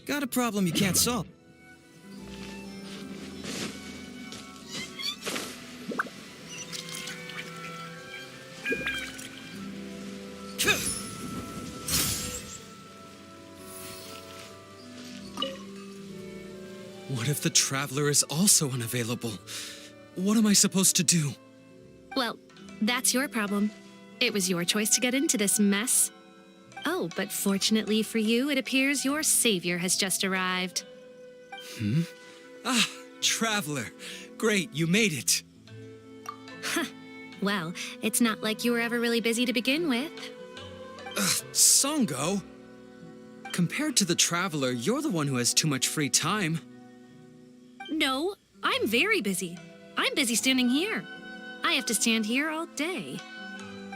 Got a problem you can't solve. What if the Traveler is also unavailable? What am I supposed to do? Well, that's your problem. It was your choice to get into this mess. Oh, but fortunately for you, it appears your savior has just arrived. Ah, Traveler. Great, you made it. Well, it's not like you were ever really busy to begin with. Sango? Compared to the Traveler, you're the one who has too much free time. No, I'm very busy. I'm busy standing here. I have to stand here all day.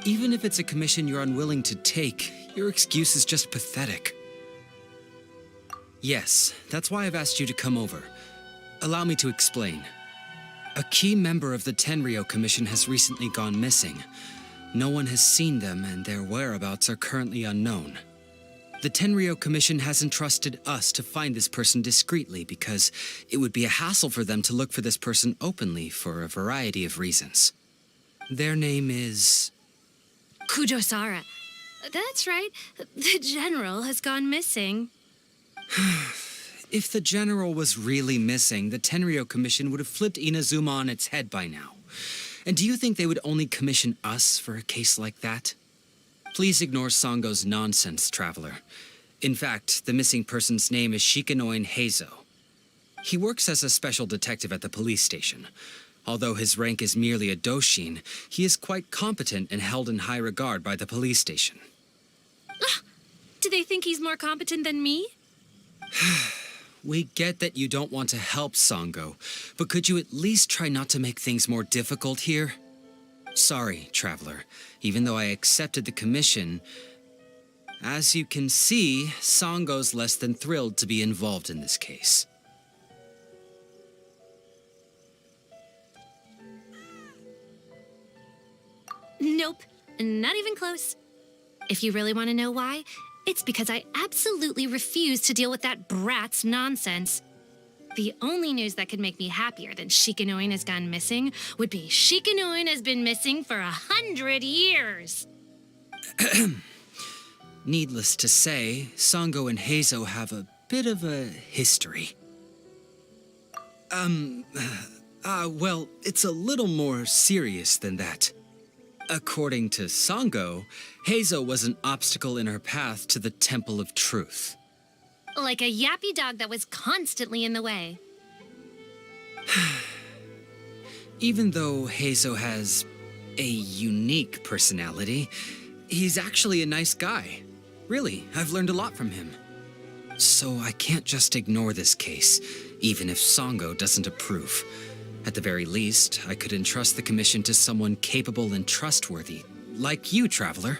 Even if it's a commission you're unwilling to take, your excuse is just pathetic. Yes, that's why I've asked you to come over. Allow me to explain. A key member of the Tenryou Commission has recently gone missing. No one has seen them, and their whereabouts are currently unknown. The Tenryou Commission has entrusted us to find this person discreetly because it would be a hassle for them to look for this person openly for a variety of reasons. Their name is... Kujosara. That's right. The general has gone missing. If the general was really missing, the Tenryou Commission would have flipped Inazuma on its head by now. And do you think they would only commission us for a case like that? Please ignore Sango's nonsense, Traveler. In fact, the missing person's name is Shikanoin Heizou. He works as a special detective at the police station. Although his rank is merely a doshin, he is quite competent and held in high regard by the police station. Do they think he's more competent than me? We get that you don't want to help Sango, but could you at least try not to make things more difficult here? Sorry, Traveler. Even though I accepted the commission, as you can see, Sango's less than thrilled to be involved in this case. Nope, not even close. If you really want to know why, it's because I absolutely refuse to deal with that brat's nonsense. The only news that could make me happier than Shikanoin has gone missing would be Shikanoin has been missing for 100 years. Needless to say, Sango and Heizou have a bit of a history. Well, it's a little more serious than that. According to Sango, Heizou was an obstacle in her path to the Temple of Truth. Like a yappy dog that was constantly in the way. Even though Heizou has a unique personality, he's actually a nice guy. Really, I've learned a lot from him. So I can't just ignore this case, even if Sango doesn't approve. At the very least, I could entrust the commission to someone capable and trustworthy, like you, Traveler.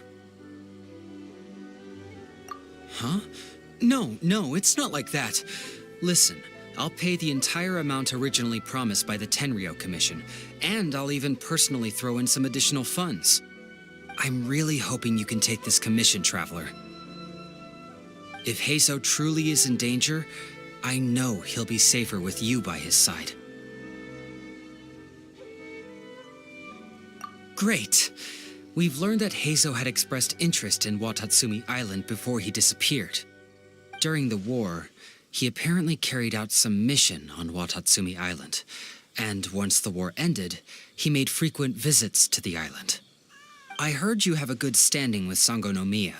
Huh? No, it's not like that. Listen, I'll pay the entire amount originally promised by the Tenryou Commission, and I'll even personally throw in some additional funds. I'm really hoping you can take this commission, Traveler. If Heizou truly is in danger, I know he'll be safer with you by his side. Great! We've learned that Heizou had expressed interest in Watatsumi Island before he disappeared. During the war, he apparently carried out some mission on Watatsumi Island, and once the war ended, he made frequent visits to the island. I heard you have a good standing with Sangonomiya.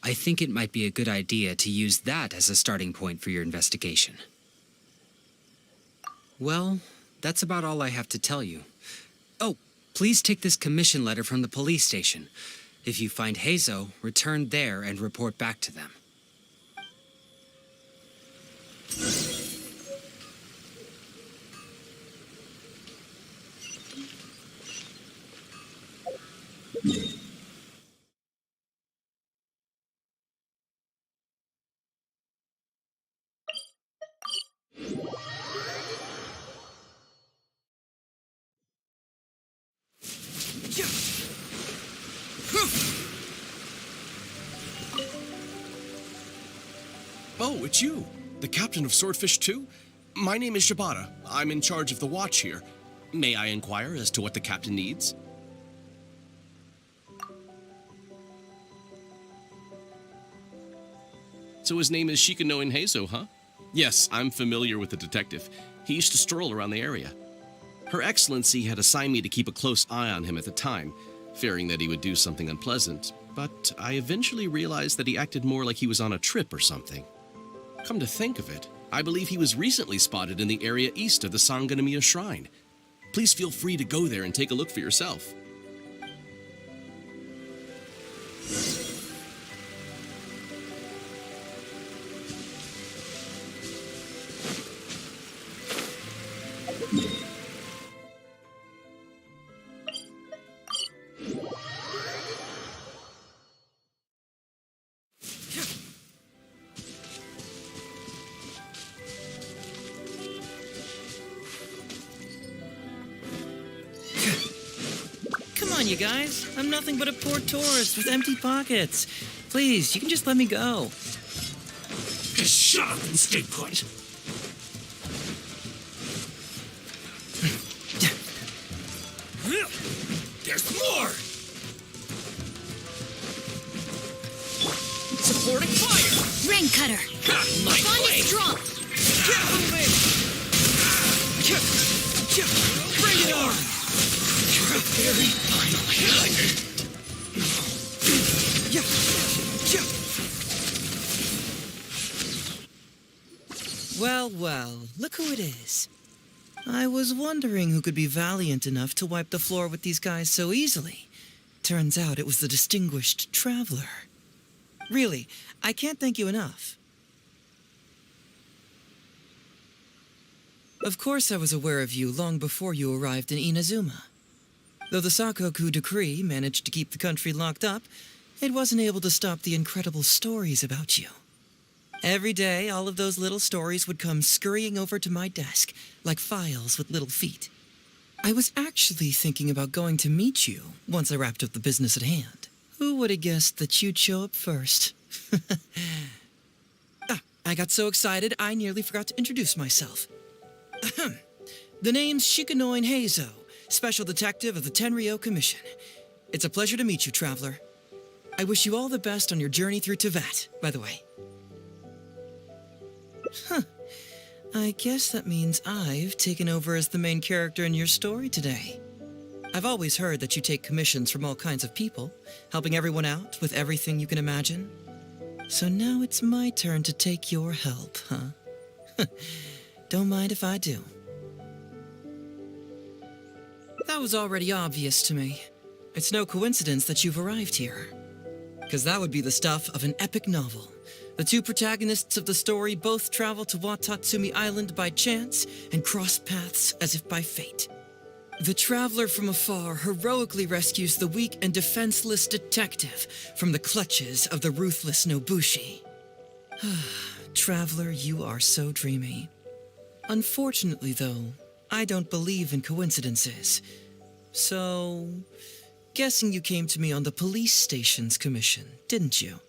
I think it might be a good idea to use that as a starting point for your investigation. Well, that's about all I have to tell you. Oh, Please take this commission letter from the police station. If you find Heizou, return there and report back to them. Oh, it's you, the captain of Swordfish 2? My name is Shibata. I'm in charge of the watch here. May I inquire as to what the captain needs? So his name is Shikano Heizou, huh? Yes, I'm familiar with the detective. He used to stroll around the area. Her Excellency had assigned me to keep a close eye on him at the time, fearing that he would do something unpleasant, but I eventually realized that he acted more like he was on a trip or something. Come to think of it, I believe he was recently spotted in the area east of the Sanganamiya Shrine. Please feel free to go there and take a look for yourself. Come on, you guys. I'm nothing but a poor tourist with empty pockets. Please, you can just let me go. Just shut up and stay put. There's more! Supporting fire! Rain cutter. My Bond blade! is strong. Bring it on! Very final hit! Well, well, look who it is. I was wondering who could be valiant enough to wipe the floor with these guys so easily. Turns out it was the distinguished traveler. Really, I can't thank you enough. Of course I was aware of you long before you arrived in Inazuma. Though the Sakoku decree managed to keep the country locked up, it wasn't able to stop the incredible stories about you. Every day, all of those little stories would come scurrying over to my desk, like files with little feet. I was actually thinking about going to meet you once I wrapped up the business at hand. Who would have guessed that you'd show up first? I got so excited, I nearly forgot to introduce myself. The name's Shikano Heizou, Special Detective of the Tenryou Commission. It's a pleasure to meet you, traveler. I wish you all the best on your journey through Teyvat, by the way. Huh. I guess that means I've taken over as the main character in your story today. I've always heard that you take commissions from all kinds of people, helping everyone out with everything you can imagine. So now it's my turn to take your help, huh? Don't mind if I do. That was already obvious to me. It's no coincidence that you've arrived here. Because that would be the stuff of an epic novel. The two protagonists of the story both travel to Watatsumi Island by chance and cross paths as if by fate. The traveler from afar heroically rescues the weak and defenseless detective from the clutches of the ruthless Nobushi. Traveler, you are so dreamy. Unfortunately, though, I don't believe in coincidences. So, guessing you came to me on the police station's commission, didn't you?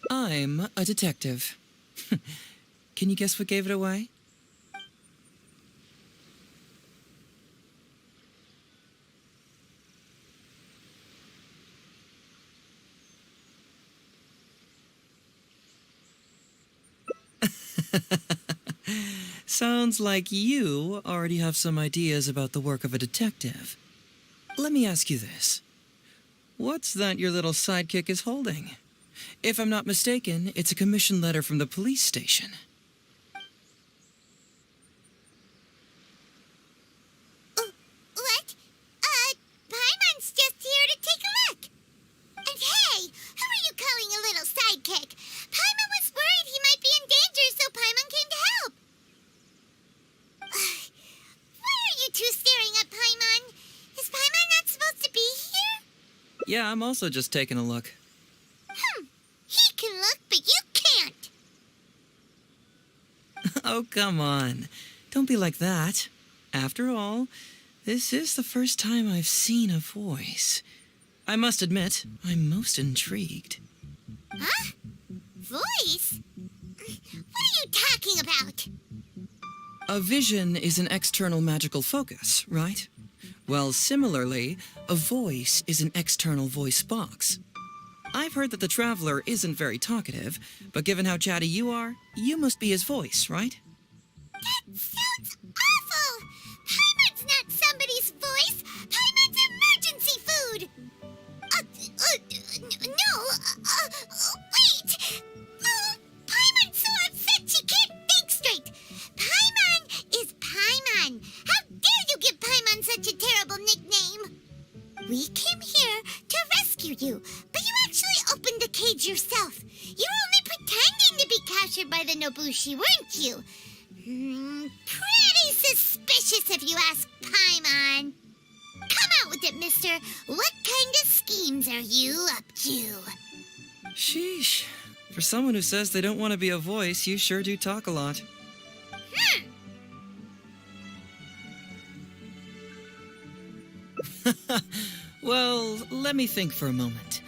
I'm a detective. Can you guess what gave it away? Sounds like you already have some ideas about the work of a detective. Let me ask you this. What's that your little sidekick is holding? If I'm not mistaken, it's a commission letter from the police station. What? Yeah, I'm also just taking a look. He can look, but you can't. Oh, come on. Don't be like that. After all, this is the first time I've seen a voice. I must admit, I'm most intrigued. Huh? Voice? What are you talking about? A vision is an external magical focus, right? Well, similarly, a voice is an external voice box. I've heard that the Traveler isn't very talkative, but given how chatty you are, you must be his voice, right? That sounds awful! Paimon's not somebody's voice! Paimon's emergency food! Wait! Paimon's so upset she can't think straight! Paimon is Paimon! How dare you give Paimon such a terrible nickname? We came here to rescue you, but you actually opened the cage yourself. You were only pretending to be captured by the Nobushi, weren't you? Pretty suspicious if you ask Paimon. Come out with it, mister. What kind of schemes are you up to? Sheesh. For someone who says they don't want to be a voice, you sure do talk a lot. Well, let me think for a moment.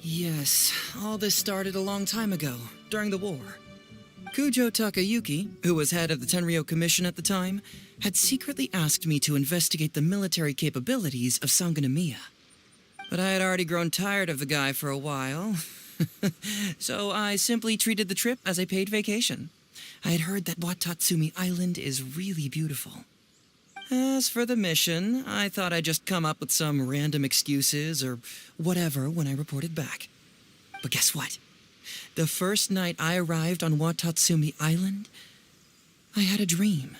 Yes, all this started a long time ago, during the war. Kujo Takayuki, who was head of the Tenryo Commission at the time, had secretly asked me to investigate the military capabilities of Sangonomiya. But I had already grown tired of the guy for a while, so I simply treated the trip as a paid vacation. I had heard that Watatsumi Island is really beautiful. As for the mission, I thought I'd just come up with some random excuses or whatever when I reported back. But guess what? The first night I arrived on Watatsumi Island, I had a dream.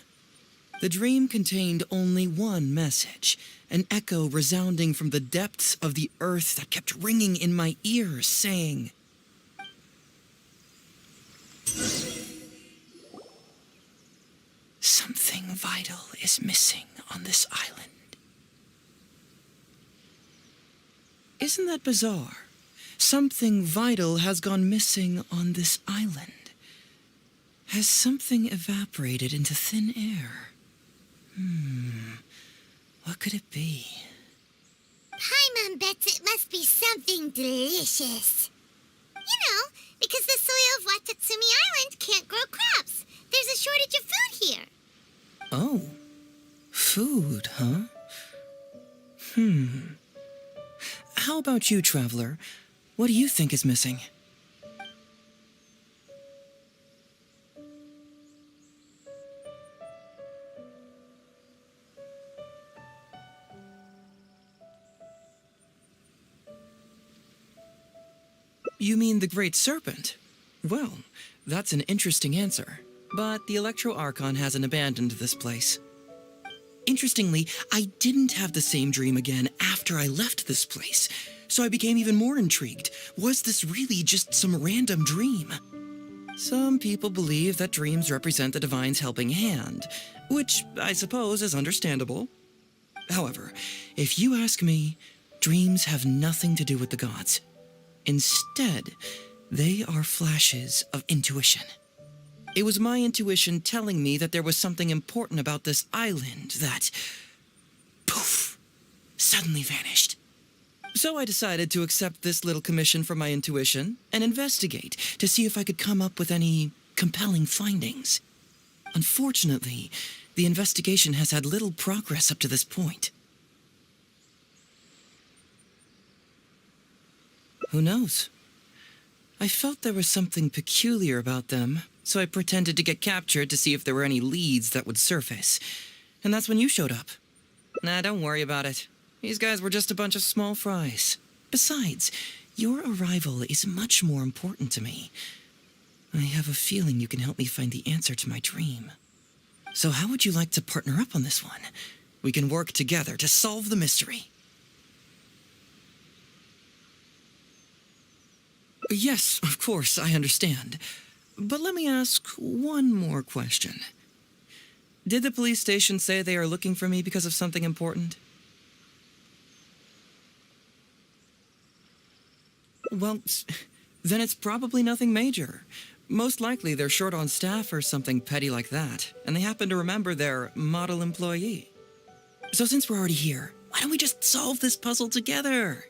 The dream contained only one message, an echo resounding from the depths of the earth that kept ringing in my ears, saying, "Something vital is missing on this island." Isn't that bizarre? Something vital has gone missing on this island. Has something evaporated into thin air? What could it be? Paimon bets it must be something delicious. You know, because the soil of Watatsumi Island can't grow crops. There's a shortage of food here. Oh, food, huh? How about you, Traveler? What do you think is missing? You mean the Great Serpent? Well, that's an interesting answer. But the Electro Archon hasn't abandoned this place. Interestingly, I didn't have the same dream again after I left this place, so I became even more intrigued. Was this really just some random dream? Some people believe that dreams represent the Divine's helping hand, which I suppose is understandable. However, if you ask me, dreams have nothing to do with the gods. Instead, they are flashes of intuition. It was my intuition telling me that there was something important about this island that, poof, suddenly vanished. So I decided to accept this little commission from my intuition and investigate to see if I could come up with any compelling findings. Unfortunately, the investigation has had little progress up to this point. Who knows? I felt there was something peculiar about them, so I pretended to get captured to see if there were any leads that would surface. And that's when you showed up. Nah, don't worry about it. These guys were just a bunch of small fries. Besides, your arrival is much more important to me. I have a feeling you can help me find the answer to my dream. So how would you like to partner up on this one? We can work together to solve the mystery. Yes, of course, I understand. But let me ask one more question. Did the police station say they are looking for me because of something important? Well, then it's probably nothing major. Most likely they're short on staff or something petty like that, and they happen to remember their model employee. So since we're already here, why don't we just solve this puzzle together?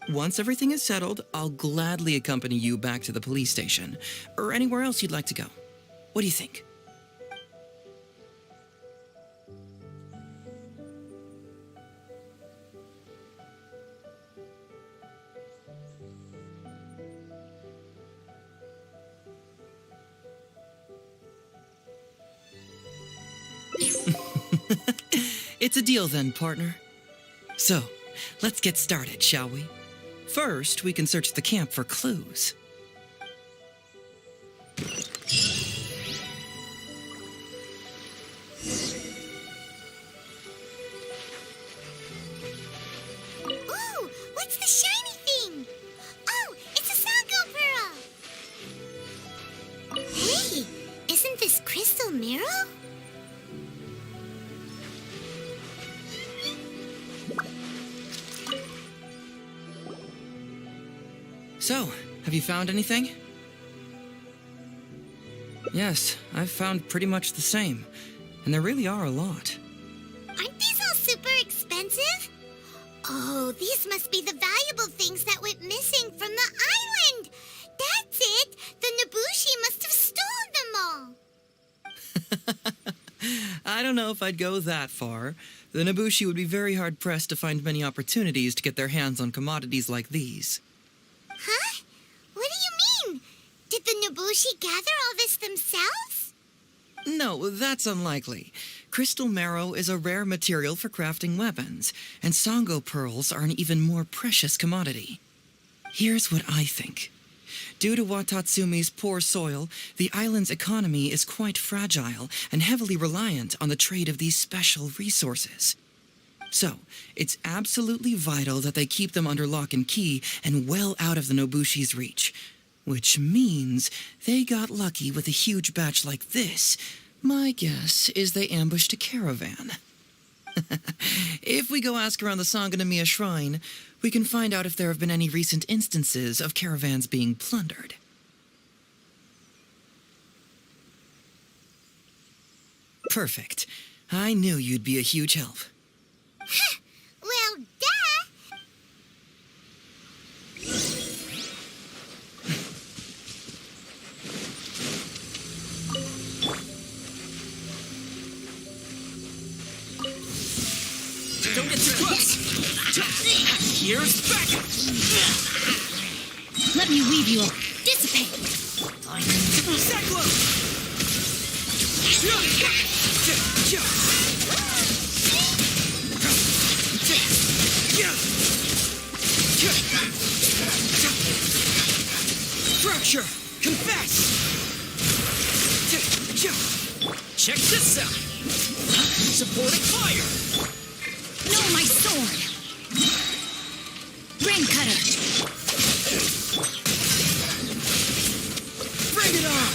Once everything is settled, I'll gladly accompany you back to the police station, or anywhere else you'd like to go. What do you think? It's a deal then, partner. So, let's get started, shall we? First, we can search the camp for clues. Ooh, what's the shiny thing? Oh, it's a Sango pearl. Hey, isn't this crystal mirror? So, have you found anything? Yes, I've found pretty much the same. And there really are a lot. Aren't these all super expensive? Oh, these must be the valuable things that went missing from the island. That's it. The Nobushi must have stolen them all. I don't know if I'd go that far. The Nobushi would be very hard-pressed to find many opportunities to get their hands on commodities like these. Huh? What do you mean? Did the Nobushi gather all this themselves? No, that's unlikely. Crystal marrow is a rare material for crafting weapons, and Sango pearls are an even more precious commodity. Here's what I think. Due to Watatsumi's poor soil, the island's economy is quite fragile and heavily reliant on the trade of these special resources. So, it's absolutely vital that they keep them under lock and key and well out of the Nobushi's reach. Which means they got lucky with a huge batch like this. My guess is they ambushed a caravan. If we go ask around the Sangonomiya Shrine, we can find out if there have been any recent instances of caravans being plundered. Perfect. I knew you'd be a huge help. Well, duh. Don't get too close! Here's back! Let me weave you up. Dissipate. Cyclone! Fracture! Confess! Check this out! Supporting fire! No, my sword. Rain cutter. Bring it on!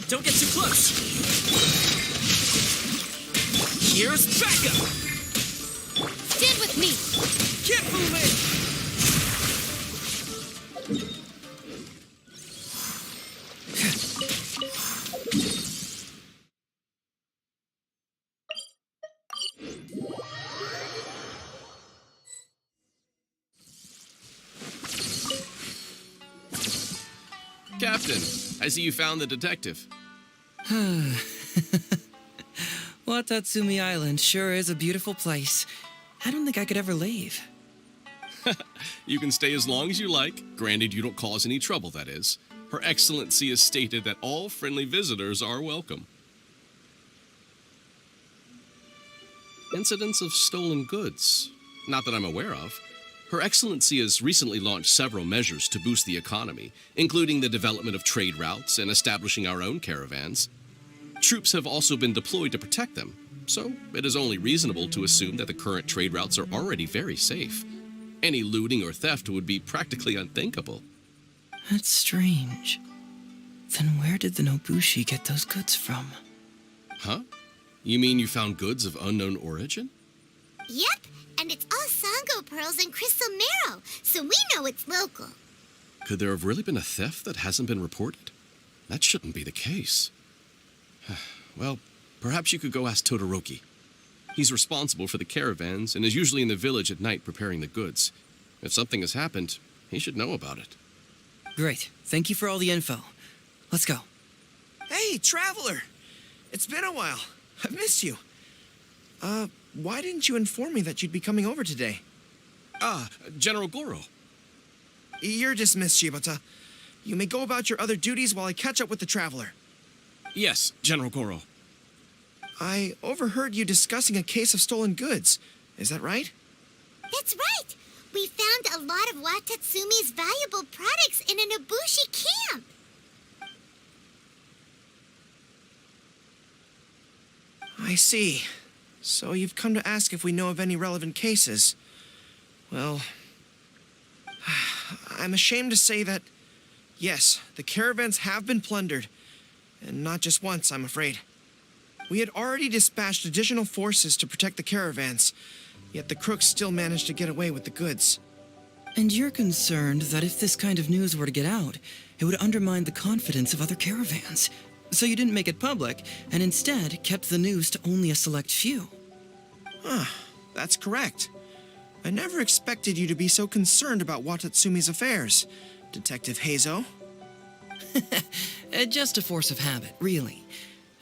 Don't get too close! Here's backup! Stand with me. Keep moving! Captain, I see you found the detective. Watatsumi Island sure is a beautiful place. I don't think I could ever leave. You can stay as long as you like, granted you don't cause any trouble, that is. Her Excellency has stated that all friendly visitors are welcome. Incidents of stolen goods? Not that I'm aware of. Her Excellency has recently launched several measures to boost the economy, including the development of trade routes and establishing our own caravans. Troops have also been deployed to protect them, so it is only reasonable to assume that the current trade routes are already very safe. Any looting or theft would be practically unthinkable. That's strange. Then where did the Nobushi get those goods from? Huh? You mean you found goods of unknown origin? Yep, and it's all Sango pearls and crystal marrow, so we know it's local. Could there have really been a theft that hasn't been reported? That shouldn't be the case. Well, perhaps you could go ask Todoroki. He's responsible for the caravans and is usually in the village at night preparing the goods. If something has happened, he should know about it. Great. Thank you for all the info. Let's go. Hey, traveler! It's been a while. I've missed you. Why didn't you inform me that you'd be coming over today? General Goro. You're dismissed, Shibata. You may go about your other duties while I catch up with the traveler. Yes, General Goro. I overheard you discussing a case of stolen goods. Is that right? That's right. We found a lot of Watatsumi's valuable products in a Nobushi camp. I see. So you've come to ask if we know of any relevant cases. Well, I'm ashamed to say that, yes, the caravans have been plundered. And not just once, I'm afraid. We had already dispatched additional forces to protect the caravans, yet the crooks still managed to get away with the goods. And you're concerned that if this kind of news were to get out, it would undermine the confidence of other caravans. So you didn't make it public, and instead kept the news to only a select few. That's correct. I never expected you to be so concerned about Watatsumi's affairs, Detective Heizou. Just a force of habit, really.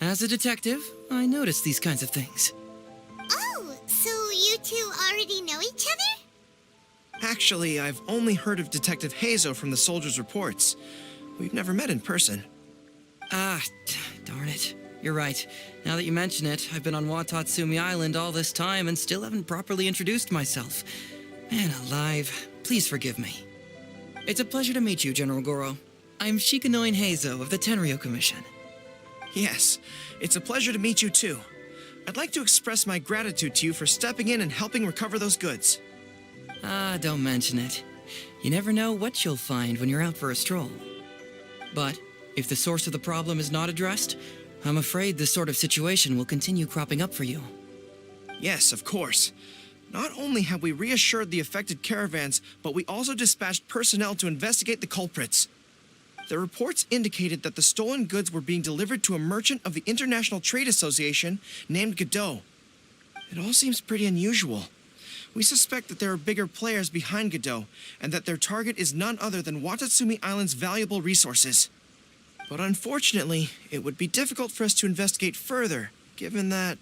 As a detective, I notice these kinds of things. Oh, so you two already know each other? Actually, I've only heard of Detective Heizou from the soldiers' reports. We've never met in person. Darn it. You're right. Now that you mention it, I've been on Watatsumi Island all this time and still haven't properly introduced myself. Man alive, please forgive me. It's a pleasure to meet you, General Goro. I'm Shikanoin Heizou of the Tenryo Commission. Yes, it's a pleasure to meet you too. I'd like to express my gratitude to you for stepping in and helping recover those goods. Don't mention it. You never know what you'll find when you're out for a stroll. But if the source of the problem is not addressed, I'm afraid this sort of situation will continue cropping up for you. Yes, of course. Not only have we reassured the affected caravans, but we also dispatched personnel to investigate the culprits. The reports indicated that the stolen goods were being delivered to a merchant of the International Trade Association named Godot. It all seems pretty unusual. We suspect that there are bigger players behind Godot, and that their target is none other than Watatsumi Island's valuable resources. But unfortunately, it would be difficult for us to investigate further, given that...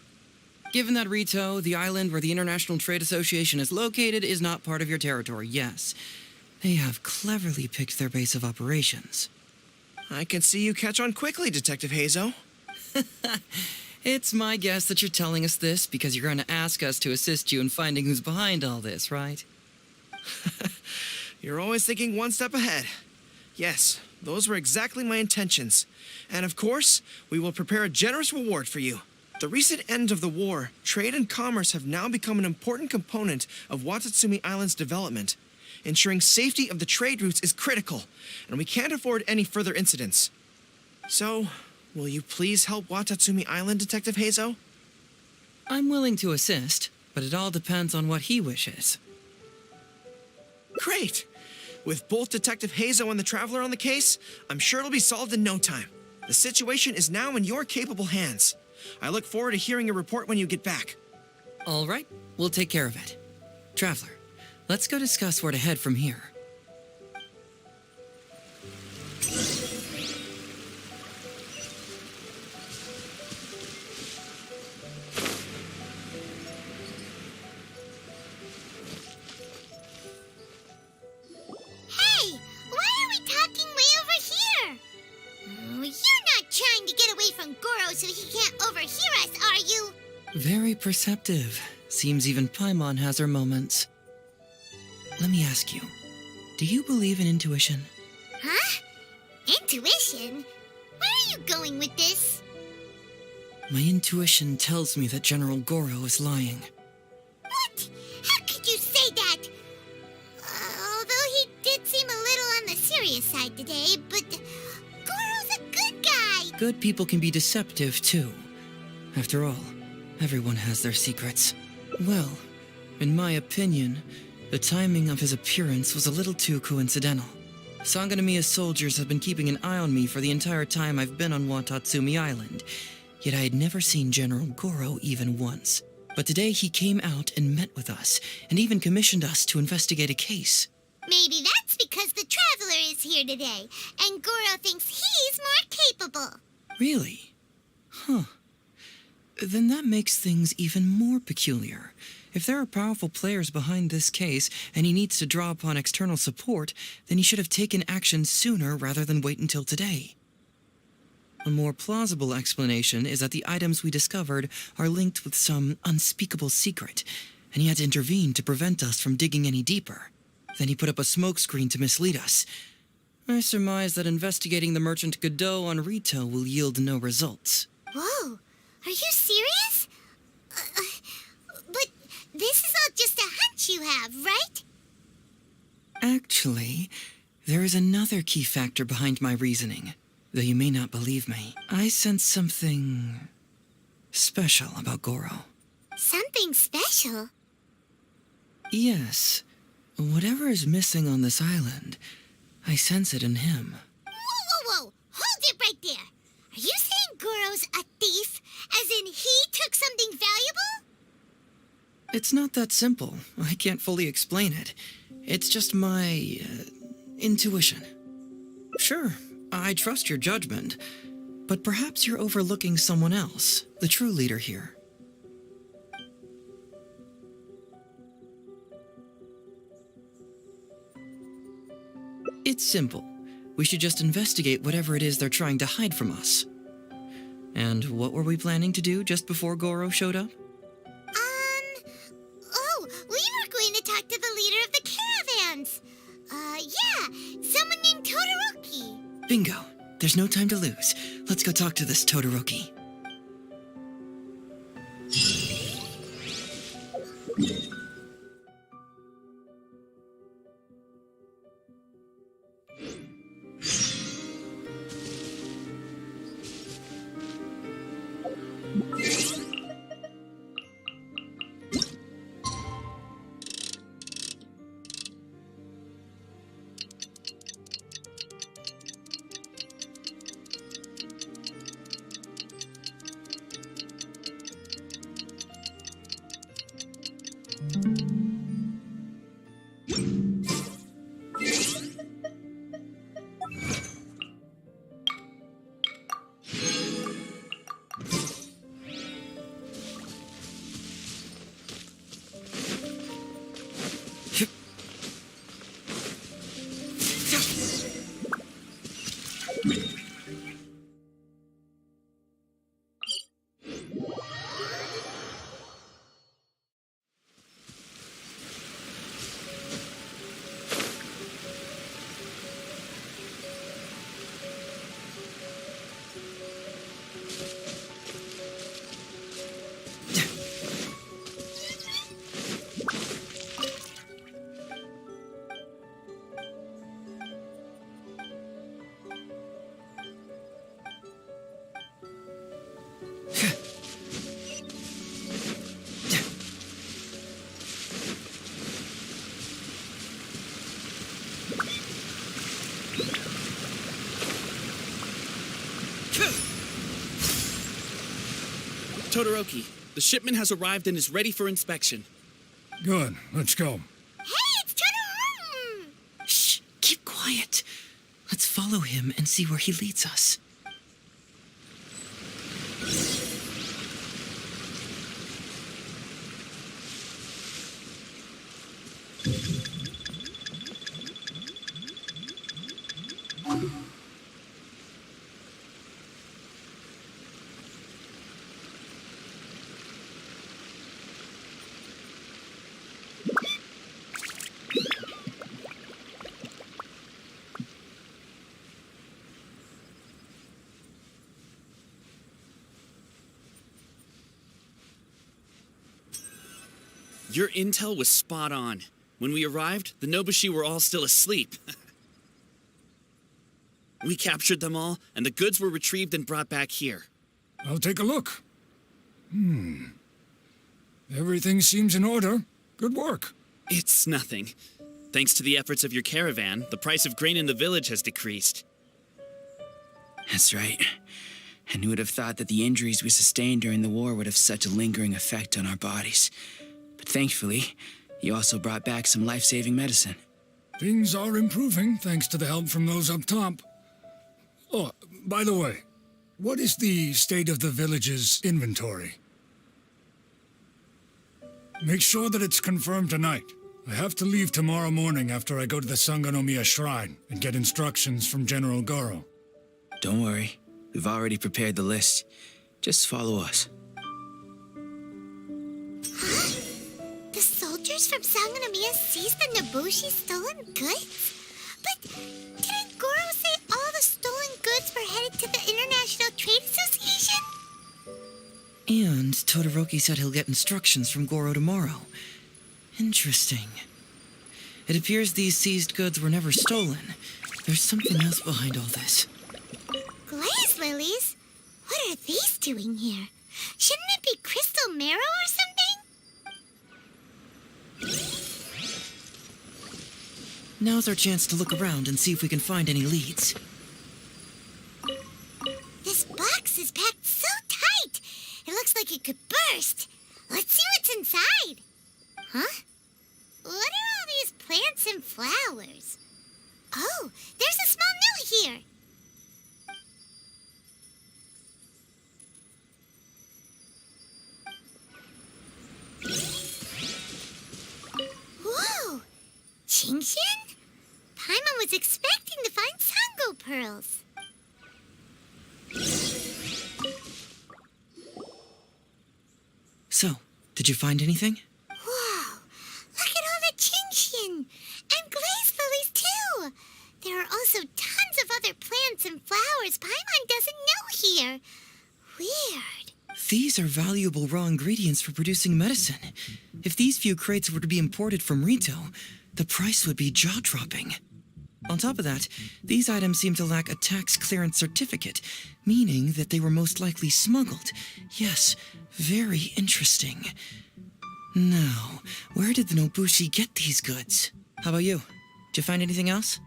Given that Rito, the island where the International Trade Association is located, is not part of your territory, yes. They have cleverly picked their base of operations. I can see you catch on quickly, Detective Heizou. It's my guess that you're telling us this because you're going to ask us to assist you in finding who's behind all this, right? You're always thinking one step ahead. Yes, those were exactly my intentions. And of course, we will prepare a generous reward for you. The recent end of the war, trade and commerce have now become an important component of Watatsumi Island's development. Ensuring safety of the trade routes is critical, and we can't afford any further incidents. So, will you please help Watatsumi Island, Detective Heizou? I'm willing to assist, but it all depends on what he wishes. Great! With both Detective Heizou and the Traveler on the case, I'm sure it'll be solved in no time. The situation is now in your capable hands. I look forward to hearing your report when you get back. All right, we'll take care of it. Traveler, let's go discuss where to head from here. Hey, why are we talking way over here? Oh, you're not trying to get away from Goro so he can't overhear us, are you? Very perceptive. Seems even Paimon has her moments. Let me ask you, do you believe in intuition? Huh? Intuition? Where are you going with this? My intuition tells me that General Goro is lying. What? How could you say that? Although he did seem a little on the serious side today, but Goro's a good good people can be deceptive, too. After all, everyone has their secrets. Well, in my opinion, the timing of his appearance was a little too coincidental. Sangonomiya's soldiers have been keeping an eye on me for the entire time I've been on Watatsumi Island, yet I had never seen General Goro even once. But today he came out and met with us, and even commissioned us to investigate a case. Maybe that's because the traveler is here today, and Goro thinks he's more capable. Really? Huh. Then that makes things even more peculiar. If there are powerful players behind this case, and he needs to draw upon external support, then he should have taken action sooner rather than wait until today. A more plausible explanation is that the items we discovered are linked with some unspeakable secret, and he had to intervene to prevent us from digging any deeper. Then he put up a smokescreen to mislead us. I surmise that investigating the merchant Godot on Rito will yield no results. Whoa, are you serious? But this is all just a hunch you have, right? Actually, there is another key factor behind my reasoning. Though you may not believe me, I sense something special about Goro. Something special? Yes. Whatever is missing on this island, I sense it in him. Whoa! Hold it right there! Are you saying Goro's a thief? As in he took something valuable? It's not that simple. I can't fully explain it. It's just my intuition. Sure, I trust your judgment, but perhaps you're overlooking someone else, the true leader here. It's simple. We should just investigate whatever it is they're trying to hide from us. And what were we planning to do just before Goro showed up? We were going to talk to the leader of the caravans. Someone named Todoroki. Bingo. There's no time to lose. Let's go talk to this Todoroki. Todoroki, the shipment has arrived and is ready for inspection. Good. Let's go. Hey, it's Todoroki! Shh! Keep quiet. Let's follow him and see where he leads us. Your intel was spot on. When we arrived, the Nobushi were all still asleep. We captured them all, and the goods were retrieved and brought back here. I'll take a look. Everything seems in order. Good work. It's nothing. Thanks to the efforts of your caravan, the price of grain in the village has decreased. That's right. And who would have thought that the injuries we sustained during the war would have such a lingering effect on our bodies? But thankfully, you also brought back some life-saving medicine. Things are improving thanks to the help from those up top. Oh, by the way, what is the state of the village's inventory? Make sure that it's confirmed tonight. I have to leave tomorrow morning after I go to the Sangonomiya Shrine and get instructions from General Goro. Don't worry. We've already prepared the list. Just follow us. The soldiers from Sangonomiya seized the Nobushi stolen goods? But didn't Goro say all the stolen goods were headed to the International Trade Association? And Todoroki said he'll get instructions from Goro tomorrow. Interesting. It appears these seized goods were never stolen. There's something else behind all this. Glaze lilies? What are these doing here? Shouldn't it be crystal marrow or something? Now's our chance to look around and see if we can find any leads. This box is packed so tight. It looks like it could burst. Let's see what's inside. Huh? What are all these plants and flowers? Oh, there's a small note here. Whoa! Qingxian? Paimon was expecting to find Sango pearls. So, did you find anything? Whoa! Look at all the Qingxian! And glaze lilies, too! There are also tons of other plants and flowers Paimon doesn't know here. Weird. These are valuable raw ingredients for producing medicine. If these few crates were to be imported from Rito, the price would be jaw-dropping. On top of that, these items seem to lack a tax clearance certificate, meaning that they were most likely smuggled. Yes, very interesting. Now, where did the Nobushi get these goods? How about you? Did you find anything else?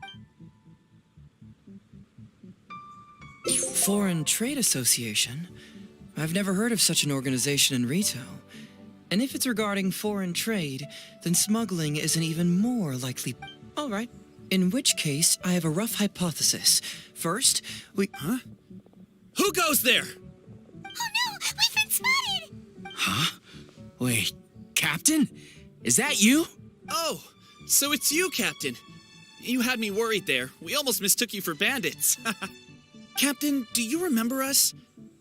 Foreign Trade Association? I've never heard of such an organization in Rito. And if it's regarding foreign trade, then smuggling is an even more likely... All right. In which case, I have a rough hypothesis. First, we... Huh? Who goes there? Oh no! We've been spotted! Huh? Wait, Captain? Is that you? Oh, so it's you, Captain. You had me worried there. We almost mistook you for bandits. Captain, do you remember us?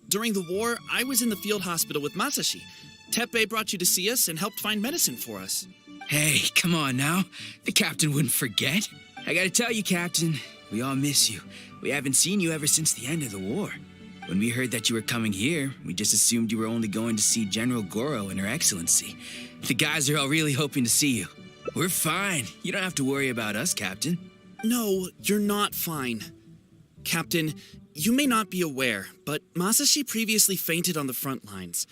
During the war, I was in the field hospital with Masashi. Teppei brought you to see us and helped find medicine for us. Hey, come on now. The captain wouldn't forget. I gotta tell you, Captain, we all miss you. We haven't seen you ever since the end of the war. When we heard that you were coming here, we just assumed you were only going to see General Goro and Her Excellency. The guys are all really hoping to see you. We're fine. You don't have to worry about us, Captain. No, you're not fine. Captain, you may not be aware, but Masashi previously fainted on the front lines.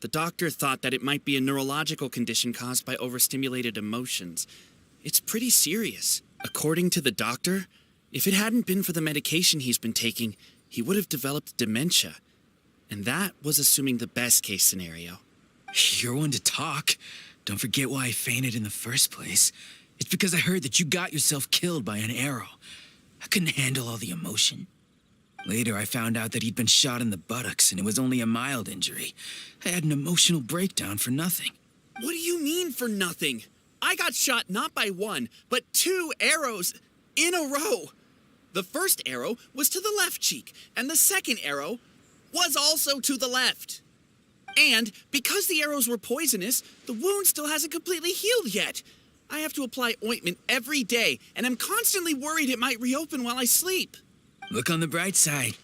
The doctor thought that it might be a neurological condition caused by overstimulated emotions. It's pretty serious. According to the doctor, if it hadn't been for the medication he's been taking, he would have developed dementia. And that was assuming the best case scenario. You're one to talk. Don't forget why I fainted in the first place. It's because I heard that you got yourself killed by an arrow. I couldn't handle all the emotion. Later, I found out that he'd been shot in the buttocks, and it was only a mild injury. I had an emotional breakdown for nothing. What do you mean for nothing? I got shot not by one, but 2 arrows in a row. The first arrow was to the left cheek, and the second arrow was also to the left. And because the arrows were poisonous, the wound still hasn't completely healed yet. I have to apply ointment every day, and I'm constantly worried it might reopen while I sleep. Look on the bright side.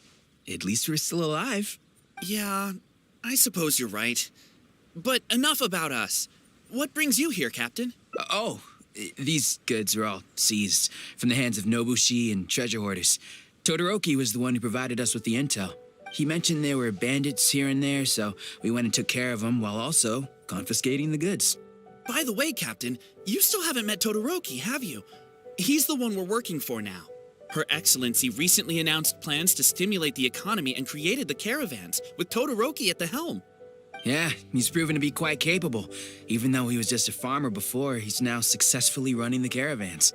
At least we're still alive. Yeah, I suppose you're right. But enough about us. What brings you here, Captain? These goods were all seized from the hands of Nobushi and treasure hoarders. Todoroki was the one who provided us with the intel. He mentioned there were bandits here and there, so we went and took care of them while also confiscating the goods. By the way, Captain, you still haven't met Todoroki, have you? He's the one we're working for now. Her Excellency recently announced plans to stimulate the economy and created the caravans, with Todoroki at the helm. Yeah, he's proven to be quite capable. Even though he was just a farmer before, he's now successfully running the caravans.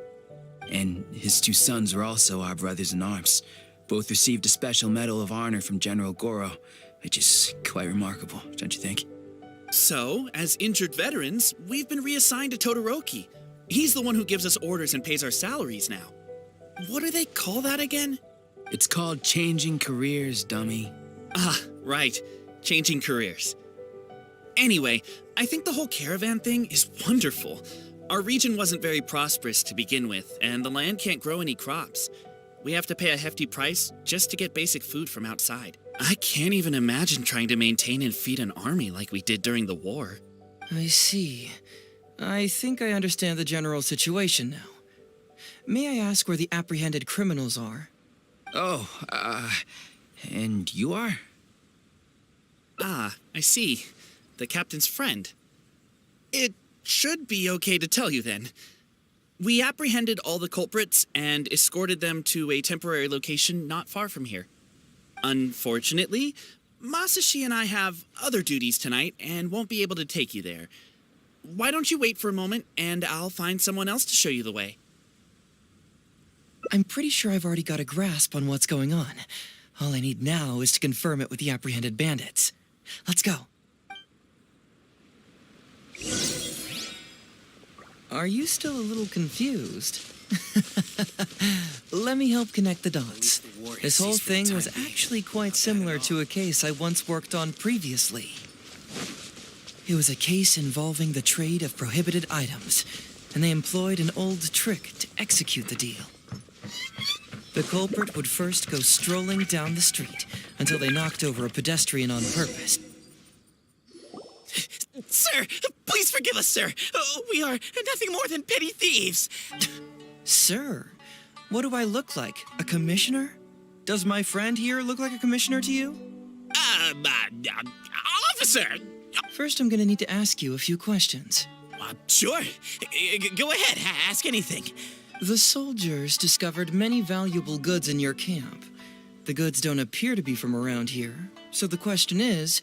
And his two sons were also our brothers in arms. Both received a special medal of honor from General Goro, which is quite remarkable, don't you think? So, as injured veterans, we've been reassigned to Todoroki. He's the one who gives us orders and pays our salaries now. What do they call that again? It's called changing careers, dummy. Ah, right. Changing careers. Anyway, I think the whole caravan thing is wonderful. Our region wasn't very prosperous to begin with, and the land can't grow any crops. We have to pay a hefty price just to get basic food from outside. I can't even imagine trying to maintain and feed an army like we did during the war. I see. I think I understand the general situation now. May I ask where the apprehended criminals are? Oh, and you are? Ah, I see. The captain's friend. It should be okay to tell you then. We apprehended all the culprits and escorted them to a temporary location not far from here. Unfortunately, Masashi and I have other duties tonight and won't be able to take you there. Why don't you wait for a moment and I'll find someone else to show you the way. I'm pretty sure I've already got a grasp on what's going on. All I need now is to confirm it with the apprehended bandits. Let's go. Are you still a little confused? Let me help connect the dots. This whole thing was actually quite similar to a case I once worked on previously. It was a case involving the trade of prohibited items, and they employed an old trick to execute the deal. The culprit would first go strolling down the street until they knocked over a pedestrian on purpose. Sir, please forgive us, sir. We are nothing more than petty thieves. Sir, what do I look like? A commissioner? Does my friend here look like a commissioner to you? Officer! First, I'm gonna need to ask you a few questions. Sure. Go ahead, ask anything. The soldiers discovered many valuable goods in your camp. The goods don't appear to be from around here, so the question is,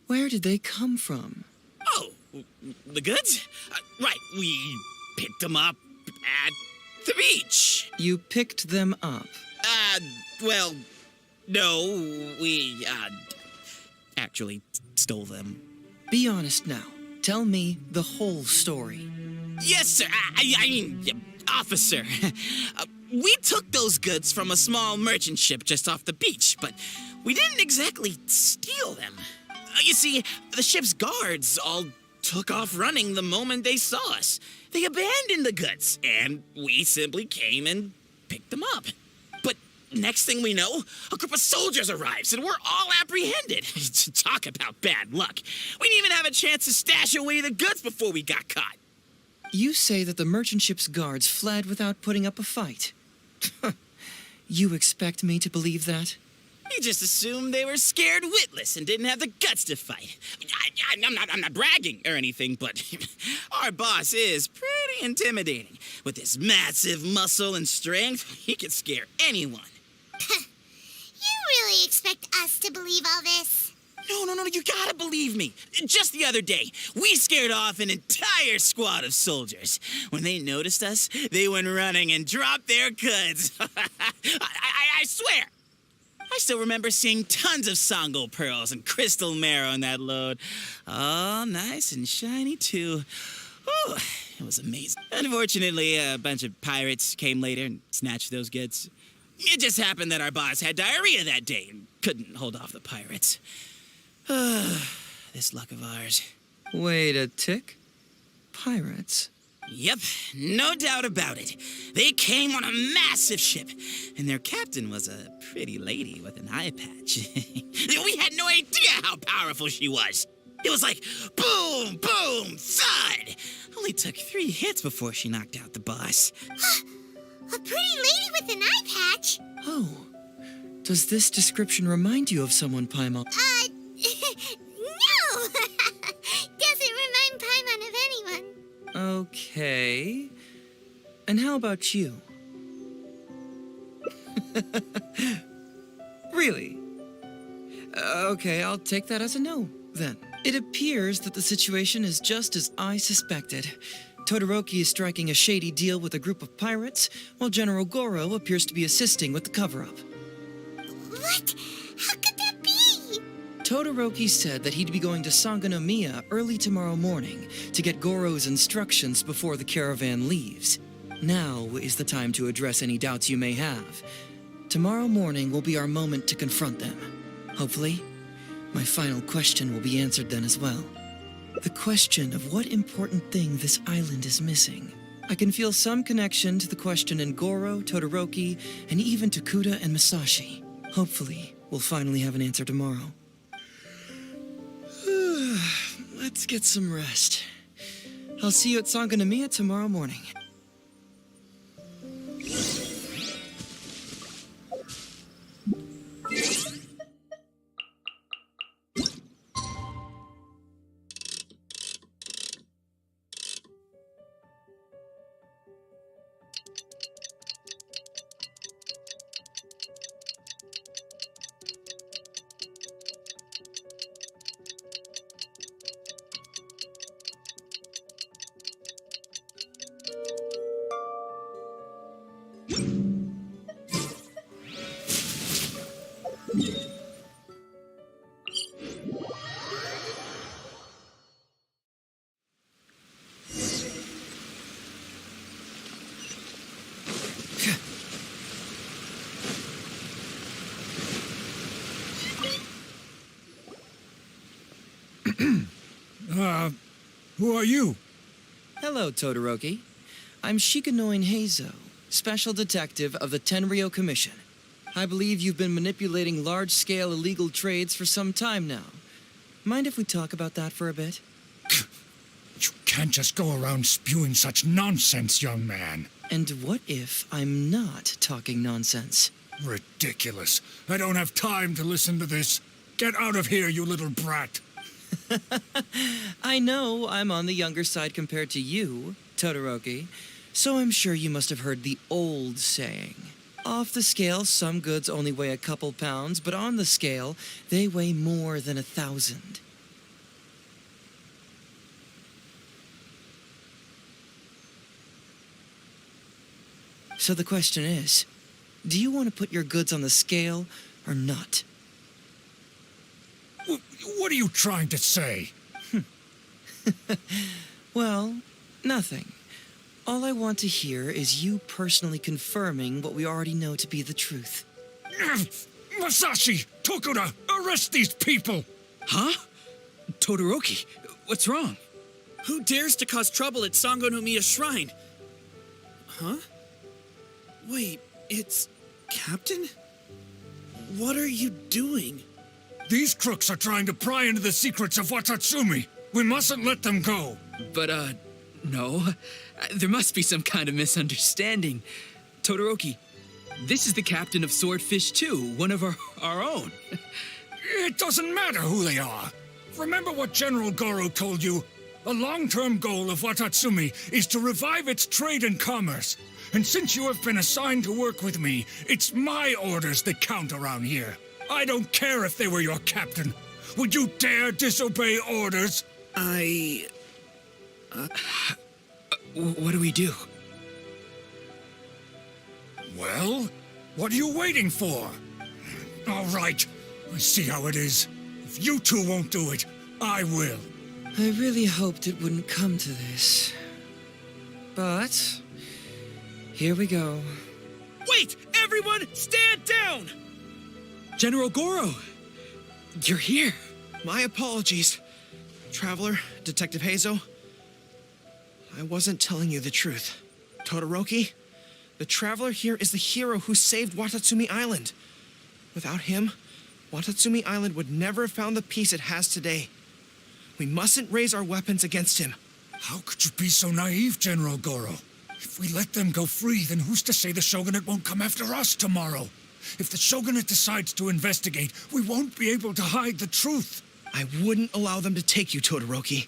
where did they come from? Oh, the goods? Right, we picked them up at the beach. You picked them up. Well, no, we, actually stole them. Be honest now. Tell me the whole story. Yes, sir. I mean, officer. We took those goods from a small merchant ship just off the beach, but we didn't exactly steal them. You see, the ship's guards all took off running the moment they saw us. They abandoned the goods, and we simply came and picked them up. But next thing we know, a group of soldiers arrives, and we're all apprehended. Talk about bad luck. We didn't even have a chance to stash away the goods before we got caught. You say that the merchant ship's guards fled without putting up a fight. You expect me to believe that? We just assumed they were scared witless and didn't have the guts to fight. I'm not bragging or anything, but our boss is pretty intimidating. With his massive muscle and strength, he could scare anyone. You really expect us to believe all this? No, you gotta believe me. Just the other day, we scared off an entire squad of soldiers. When they noticed us, they went running and dropped their goods. I swear. I still remember seeing tons of Sango pearls and crystal marrow in that load. All nice and shiny, too. Ooh, it was amazing. Unfortunately, a bunch of pirates came later and snatched those goods. It just happened that our boss had diarrhea that day and couldn't hold off the pirates. This luck of ours. Wait a tick. Pirates? Yep, no doubt about it. They came on a massive ship, and their captain was a pretty lady with an eye patch. We had no idea how powerful she was. It was like boom, boom, thud. Only took 3 hits before she knocked out the boss. A pretty lady with an eye patch? Oh, Does this description remind you of someone, Paimon? No! Doesn't remind Paimon of anyone. Okay. And how about you? Really? Okay, I'll take that as a no, then. It appears that the situation is just as I suspected. Todoroki is striking a shady deal with a group of pirates, while General Goro appears to be assisting with the cover-up. What? How could that be? Todoroki said that he'd be going to Sangonomiya early tomorrow morning to get Goro's instructions before the caravan leaves. Now is the time to address any doubts you may have. Tomorrow morning will be our moment to confront them. Hopefully, my final question will be answered then as well. The question of what important thing this island is missing. I can feel some connection to the question in Goro, Todoroki, and even to Kuda and Masashi. Hopefully, we'll finally have an answer tomorrow. Let's get some rest. I'll see you at Sangonomiya tomorrow morning. Who are you? Hello, Todoroki. I'm Shikanoin Heizou, Special Detective of the Tenryou Commission. I believe you've been manipulating large-scale illegal trades for some time now. Mind if we talk about that for a bit? You can't just go around spewing such nonsense, young man. And what if I'm not talking nonsense? Ridiculous. I don't have time to listen to this. Get out of here, you little brat. I know I'm on the younger side compared to you, Todoroki, so I'm sure you must have heard the old saying. Off the scale, some goods only weigh a couple pounds, but on the scale, they weigh more than 1,000. So the question is, do you want to put your goods on the scale or not? What are you trying to say? Well, nothing. All I want to hear is you personally confirming what we already know to be the truth. Masashi! Tokuda! Arrest these people! Huh? Todoroki, what's wrong? Who dares to cause trouble at Sangonomiya Shrine? Huh? Wait, it's Captain? What are you doing? These crooks are trying to pry into the secrets of Watatsumi. We mustn't let them go. But, no. There must be some kind of misunderstanding. Todoroki, this is the captain of Swordfish 2, one of our own. It doesn't matter who they are. Remember what General Goro told you? A long-term goal of Watatsumi is to revive its trade and commerce. And since you have been assigned to work with me, it's my orders that count around here. I don't care if they were your captain. Would you dare disobey orders? What do we do? Well, what are you waiting for? All right, I see how it is. If you two won't do it, I will. I really hoped it wouldn't come to this. But here we go. Wait! Everyone, stand down! General Goro, you're here. My apologies, Traveler, Detective Heizou. I wasn't telling you the truth. Todoroki, the Traveler here is the hero who saved Watatsumi Island. Without him, Watatsumi Island would never have found the peace it has today. We mustn't raise our weapons against him. How could you be so naive, General Goro? If we let them go free, then who's to say the Shogunate won't come after us tomorrow? If the Shogunate decides to investigate, we won't be able to hide the truth. I wouldn't allow them to take you, Todoroki.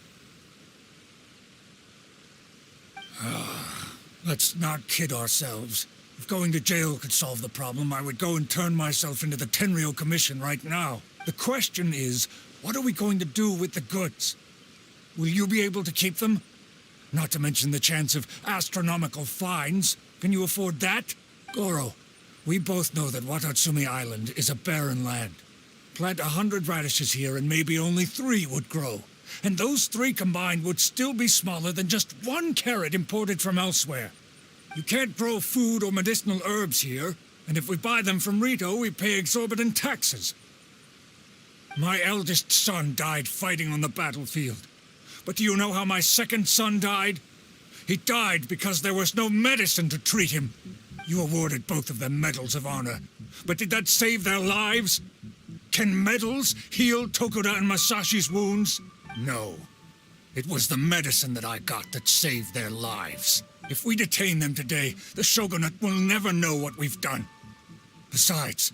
Let's not kid ourselves. If going to jail could solve the problem, I would go and turn myself into the Tenryo Commission right now. The question is, what are we going to do with the goods? Will you be able to keep them? Not to mention the chance of astronomical fines. Can you afford that? Goro, we both know that Watatsumi Island is a barren land. Plant 100 radishes here and maybe only 3 would grow. And those 3 combined would still be smaller than just 1 carrot imported from elsewhere. You can't grow food or medicinal herbs here, and if we buy them from Rito, we pay exorbitant taxes. My eldest son died fighting on the battlefield. But do you know how my second son died? He died because there was no medicine to treat him. You awarded both of them medals of honor. But did that save their lives? Can medals heal Tokuda and Masashi's wounds? No. It was the medicine that I got that saved their lives. If we detain them today, the Shogunate will never know what we've done. Besides,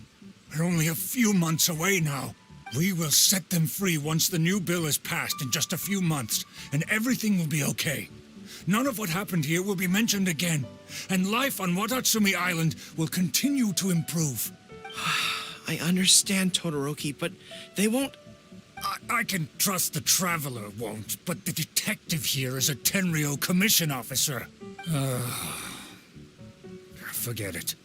we're only a few months away now. We will set them free once the new bill is passed in just a few months, and everything will be okay. None of what happened here will be mentioned again, and life on Watatsumi Island will continue to improve. I understand, Todoroki, but they won't... I can trust the Traveler won't, but the detective here is a Tenryo Commission officer. Forget it.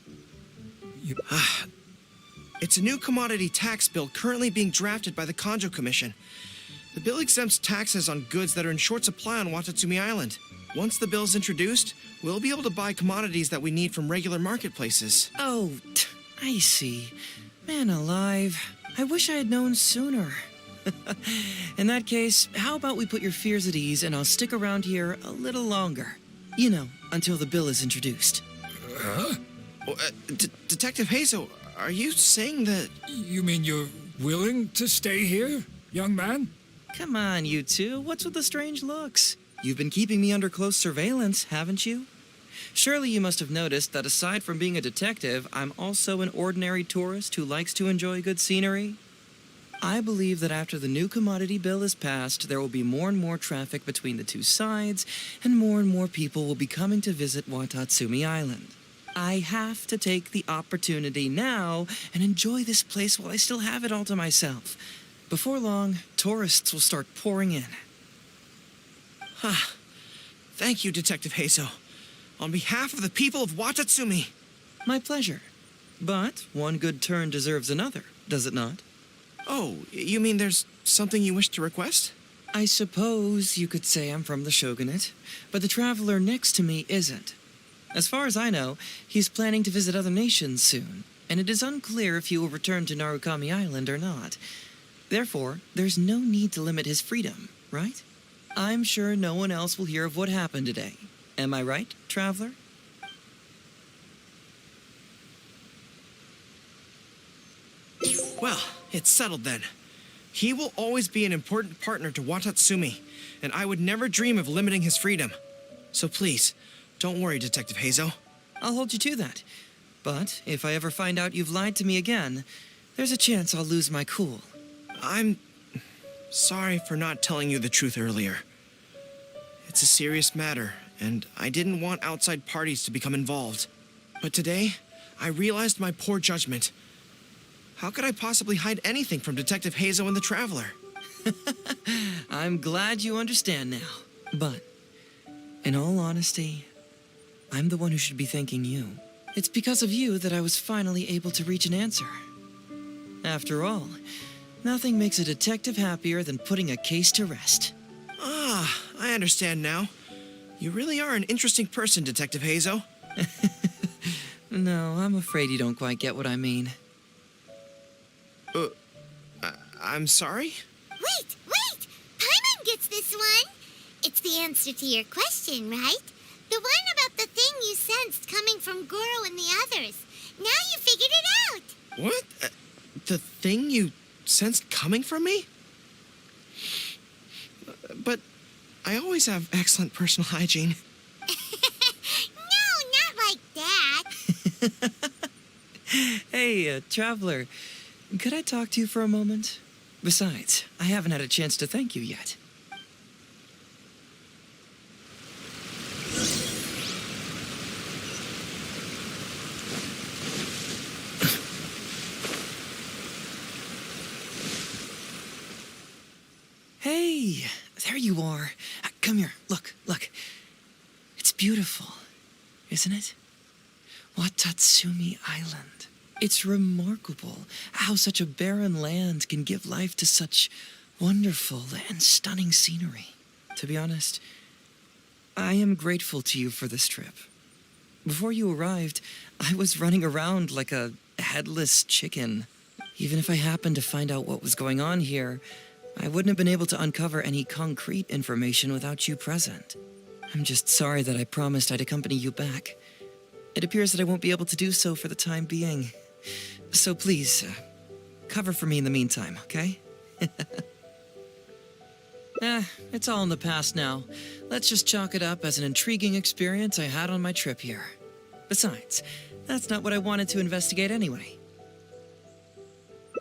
It's a new commodity tax bill currently being drafted by the Kanjo Commission. The bill exempts taxes on goods that are in short supply on Watatsumi Island. Once the bill is introduced, we'll be able to buy commodities that we need from regular marketplaces. Oh, I see. Man alive. I wish I had known sooner. In that case, how about we put your fears at ease and I'll stick around here a little longer. You know, until the bill is introduced. Detective Heizou, are you saying that... You mean you're willing to stay here, young man? Come on, you two. What's with the strange looks? You've been keeping me under close surveillance, haven't you? Surely you must have noticed that aside from being a detective, I'm also an ordinary tourist who likes to enjoy good scenery. I believe that after the new commodity bill is passed, there will be more and more traffic between the two sides, and more people will be coming to visit Watatsumi Island. I have to take the opportunity now and enjoy this place while I still have it all to myself. Before long, tourists will start pouring in. Thank you, Detective Heizou. On behalf of the people of Watatsumi. My pleasure. But one good turn deserves another, does it not? Oh, you mean there's something you wish to request? I suppose you could say I'm from the Shogunate, but the traveler next to me isn't. As far as I know, he's planning to visit other nations soon, and it is unclear if he will return to Narukami Island or not. Therefore, there's no need to limit his freedom, right? I'm sure no one else will hear of what happened today. Am I right, traveler? Well, it's settled then. He will always be an important partner to Watatsumi, and I would never dream of limiting his freedom. So please, don't worry, Detective Heizou. I'll hold you to that. But if I ever find out you've lied to me again, there's a chance I'll lose my cool. I'm sorry for not telling you the truth earlier. It's a serious matter, and I didn't want outside parties to become involved. But today, I realized my poor judgment. How could I possibly hide anything from Detective Heizou and the Traveler? I'm glad you understand now. But, in all honesty, I'm the one who should be thanking you. It's because of you that I was finally able to reach an answer. After all, nothing makes a detective happier than putting a case to rest. I understand now. You really are an interesting person, Detective Heizou. No, I'm afraid you don't quite get what I mean. I'm sorry? Wait! Paimon gets this one! It's the answer to your question, right? The one about the thing you sensed coming from Goro and the others. Now you figured it out! What? The thing you sensed coming from me? But I always have excellent personal hygiene. No, not like that! Hey, traveler, could I talk to you for a moment? Besides, I haven't had a chance to thank you yet. Hey, there you are. Come here, look. It's beautiful, isn't it? Watatsumi Island. It's remarkable how such a barren land can give life to such wonderful and stunning scenery. To be honest, I am grateful to you for this trip. Before you arrived, I was running around like a headless chicken. Even if I happened to find out what was going on here, I wouldn't have been able to uncover any concrete information without you present. I'm just sorry that I promised I'd accompany you back. It appears that I won't be able to do so for the time being. So please, cover for me in the meantime, okay? It's all in the past now. Let's just chalk it up as an intriguing experience I had on my trip here. Besides, that's not what I wanted to investigate anyway.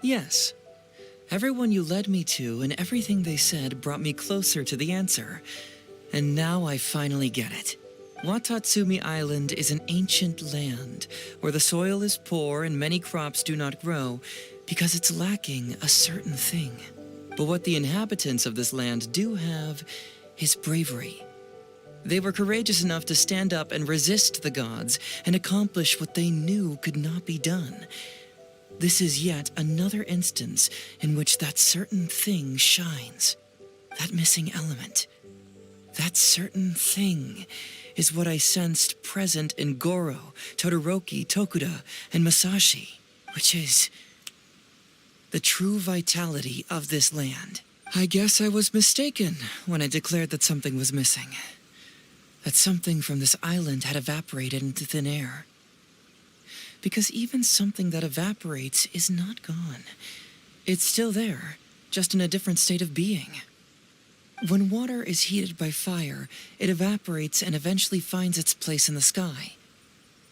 Yes, everyone you led me to and everything they said brought me closer to the answer. And now I finally get it. Watatsumi Island is an ancient land where the soil is poor and many crops do not grow because it's lacking a certain thing. But what the inhabitants of this land do have is bravery. They were courageous enough to stand up and resist the gods and accomplish what they knew could not be done. This is yet another instance in which that certain thing shines. That missing element. That certain thing is what I sensed present in Goro, Todoroki, Tokuda, and Masashi, which is the true vitality of this land. I guess I was mistaken when I declared that something was missing. That something from this island had evaporated into thin air. Because even something that evaporates is not gone. It's still there, just in a different state of being. When water is heated by fire, it evaporates and eventually finds its place in the sky.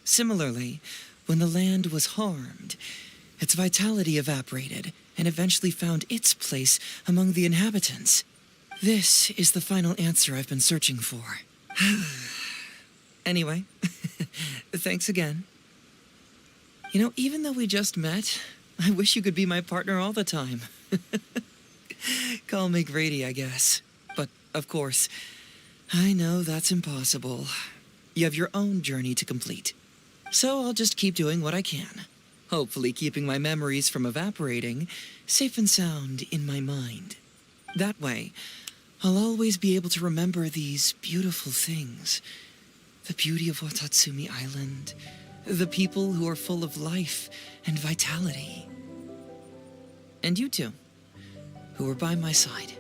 Similarly, when the land was harmed, its vitality evaporated and eventually found its place among the inhabitants. This is the final answer I've been searching for. Anyway, thanks again. You know, even though we just met, I wish you could be my partner all the time. Call me Grady, I guess. But, of course, I know that's impossible. You have your own journey to complete. So I'll just keep doing what I can. Hopefully keeping my memories from evaporating safe and sound in my mind. That way, I'll always be able to remember these beautiful things. The beauty of Watatsumi Island. The people who are full of life and vitality. And you two, who are by my side.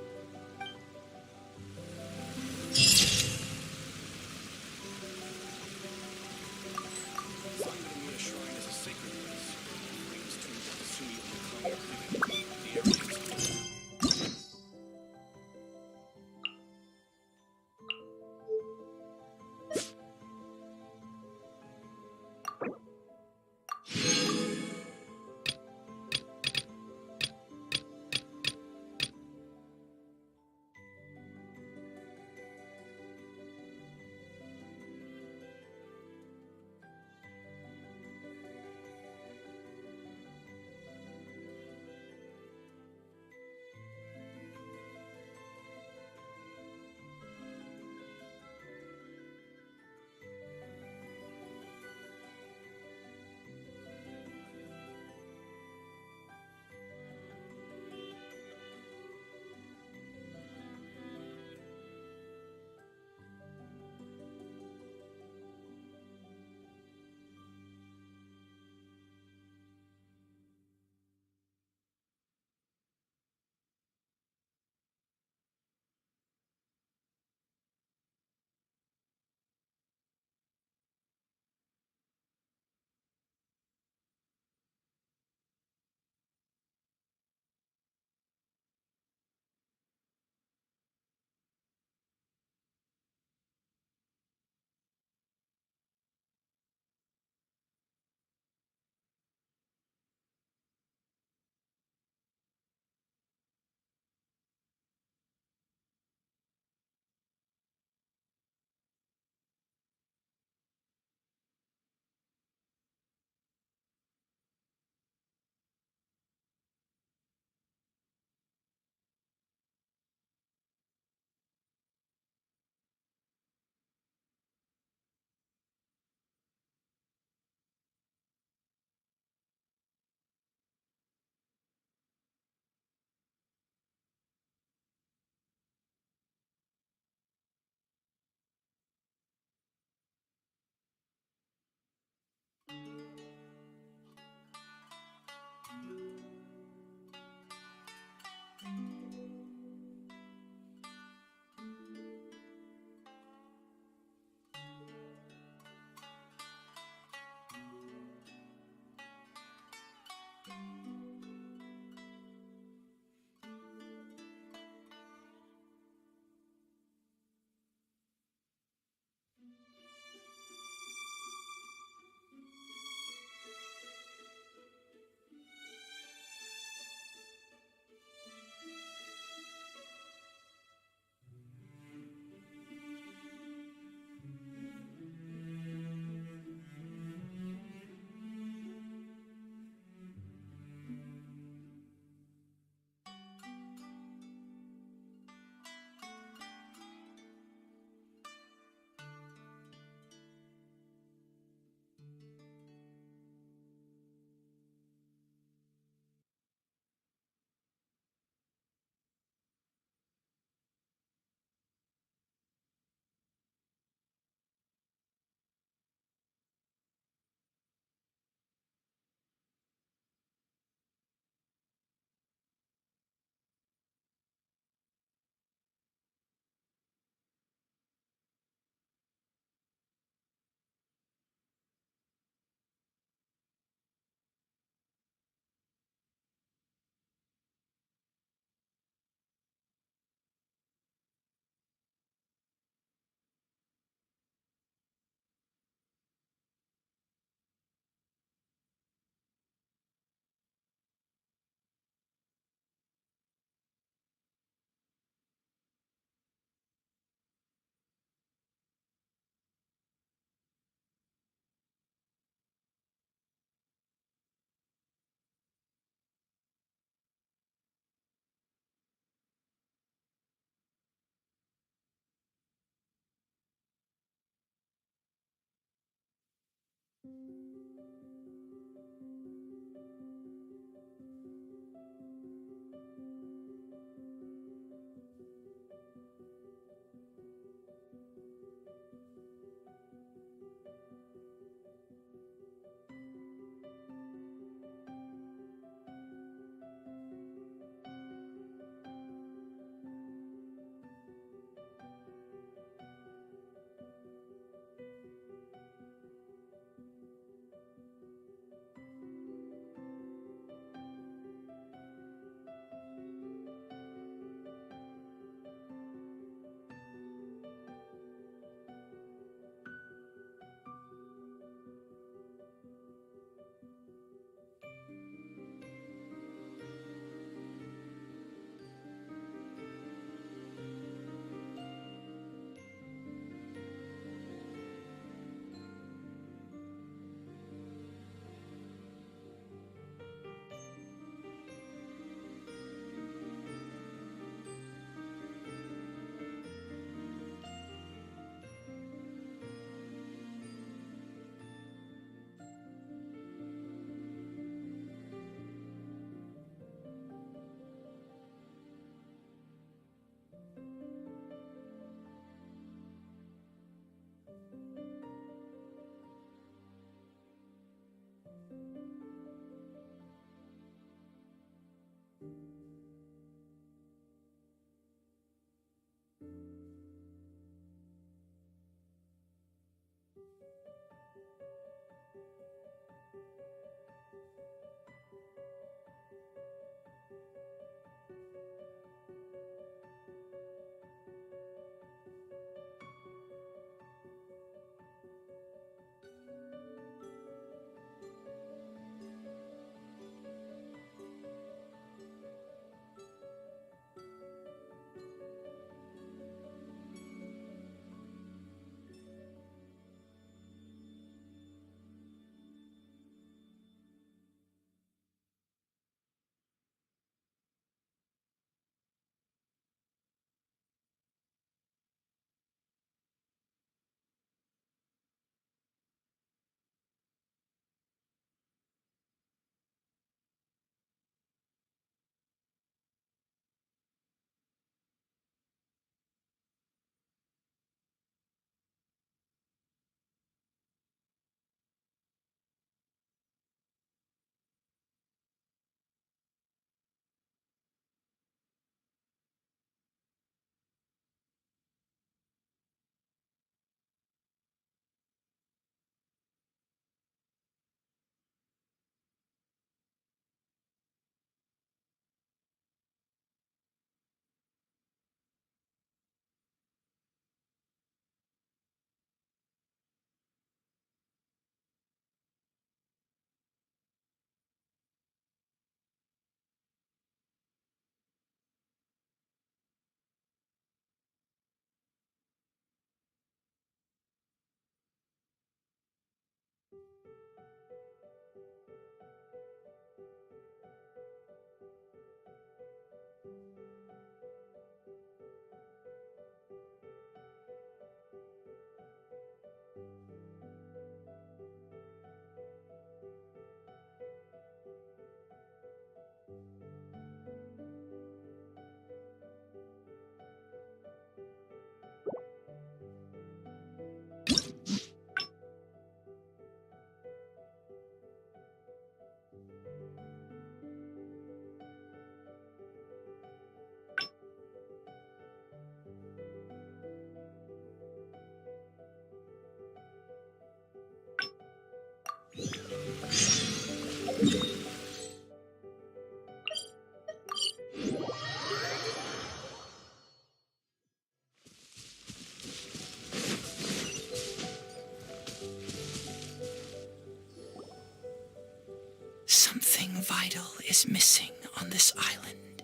Something vital is missing on this island.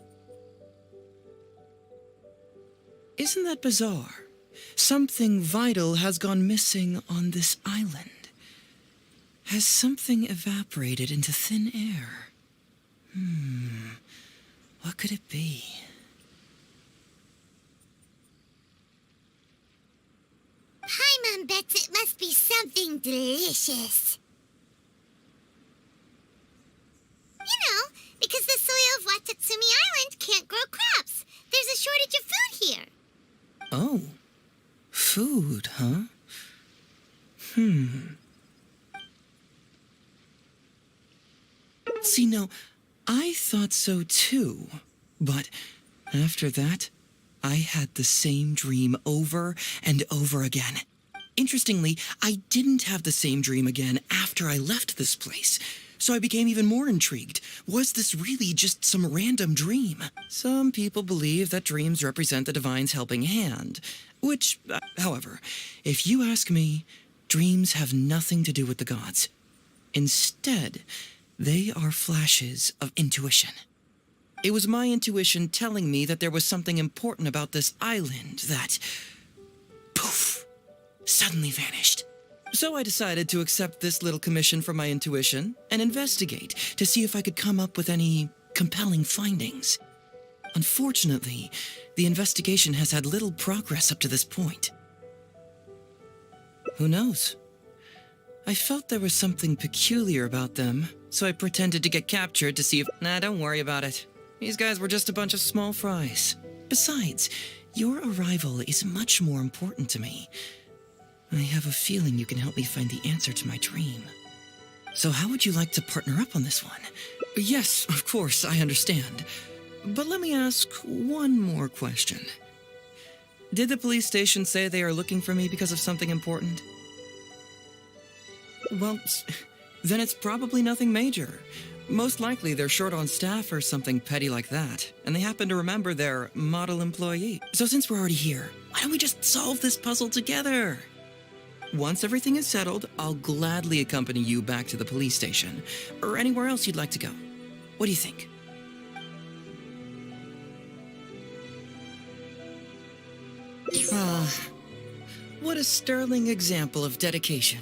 Isn't that bizarre? Something vital has gone missing on this island. Has something evaporated into thin air? What could it be? Paimon bets it must be something delicious. You know, because the soil of Watatsumi Island can't grow crops. There's a shortage of food here. Oh, food, huh? See, no, I thought so too. But after that, I had the same dream over and over again. Interestingly, I didn't have the same dream again after I left this place. So I became even more intrigued. Was this really just some random dream? Some people believe that dreams represent the divine's helping hand. Which, however, if you ask me, dreams have nothing to do with the gods. Instead, they are flashes of intuition. It was my intuition telling me that there was something important about this island that, poof, suddenly vanished. So I decided to accept this little commission from my intuition and investigate to see if I could come up with any compelling findings. Unfortunately, the investigation has had little progress up to this point. Who knows? I felt there was something peculiar about them, so I pretended to get captured to see if... Nah, don't worry about it. These guys were just a bunch of small fries. Besides, your arrival is much more important to me. I have a feeling you can help me find the answer to my dream. So how would you like to partner up on this one? Yes, of course, I understand. But let me ask one more question. Did the police station say they are looking for me because of something important? Well, then it's probably nothing major. Most likely they're short on staff or something petty like that, and they happen to remember their model employee. So since we're already here, why don't we just solve this puzzle together? Once everything is settled, I'll gladly accompany you back to the police station, or anywhere else you'd like to go. What do you think? What a sterling example of dedication.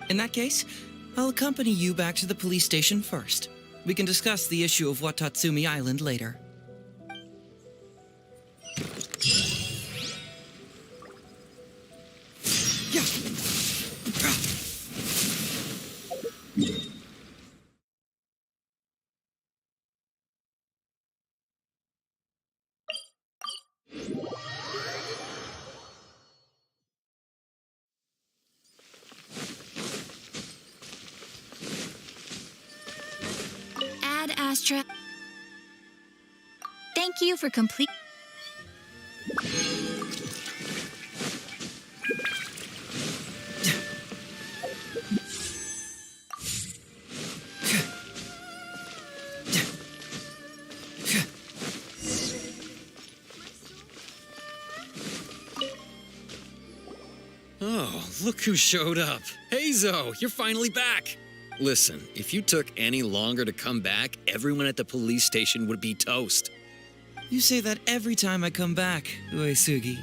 In that case, I'll accompany you back to the police station first. We can discuss the issue of Watatsumi Island later. Ad Astra. Thank you for complete. Oh, look who showed up. Heizou, you're finally back. Listen, if you took any longer to come back, everyone at the police station would be toast. You say that every time I come back, Uesugi.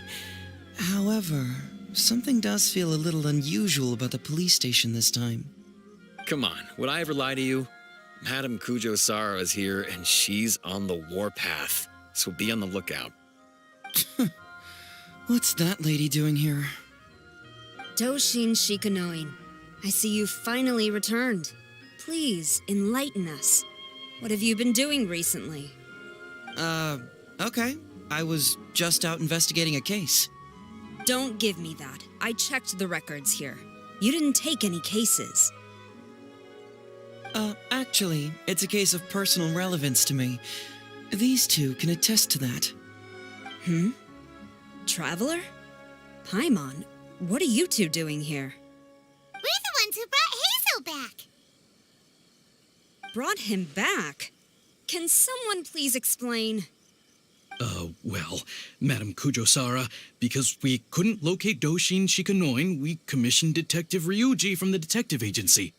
However, something does feel a little unusual about the police station this time. Come on, would I ever lie to you? Madame Kujo-Sara is here, and she's on the warpath, so be on the lookout. What's that lady doing here? Doshin Shikanoin, I see you finally returned. Please, enlighten us. What have you been doing recently? Okay. I was just out investigating a case. Don't give me that. I checked the records here. You didn't take any cases. Actually, it's a case of personal relevance to me. These two can attest to that. Traveler? Paimon, what are you two doing here? We're the ones who brought Hazel back. Brought him back? Can someone please explain? Well, Madame Kujo-Sara, because we couldn't locate Doshin Shikanoin, we commissioned Detective Ryuji from the detective agency.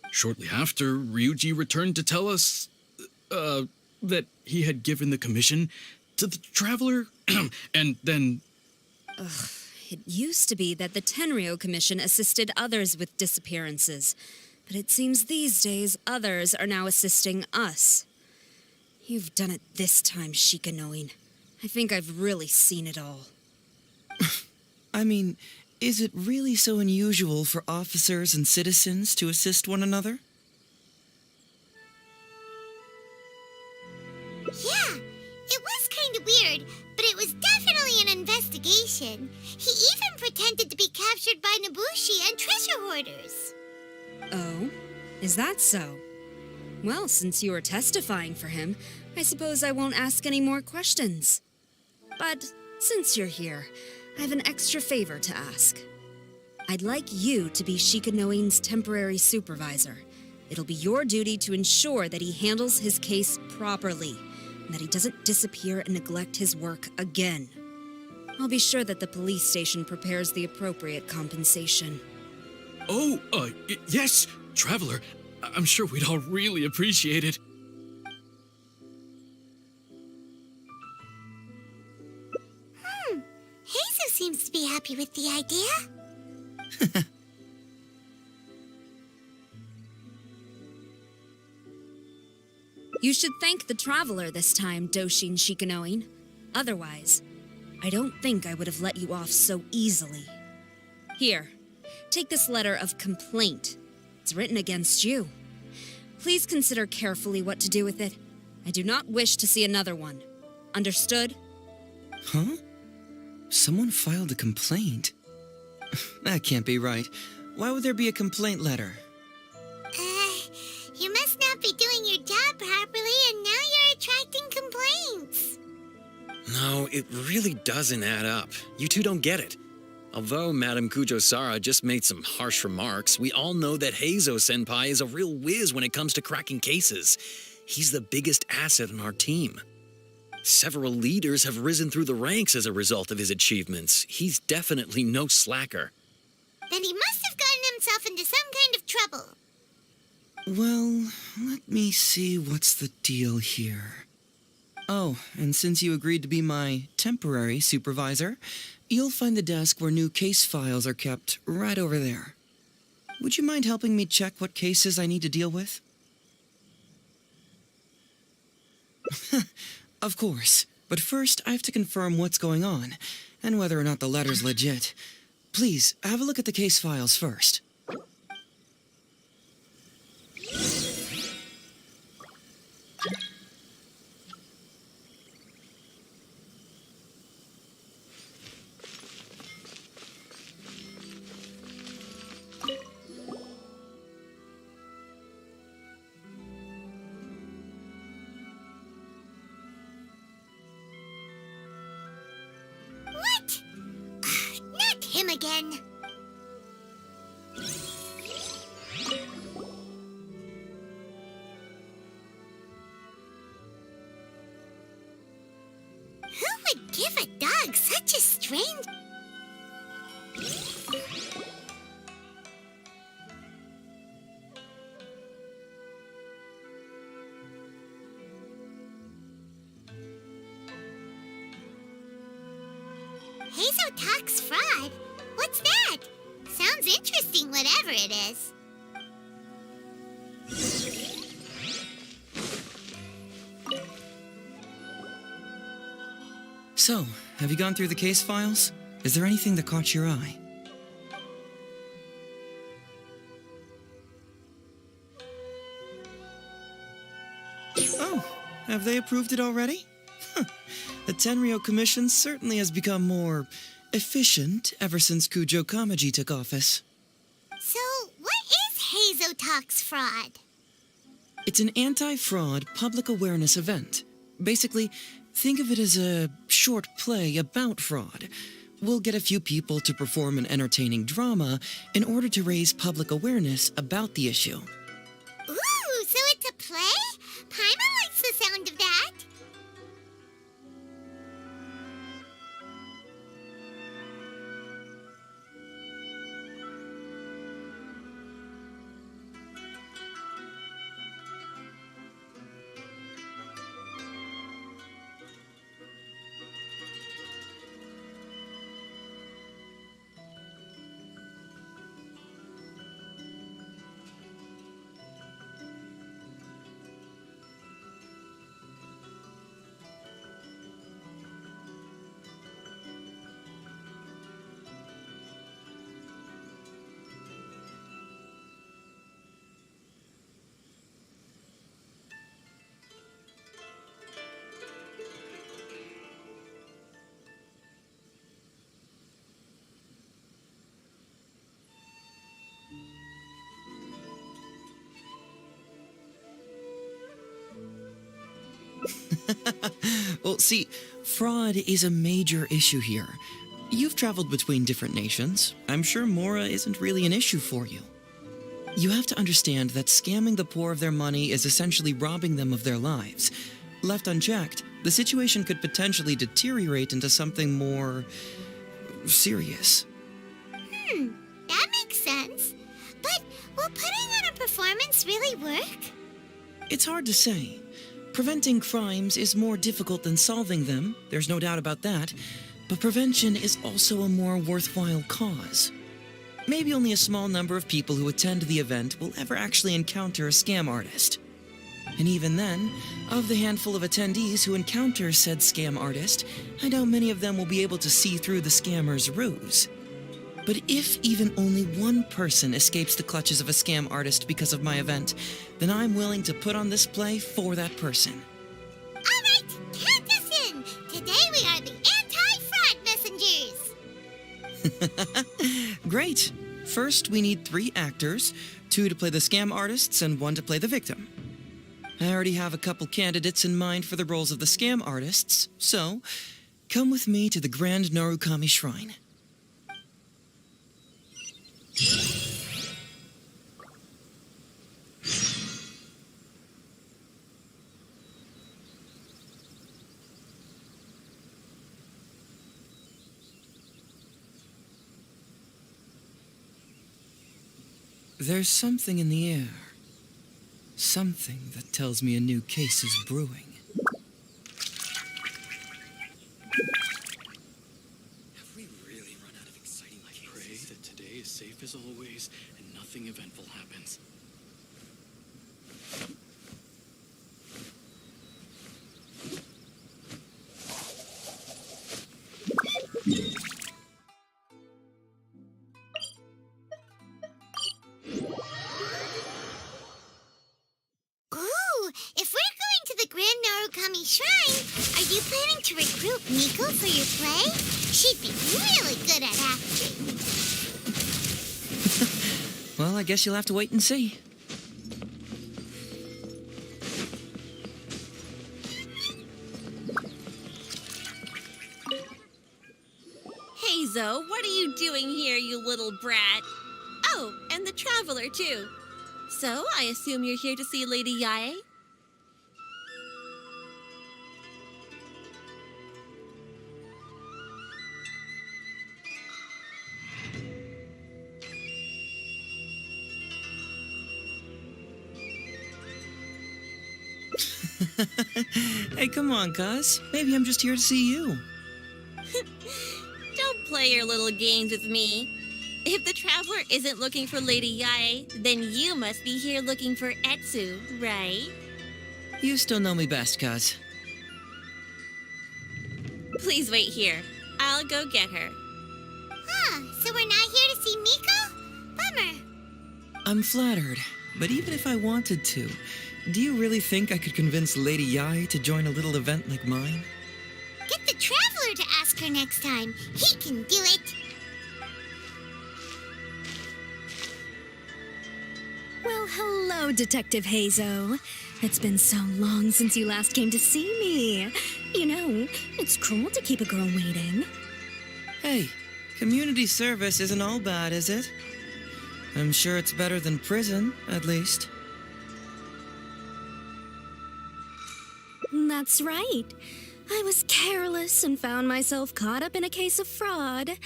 Shortly after, Ryuji returned to tell us, that he had given the commission to the Traveler, and then... It used to be that the Tenryo Commission assisted others with disappearances, but it seems these days others are now assisting us. You've done it this time, Shikanoin. I think I've really seen it all. I mean, is it really so unusual for officers and citizens to assist one another? Yeah, it was kind of weird, but it was definitely an investigation. He even pretended to be captured by Nobushi and treasure hoarders. Oh? Is that so? Well, since you are testifying for him, I suppose I won't ask any more questions. But since you're here, I have an extra favor to ask. I'd like you to be Shikanoin's temporary supervisor. It'll be your duty to ensure that he handles his case properly, and that he doesn't disappear and neglect his work again. I'll be sure that the police station prepares the appropriate compensation. Yes, Traveler. I'm sure we'd all really appreciate it. Hazel seems to be happy with the idea. You should thank the Traveler this time, Doshin Shikanoin. Otherwise, I don't think I would have let you off so easily. Here, take this letter of complaint. It's written against you. Please consider carefully what to do with it. I do not wish to see another one. Understood? Huh? Someone filed a complaint? That can't be right. Why would there be a complaint letter? You must not be doing your job properly, and now you're attracting complaints. No, it really doesn't add up. You two don't get it. Although Madame Kujo-Sara just made some harsh remarks, we all know that Heizou-senpai is a real whiz when it comes to cracking cases. He's the biggest asset on our team. Several leaders have risen through the ranks as a result of his achievements. He's definitely no slacker. Then he must have gotten himself into some kind of trouble. Well, let me see what's the deal here. Oh, and since you agreed to be my temporary supervisor, you'll find the desk where new case files are kept right over there. Would you mind helping me check what cases I need to deal with? Of course, but first I have to confirm what's going on, and whether or not the letter's legit. Please, have a look at the case files first. What? Not him again. Who would give a dog such a strange... Hazel talks fraud. What's that? Sounds interesting, whatever it is. So, have you gone through the case files? Is there anything that caught your eye? Oh, have they approved it already? The Tenryo Commission certainly has become more efficient ever since Kujo Kamaji took office. So, what is Heizou Talks fraud? It's an anti-fraud public awareness event. Basically, think of it as a short play about fraud. We'll get a few people to perform an entertaining drama in order to raise public awareness about the issue. Ooh, so it's a play? Paimon likes the sound of that. Well, see, fraud is a major issue here. You've traveled between different nations. I'm sure Mora isn't really an issue for you. You have to understand that scamming the poor of their money is essentially robbing them of their lives. Left unchecked, the situation could potentially deteriorate into something more serious. That makes sense. But will putting on a performance really work? It's hard to say. Preventing crimes is more difficult than solving them, there's no doubt about that, but prevention is also a more worthwhile cause. Maybe only a small number of people who attend the event will ever actually encounter a scam artist. And even then, of the handful of attendees who encounter said scam artist, I doubt many of them will be able to see through the scammer's ruse. But if even only one person escapes the clutches of a scam artist because of my event, then I'm willing to put on this play for that person. All right, count us in. Today we are the anti-fraud messengers. Great. First, we need 3 actors, 2 to play the scam artists and 1 to play the victim. I already have a couple candidates in mind for the roles of the scam artists, so come with me to the Grand Narukami Shrine. There's something in the air. Something that tells me a new case is brewing. Have we really run out of exciting cases? Pray that today is safe as always and nothing eventful happens. Ooh, if we're going to the Grand Narukami Shrine, are you planning to recruit Miko for your play? She'd be really good at acting. Well, I guess you'll have to wait and see. Heizou, what are you doing here, you little brat? Oh, and the Traveler, too. So, I assume you're here to see Lady Yae? Hey, come on, cuz. Maybe I'm just here to see you. Don't play your little games with me. If the traveler isn't looking for Lady Yae, then you must be here looking for Etsu, right? You still know me best, cuz. Please wait here. I'll go get her. Huh, so we're not here to see Miko? Bummer. I'm flattered, but even if I wanted to, do you really think I could convince Lady Yae to join a little event like mine? Get the traveler to ask her next time. He can do it. Well, hello, Detective Heizou. It's been so long since you last came to see me. You know, it's cruel to keep a girl waiting. Hey, community service isn't all bad, is it? I'm sure it's better than prison, at least. That's right. I was careless and found myself caught up in a case of fraud.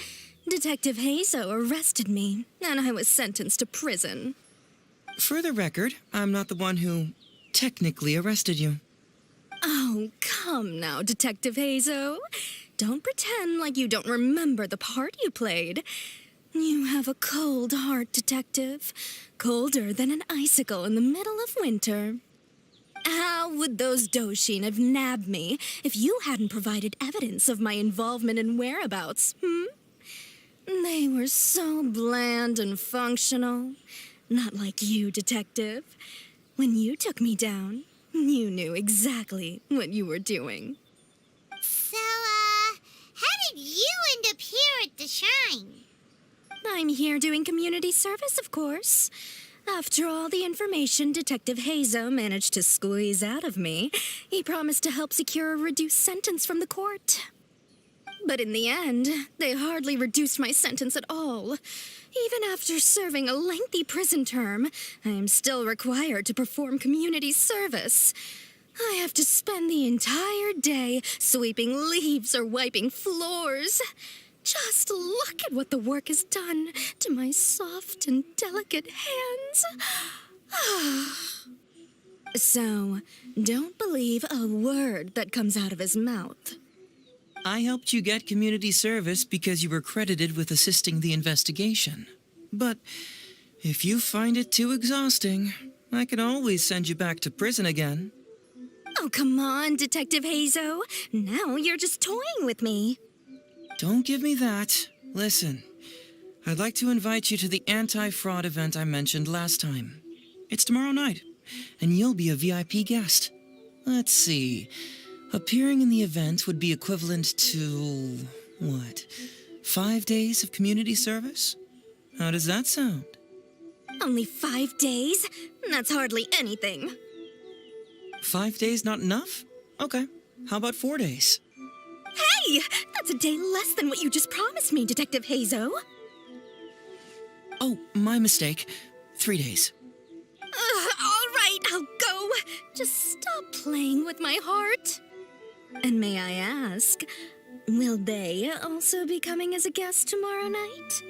Detective Heizou arrested me, and I was sentenced to prison. For the record, I'm not the one who technically arrested you. Oh, come now, Detective Heizou. Don't pretend like you don't remember the part you played. You have a cold heart, Detective. Colder than an icicle in the middle of winter. How would those Doshin have nabbed me if you hadn't provided evidence of my involvement and whereabouts, They were so bland and functional. Not like you, Detective. When you took me down, you knew exactly what you were doing. So, how did you end up here at the shrine? I'm here doing community service, of course. After all the information Detective Heizou managed to squeeze out of me, he promised to help secure a reduced sentence from the court. But in the end, they hardly reduced my sentence at all. Even after serving a lengthy prison term, I am still required to perform community service. I have to spend the entire day sweeping leaves or wiping floors. Just look at what the work has done to my soft and delicate hands. So, don't believe a word that comes out of his mouth. I helped you get community service because you were credited with assisting the investigation. But if you find it too exhausting, I can always send you back to prison again. Oh, come on, Detective Heizou. Now you're just toying with me. Don't give me that. Listen, I'd like to invite you to the anti-fraud event I mentioned last time. It's tomorrow night, and you'll be a VIP guest. Let's see. Appearing in the event would be equivalent to, 5 days of community service? How does that sound? Only 5 days? That's hardly anything. 5 days not enough? Okay. How about 4 days? Hey! That's a day less than what you just promised me, Detective Heizou. Oh, my mistake. 3 days. All right, I'll go. Just stop playing with my heart. And may I ask, will they also be coming as a guest tomorrow night?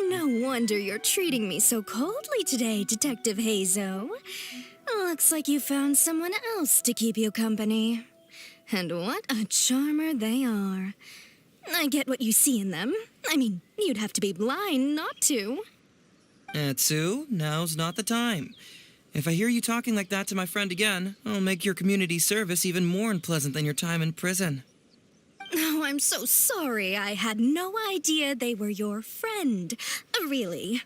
No wonder you're treating me so coldly today, Detective Heizou. Looks like you found someone else to keep you company. And what a charmer they are. I get what you see in them. I mean, you'd have to be blind not to. Etsu, now's not the time. If I hear you talking like that to my friend again, I'll make your community service even more unpleasant than your time in prison. Oh, I'm so sorry. I had no idea they were your friend. Really.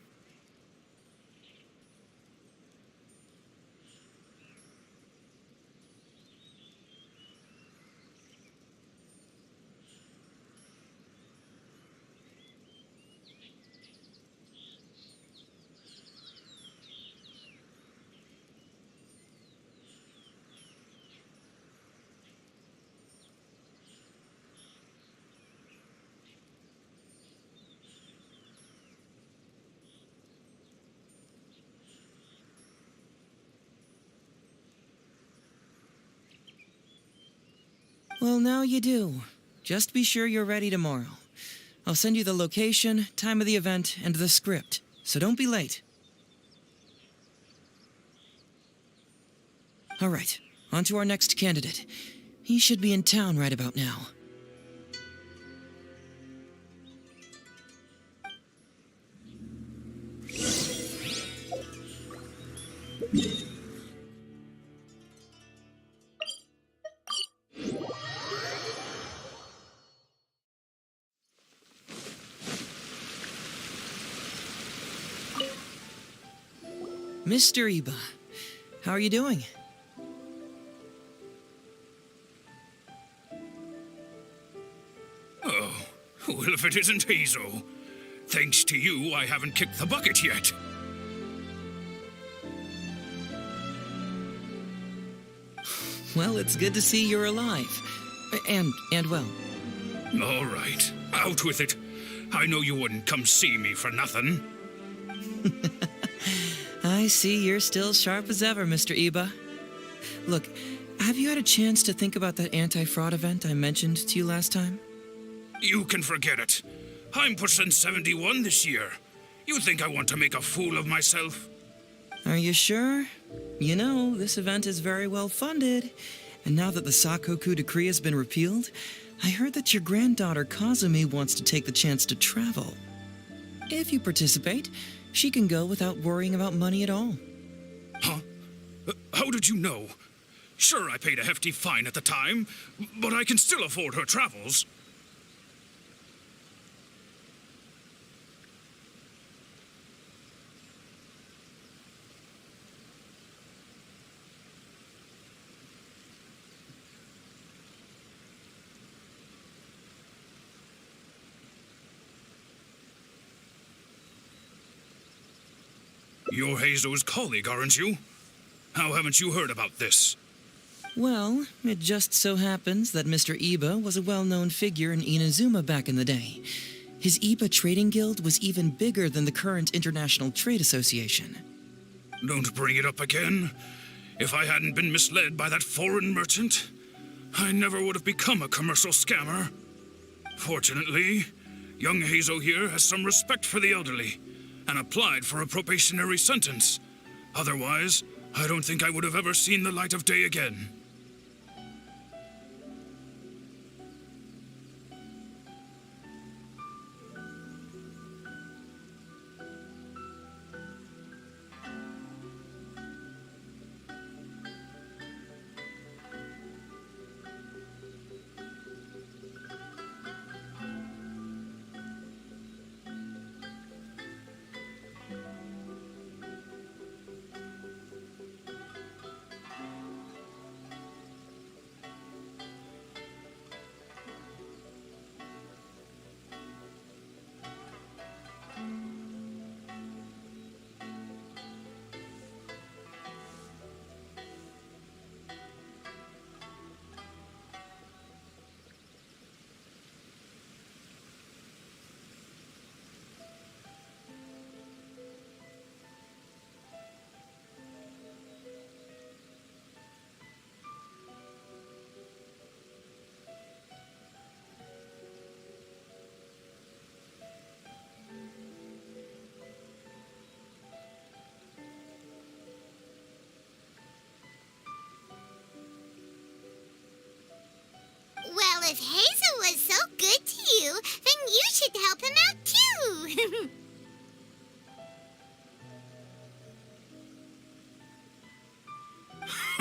Well, now you do. Just be sure you're ready tomorrow. I'll send you the location, time of the event, and the script, so don't be late. All right, on to our next candidate. He should be in town right about now. Mr. Iba, how are you doing? Oh, well, if it isn't Heizou. Thanks to you, I haven't kicked the bucket yet. Well, it's good to see you're alive. And well. All right, out with it. I know you wouldn't come see me for nothing. I see you're still sharp as ever, Mr. Iba. Look, have you had a chance to think about that anti-fraud event I mentioned to you last time? You can forget it. I'm pushing 71 this year. You think I want to make a fool of myself? Are you sure? You know, this event is very well funded. And now that the Sakoku decree has been repealed, I heard that your granddaughter Kazumi wants to take the chance to travel. If you participate, she can go without worrying about money at all. Huh? How did you know? Sure, I paid a hefty fine at the time, but I can still afford her travels. You're Heizou's colleague, aren't you? How haven't you heard about this? Well, it just so happens that Mr. Iba was a well-known figure in Inazuma back in the day. His Iba Trading Guild was even bigger than the current International Trade Association. Don't bring it up again. If I hadn't been misled by that foreign merchant, I never would have become a commercial scammer. Fortunately, young Heizou here has some respect for the elderly and applied for a probationary sentence. Otherwise, I don't think I would have ever seen the light of day again. Well, if Heizou was so good to you, then you should help him out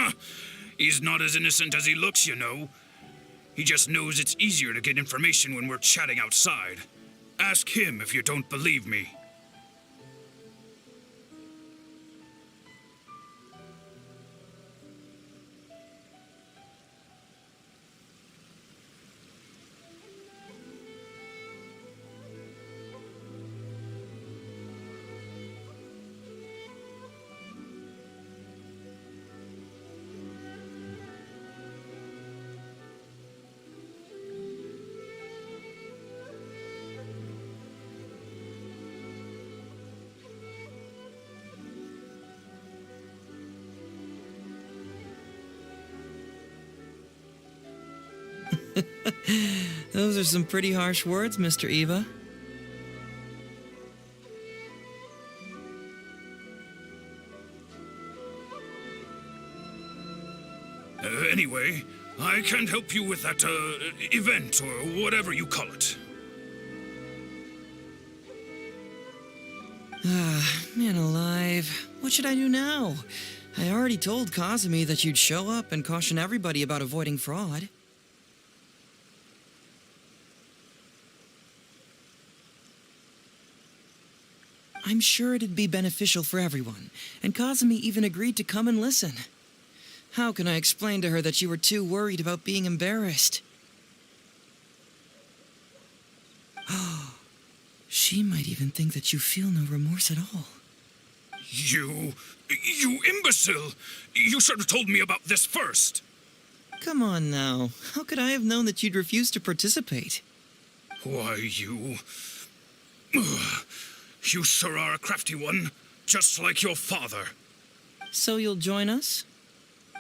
too. He's not as innocent as he looks, you know. He just knows it's easier to get information when we're chatting outside. Ask him if you don't believe me. Those are some pretty harsh words, Mr. Eva. Anyway, I can't help you with that, event, or whatever you call it. Man alive. What should I do now? I already told Kazumi that you'd show up and caution everybody about avoiding fraud. I'm sure it'd be beneficial for everyone, and Kazumi even agreed to come and listen. How can I explain to her that you were too worried about being embarrassed? She might even think that you feel no remorse at all. You imbecile! You should have told me about this first. Come on now. How could I have known that you'd refuse to participate? Why, you sure are a crafty one, just like your father. So you'll join us?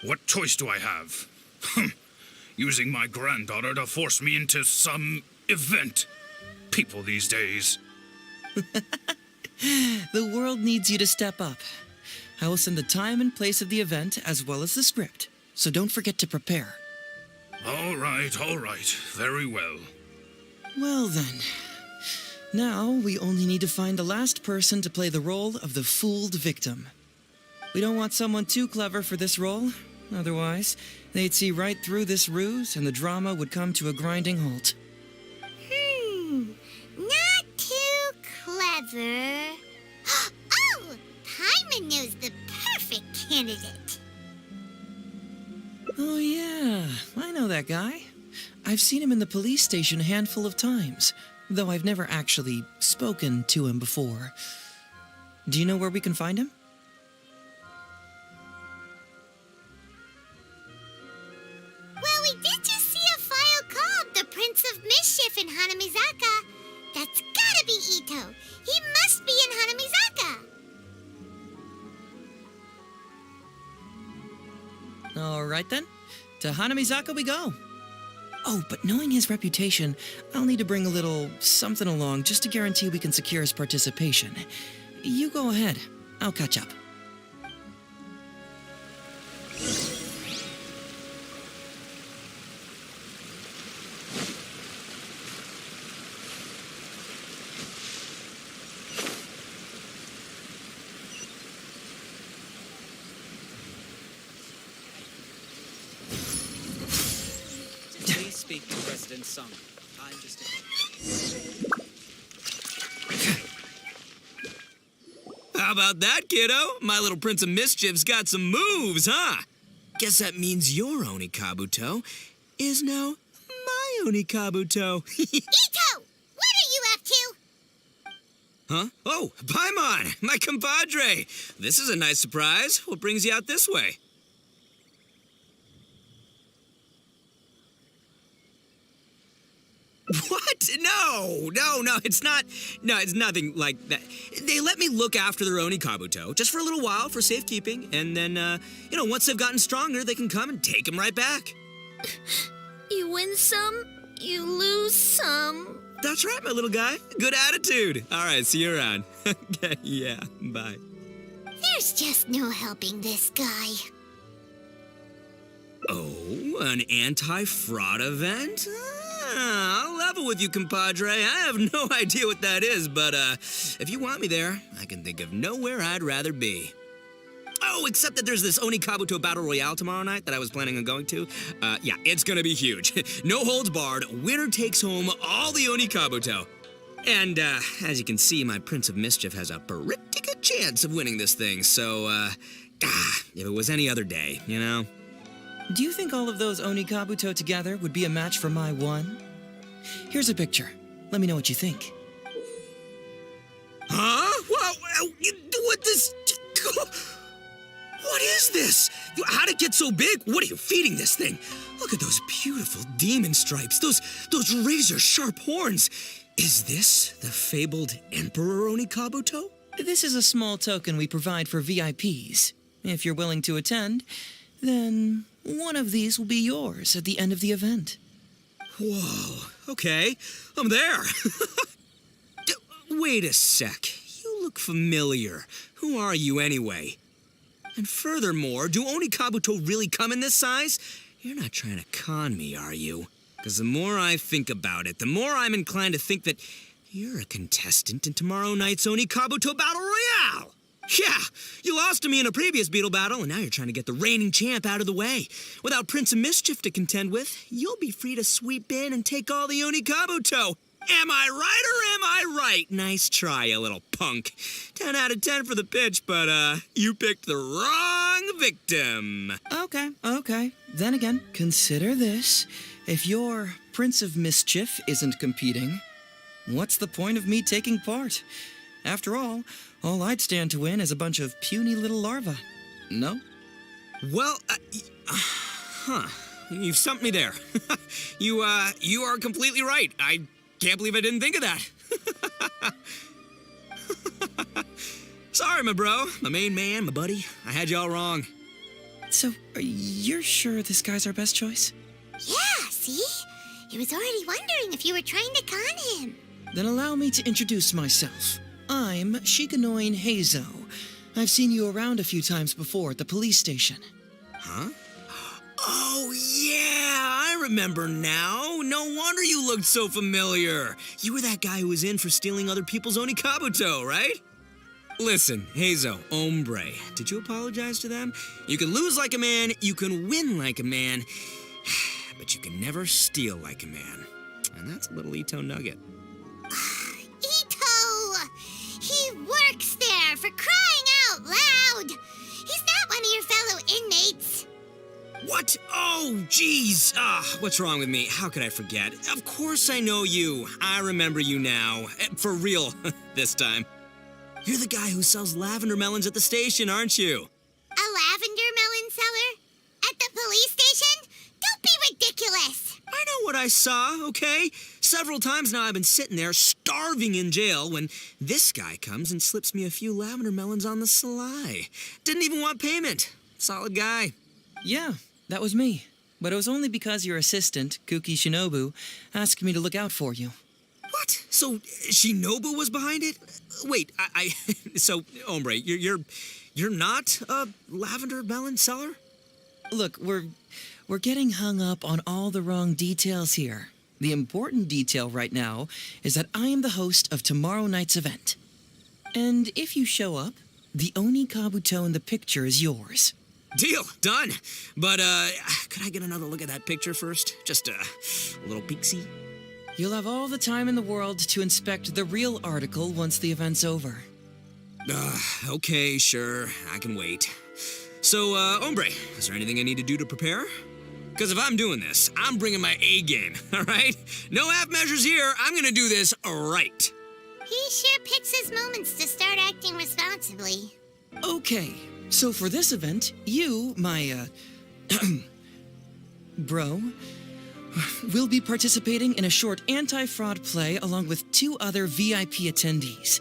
What choice do I have? Using my granddaughter to force me into some event. People these days. The world needs you to step up. I will send the time and place of the event as well as the script, so don't forget to prepare. All right, very well. Well then, now we only need to find the last person to play the role of the fooled victim. We don't want someone too clever for this role, otherwise they'd see right through this ruse and the drama would come to a grinding halt. Not too clever. Oh, Paimon knows the perfect candidate. Oh yeah, I know that guy. I've seen him in the police station a handful of times, though I've never actually spoken to him before. Do you know where we can find him? Well, we did just see a file called The Prince of Mischief in Hanamizaka. That's gotta be Ito. He must be in Hanamizaka. All right then, to Hanamizaka we go. Oh, but knowing his reputation, I'll need to bring a little something along just to guarantee we can secure his participation. You go ahead. I'll catch up. Please speak to President Sung. I'm just How about that, kiddo? My little Prince of Mischief's got some moves, huh? Guess that means your Onikabuto is now my Onikabuto. Ito, what are you up to? Huh? Oh, Paimon, my compadre. This is a nice surprise. What brings you out this way? What? No, it's not. No, it's nothing like that. They let me look after their Onikabuto just for a little while for safekeeping, and then, once they've gotten stronger, they can come and take them right back. You win some, you lose some. That's right, my little guy. Good attitude. All right, see you around. Okay, yeah, bye. There's just no helping this guy. Oh, an anti-fraud event? I'll level with you, compadre. I have no idea what that is, but if you want me there, I can think of nowhere I'd rather be. Oh, except that there's this Onikabuto Battle Royale tomorrow night that I was planning on going to. Yeah, it's gonna be huge. No holds barred. Winner takes home all the Onikabuto. And as you can see, my Prince of Mischief has a pretty good chance of winning this thing, so, if it was any other day, you know? Do you think all of those Onikabuto together would be a match for my one? Here's a picture. Let me know what you think. Huh? What this? What is this? How'd it get so big? What are you feeding this thing? Look at those beautiful demon stripes, those razor-sharp horns. Is this the fabled Emperor Onikabuto? This is a small token we provide for VIPs. If you're willing to attend, then one of these will be yours at the end of the event. Whoa, okay, I'm there. Wait a sec. You look familiar. Who are you anyway? And furthermore, do Oni Kabuto really come in this size? You're not trying to con me, are you? Because the more I think about it, the more I'm inclined to think that you're a contestant in tomorrow night's Oni Kabuto Battle Royale. Yeah, you lost to me in a previous Beetle battle, and now you're trying to get the reigning champ out of the way. Without Prince of Mischief to contend with, you'll be free to sweep in and take all the Oni Kabuto. Am I right or am I right? Nice try, you little punk. 10 out of 10 for the pitch, but, you picked the wrong victim. Okay. Then again, consider this. If your Prince of Mischief isn't competing, what's the point of me taking part? After all I'd stand to win is a bunch of puny little larvae. No? Well, you've stumped me there. You are completely right. I can't believe I didn't think of that. Sorry, my bro, my main man, my buddy. I had you all wrong. So, you're sure this guy's our best choice? Yeah, see? He was already wondering if you were trying to con him. Then allow me to introduce myself. I'm Shikanoin Heizou. I've seen you around a few times before at the police station. Huh? Oh, yeah, I remember now. No wonder you looked so familiar. You were that guy who was in for stealing other people's Oni Kabuto, right? Listen, Heizou, hombre, did you apologize to them? You can lose like a man, you can win like a man, but you can never steal like a man. And that's a little Ito nugget. Ito! He works there, for crying out loud! He's not one of your fellow inmates. What? Oh, jeez. What's wrong with me? How could I forget? Of course I know you. I remember you now. For real, this time. You're the guy who sells lavender melons at the station, aren't you? A lavender melon seller? At the police station? Don't be ridiculous! I know what I saw, okay? Several times now I've been sitting there starving in jail when this guy comes and slips me a few lavender melons on the sly. Didn't even want payment. Solid guy. Yeah, that was me. But it was only because your assistant, Kuki Shinobu, asked me to look out for you. What? So Shinobu was behind it? Wait, so, hombre, you're not a lavender melon seller? Look, we're getting hung up on all the wrong details here. The important detail right now is that I am the host of tomorrow night's event. And if you show up, the Oni Kabuto in the picture is yours. Deal, done. But, could I get another look at that picture first? Just a little peek-see? You'll have all the time in the world to inspect the real article once the event's over. Okay, sure. I can wait. So, hombre, is there anything I need to do to prepare? Because if I'm doing this, I'm bringing my A game, all right? No half measures here. I'm gonna do this right. He sure picks his moments to start acting responsibly. Okay, so for this event, you, my, bro, will be participating in a short anti-fraud play along with 2 other VIP attendees.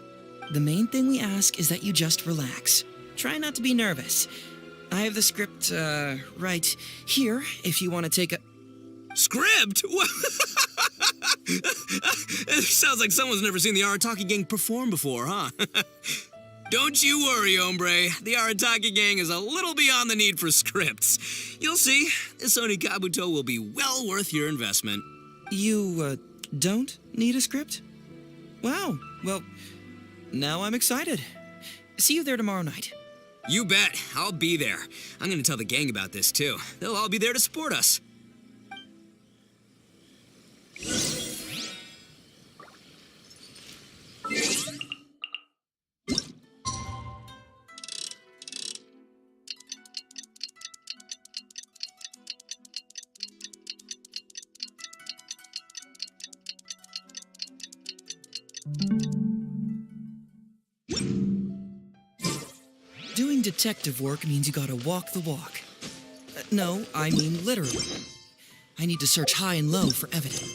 The main thing we ask is that you just relax. Try not to be nervous. I have the script, right here, if you want to take a... Script? It sounds like someone's never seen the Arataki Gang perform before, huh? Don't you worry, hombre. The Arataki Gang is a little beyond the need for scripts. You'll see, this Oni Kabuto will be well worth your investment. You, don't need a script? Wow, well, now I'm excited. See you there tomorrow night. You bet. I'll be there. I'm gonna tell the gang about this, too. They'll all be there to support us. Doing detective work means you gotta walk the walk. No, I mean literally. I need to search high and low for evidence.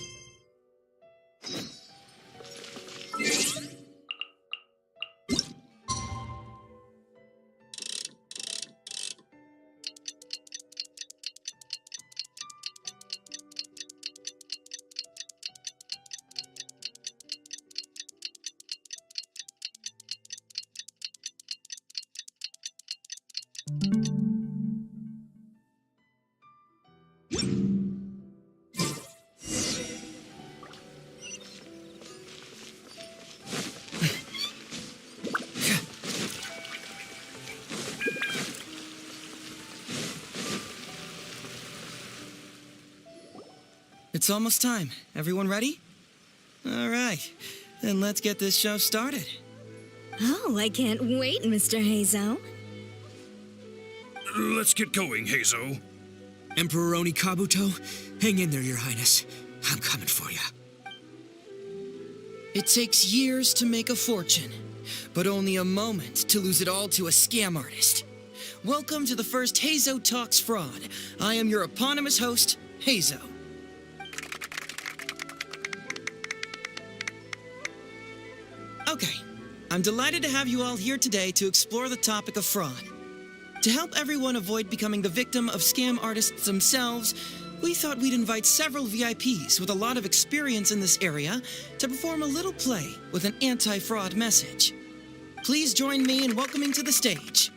It's almost time. Everyone ready? All right, then let's get this show started. Oh, I can't wait, Mr. Heizou. Let's get going, heizou. Emperor Oni Kabuto, hang in there, Your Highness. I'm coming for you. It takes years to make a fortune, but only a moment to lose it all to a scam artist. Welcome to the first Heizou Talks Fraud. I am your eponymous host, Heizou. Okay, I'm delighted to have you all here today to explore the topic of fraud. To help everyone avoid becoming the victim of scam artists themselves, we thought we'd invite several VIPs with a lot of experience in this area to perform a little play with an anti-fraud message. Please join me in welcoming to the stage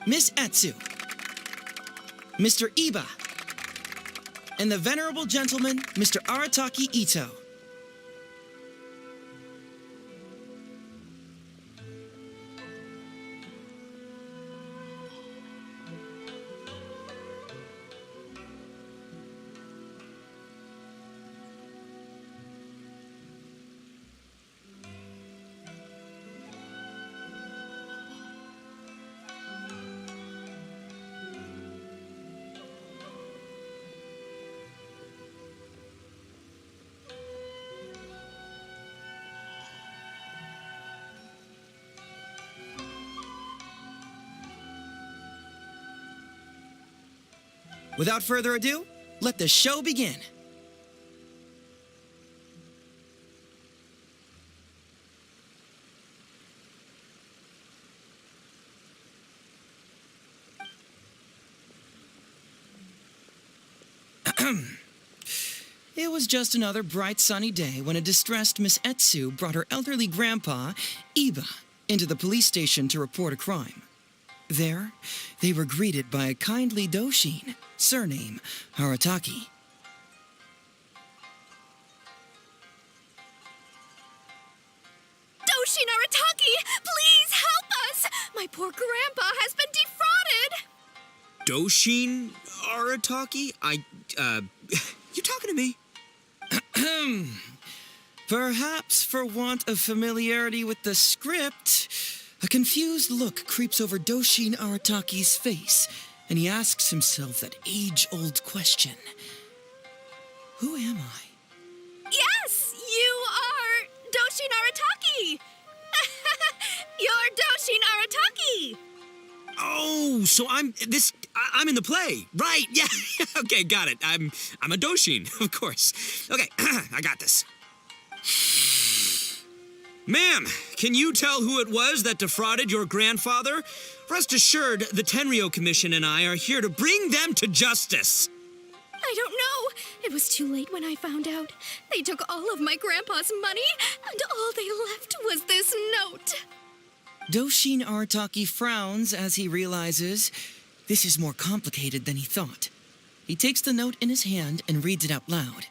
Miss Etsu, Mr. Iba, and the venerable gentleman, Mr. Arataki Ito. Without further ado, let the show begin. It was just another bright sunny day when a distressed Miss Etsu brought her elderly grandpa, Iba, into the police station to report a crime. There, they were greeted by a kindly Doshin, surname Arataki. Doshin Arataki, please help us! My poor grandpa has been defrauded! Doshin Arataki? You talking to me? Perhaps for want of familiarity with the script, a confused look creeps over Doshin Arataki's face, and he asks himself that age-old question. Who am I? Yes, you are Doshin Arataki! You're Doshin Arataki! Oh, so I'm in the play. Right, yeah. Okay, got it. I'm a Doshin, of course. Okay, I got this. Ma'am, can you tell who it was that defrauded your grandfather? Rest assured, the Tenryo Commission and I are here to bring them to justice. I don't know. It was too late when I found out. They took all of my grandpa's money, and all they left was this note. Doshin Arataki frowns as he realizes this is more complicated than he thought. He takes the note in his hand and reads it out loud.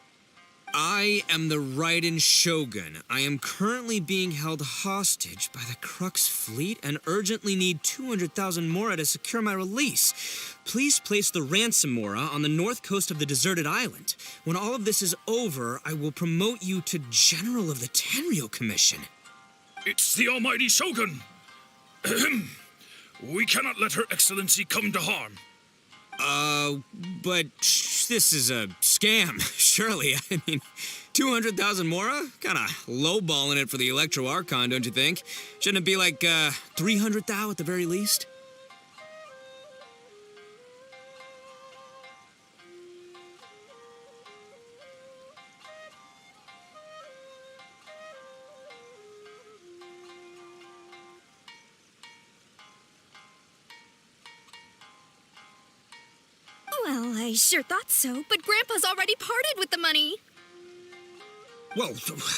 I am the Raiden Shogun. I am currently being held hostage by the Crux fleet and urgently need 200,000 mora to secure my release. Please place the ransom mora on the north coast of the deserted island. When all of this is over, I will promote you to General of the Tenryo Commission. It's the almighty Shogun. We cannot let Her Excellency come to harm. But this is a scam, surely. I mean, 200,000 mora? Kinda lowballing it for the Electro Archon, don't you think? Shouldn't it be like, 300,000 at the very least? Well, I sure thought so, but Grandpa's already parted with the money. Well,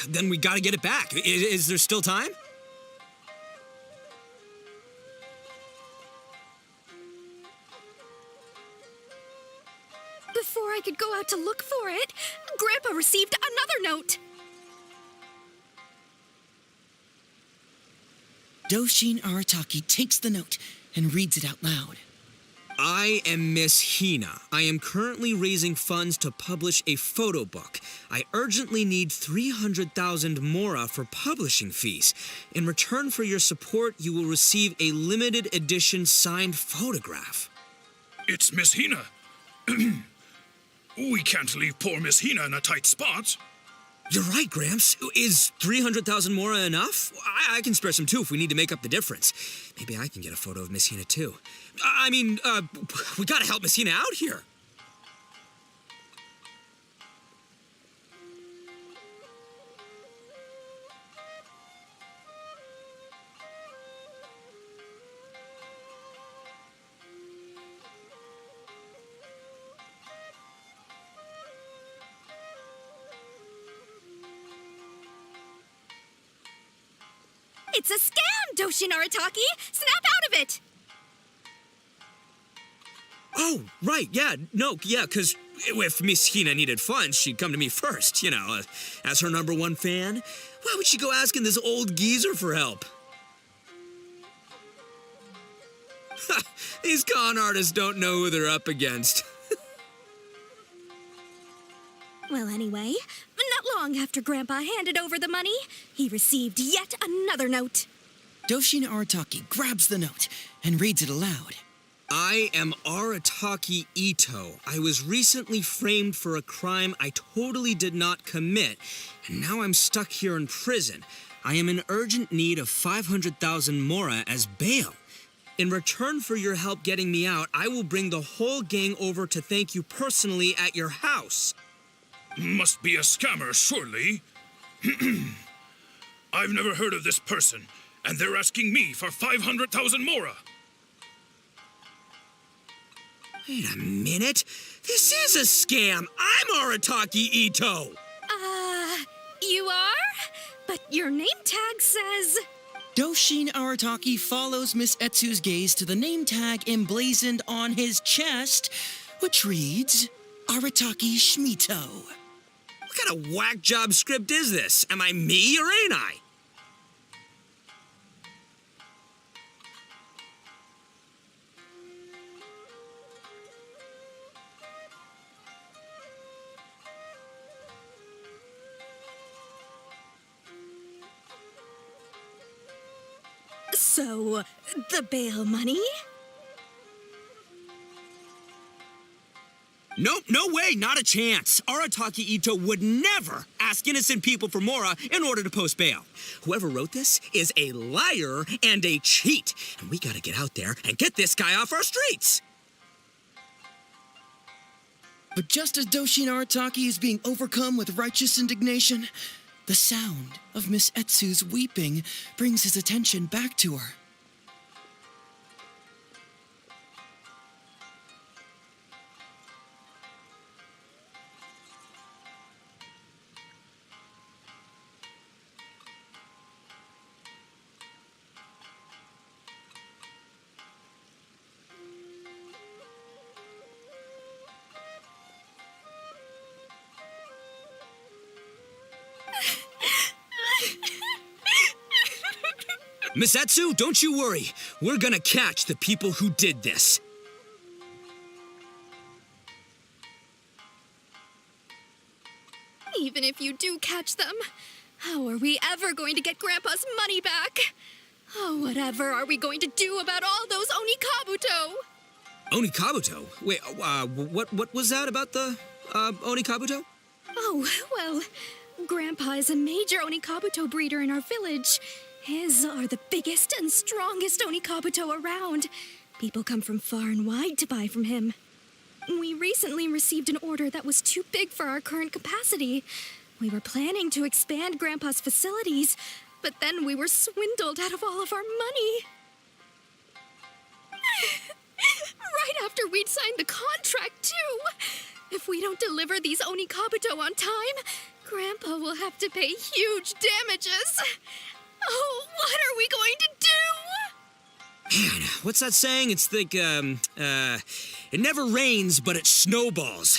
then we gotta get it back. Is there still time? Before I could go out to look for it, Grandpa received another note. Doshin Arataki takes the note and reads it out loud. I am Miss Hina. I am currently raising funds to publish a photo book. I urgently need 300,000 mora for publishing fees. In return for your support, you will receive a limited edition signed photograph. It's Miss Hina. We can't leave poor Miss Hina in a tight spot. You're right, Gramps. Is 300,000 mora enough? I can spare some too if we need to make up the difference. Maybe I can get a photo of Miss Hina too. We gotta help Miss Hina out here. It's a scam, Doshin Arataki! Snap out of it! Oh, right, because if Miss Hina needed funds, she'd come to me first, as her number one fan. Why would she go asking this old geezer for help? These con artists don't know who they're up against. Well, anyway, not long after Grandpa handed over the money, he received yet another note. Doshin Arataki grabs the note and reads it aloud. I am Arataki Ito. I was recently framed for a crime I totally did not commit, and now I'm stuck here in prison. I am in urgent need of 500,000 mora as bail. In return for your help getting me out, I will bring the whole gang over to thank you personally at your house. Must be a scammer, surely. I've never heard of this person, and they're asking me for 500,000 mora. Wait a minute. This is a scam. I'm Arataki Ito. You are? But your name tag says... Doshin Arataki follows Miss Etsu's gaze to the name tag emblazoned on his chest, which reads, Arataki Shmito. What kind of whack job script is this? Am I me or ain't I? So, the bail money? Nope, no way, not a chance. Arataki Ito would never ask innocent people for mora in order to post bail. Whoever wrote this is a liar and a cheat, and we gotta get out there and get this guy off our streets. But just as Doshin Arataki is being overcome with righteous indignation, the sound of Miss Etsu's weeping brings his attention back to her. Misetsu, don't you worry. We're gonna catch the people who did this. Even if you do catch them, how are we ever going to get Grandpa's money back? Oh, whatever are we going to do about all those Onikabuto? Onikabuto? Wait, what was that about the, Onikabuto? Oh, well, Grandpa is a major Onikabuto breeder in our village. His are the biggest and strongest Onikabuto around. People come from far and wide to buy from him. We recently received an order that was too big for our current capacity. We were planning to expand Grandpa's facilities, but then we were swindled out of all of our money. Right after we'd signed the contract, too. If we don't deliver these Onikabuto on time, Grandpa will have to pay huge damages. Oh, what are we going to do? Man, what's that saying? It's like, it never rains, but it snowballs.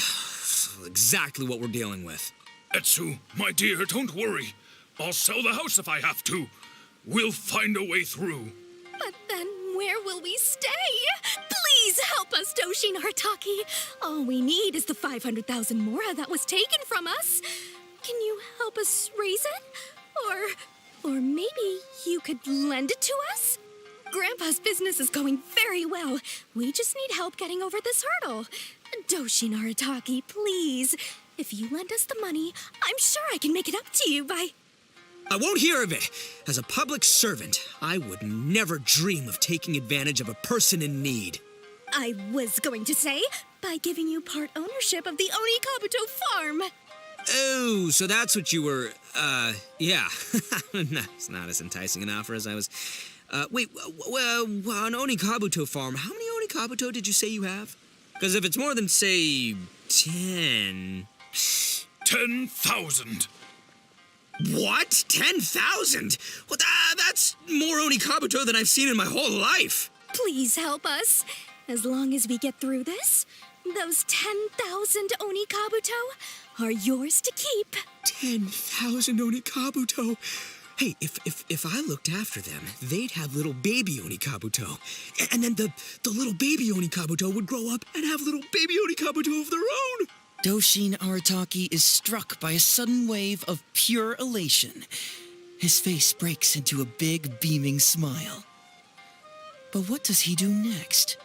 Exactly what we're dealing with. Etsu, my dear, don't worry. I'll sell the house if I have to. We'll find a way through. But then where will we stay? Please help us, Doshi Naritaki. All we need is the 500,000 mora that was taken from us. Can you help us raise it? Or maybe you could lend it to us? Grandpa's business is going very well. We just need help getting over this hurdle. Doshi Naritaki, please. If you lend us the money, I'm sure I can make it up to you by... I won't hear of it. As a public servant, I would never dream of taking advantage of a person in need. I was going to say, by giving you part ownership of the Onikabuto farm. Oh, so that's what you were, yeah. It's not as enticing an offer as I was... wait, well, an Onikabuto farm, how many Onikabuto did you say you have? Because if it's more than, say, 10... 10,000. What? 10,000? Well, that's more Onikabuto than I've seen in my whole life. Please help us. As long as we get through this, those 10,000 Onikabuto are yours to keep. 10,000 Onikabuto? Hey, if I looked after them, they'd have little baby Onikabuto. And then the little baby Onikabuto would grow up and have little baby Onikabuto of their own. Doshin Arataki is struck by a sudden wave of pure elation. His face breaks into a big, beaming smile. But what does he do next?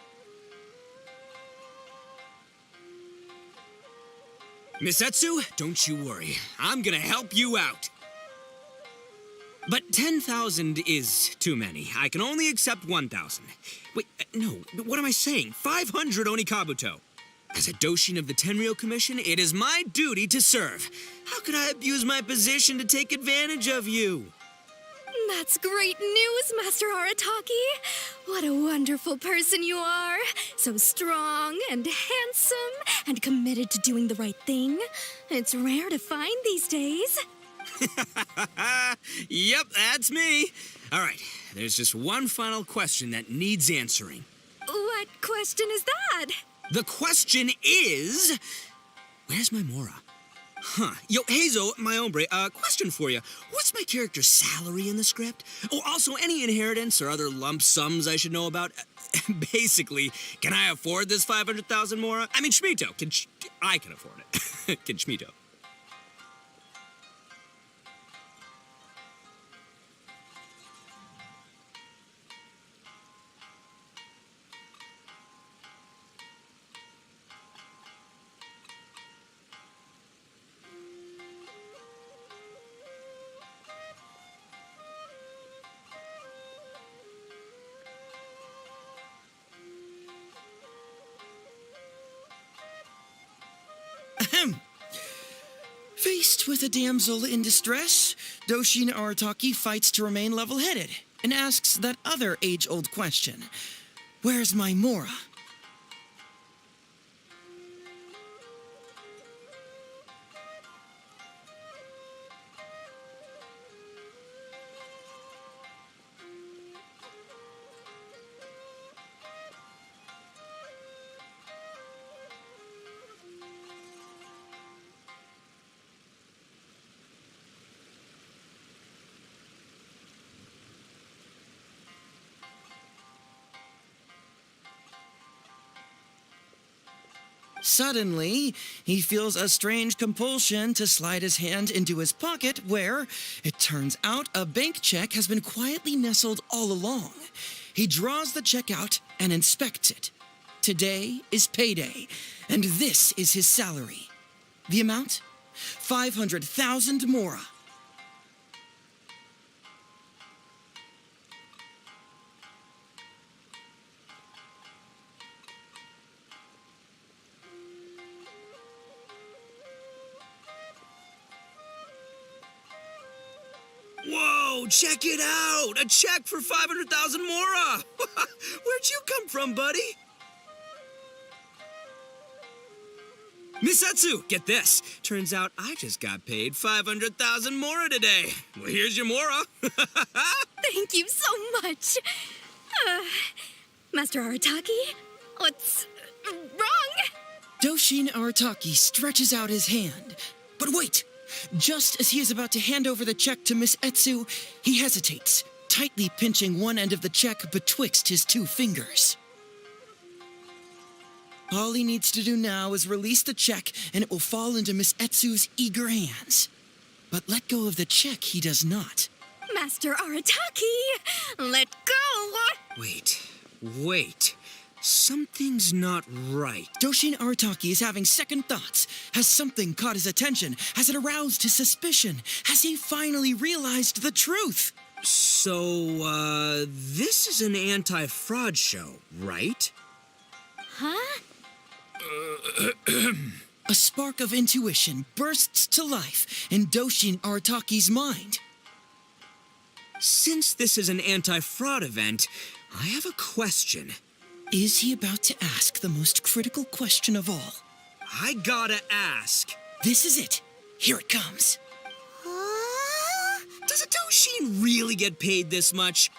Misetsu, don't you worry. I'm gonna help you out. But 10,000 is too many. I can only accept 1,000. Wait, no, what am I saying? 500 Onikabuto. As a Doshin of the Tenryou Commission, it is my duty to serve. How could I abuse my position to take advantage of you? That's great news, Master Arataki. What a wonderful person you are. So strong and handsome and committed to doing the right thing. It's rare to find these days. Yep, that's me. All right, there's just one final question that needs answering. What question is that? The question is, where's my Mora? Huh. Yo, Heizou, my hombre, question for you. What's my character's salary in the script? Oh, also, any inheritance or other lump sums I should know about? Basically, can I afford this 500,000 Mora? I mean, Shmito, I can afford it. Can Shmito? Faced with a damsel in distress, Doshin Arataki fights to remain level-headed and asks that other age-old question. Where's my Mora? Suddenly, he feels a strange compulsion to slide his hand into his pocket where, it turns out, a bank check has been quietly nestled all along. He draws the check out and inspects it. Today is payday, and this is his salary. The amount? 500,000 mora. Whoa, check it out! A check for 500,000 mora! Where'd you come from, buddy? Misetsu, get this. Turns out I just got paid 500,000 mora today. Well, here's your mora. Thank you so much. Master Arataki, what's wrong? Doshin Arataki stretches out his hand. But wait! Just as he is about to hand over the check to Miss Etsu, he hesitates, tightly pinching one end of the check betwixt his two fingers. All he needs to do now is release the check, and it will fall into Miss Etsu's eager hands. But let go of the check he does not. Master Arataki, let go! Wait. Something's not right. Doshin Arataki is having second thoughts. Has something caught his attention? Has it aroused his suspicion? Has he finally realized the truth? So, this is an anti-fraud show, right? Huh? A spark of intuition bursts to life in Doshin Arataki's mind. Since this is an anti-fraud event, I have a question. Is he about to ask the most critical question of all? I gotta ask. This is it. Here it comes. Does a Doshin really get paid this much?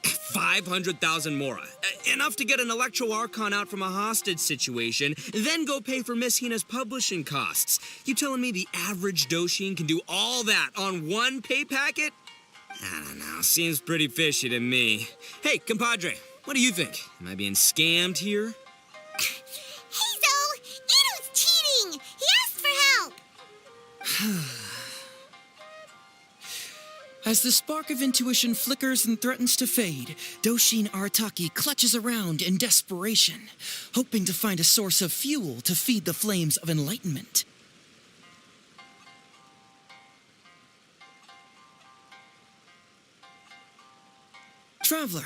500,000 mora. Enough to get an Electro Archon out from a hostage situation, then go pay for Miss Hina's publishing costs. You telling me the average Doshin can do all that on one pay packet? I don't know. Seems pretty fishy to me. Hey, compadre, what do you think? Am I being scammed here? Heizou! Ito's cheating! He asked for help! As the spark of intuition flickers and threatens to fade, Doshin Arataki clutches around in desperation, hoping to find a source of fuel to feed the flames of enlightenment. Traveler,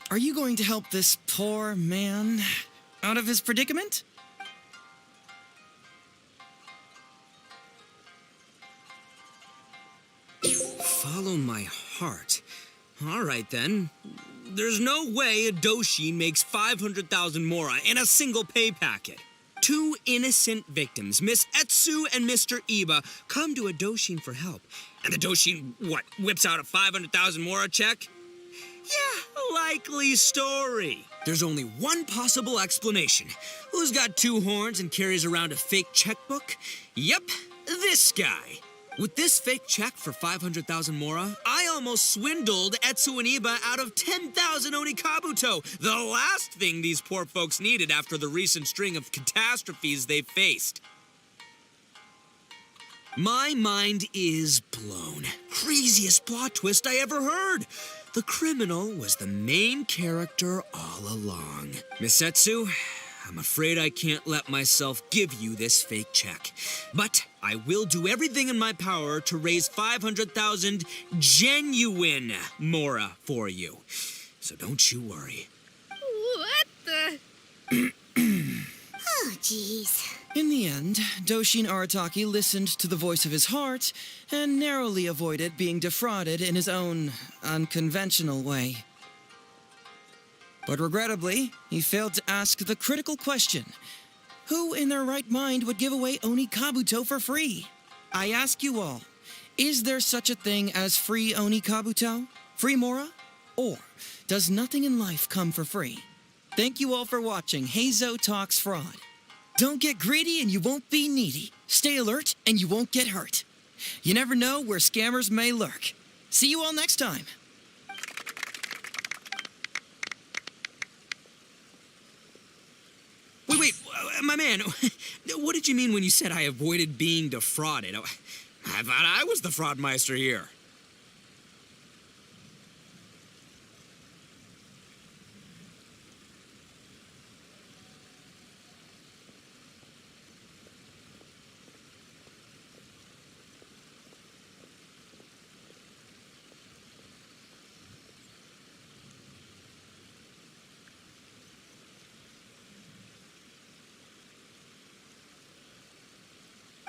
are you going to help this poor man out of his predicament? Follow my heart. All right, then. There's no way a Doshin makes 500,000 mora in a single pay packet. Two innocent victims, Miss Etsu and Mr. Iba, come to a Doshin for help. And the Doshin, whips out a 500,000 mora check? Yeah, likely story. There's only one possible explanation. Who's got two horns and carries around a fake checkbook? Yep, this guy. With this fake check for 500,000 mora, I almost swindled Etsu and Iba out of 10,000 onikabuto, the last thing these poor folks needed after the recent string of catastrophes they've faced. My mind is blown. Craziest plot twist I ever heard. The criminal was the main character all along. Miss Etsu, I'm afraid I can't let myself give you this fake check. But I will do everything in my power to raise 500,000 genuine mora for you. So don't you worry. What the? Oh, jeez. In the end, Doshin Arataki listened to the voice of his heart and narrowly avoided being defrauded in his own unconventional way. But regrettably, he failed to ask the critical question: who in their right mind would give away Oni Kabuto for free? I ask you all, is there such a thing as free Oni Kabuto? Free Mora? Or does nothing in life come for free? Thank you all for watching Heizou Talks Fraud. Don't get greedy and you won't be needy. Stay alert and you won't get hurt. You never know where scammers may lurk. See you all next time. Wait, My man, what did you mean when you said I avoided being defrauded? I thought I was the fraudmeister here.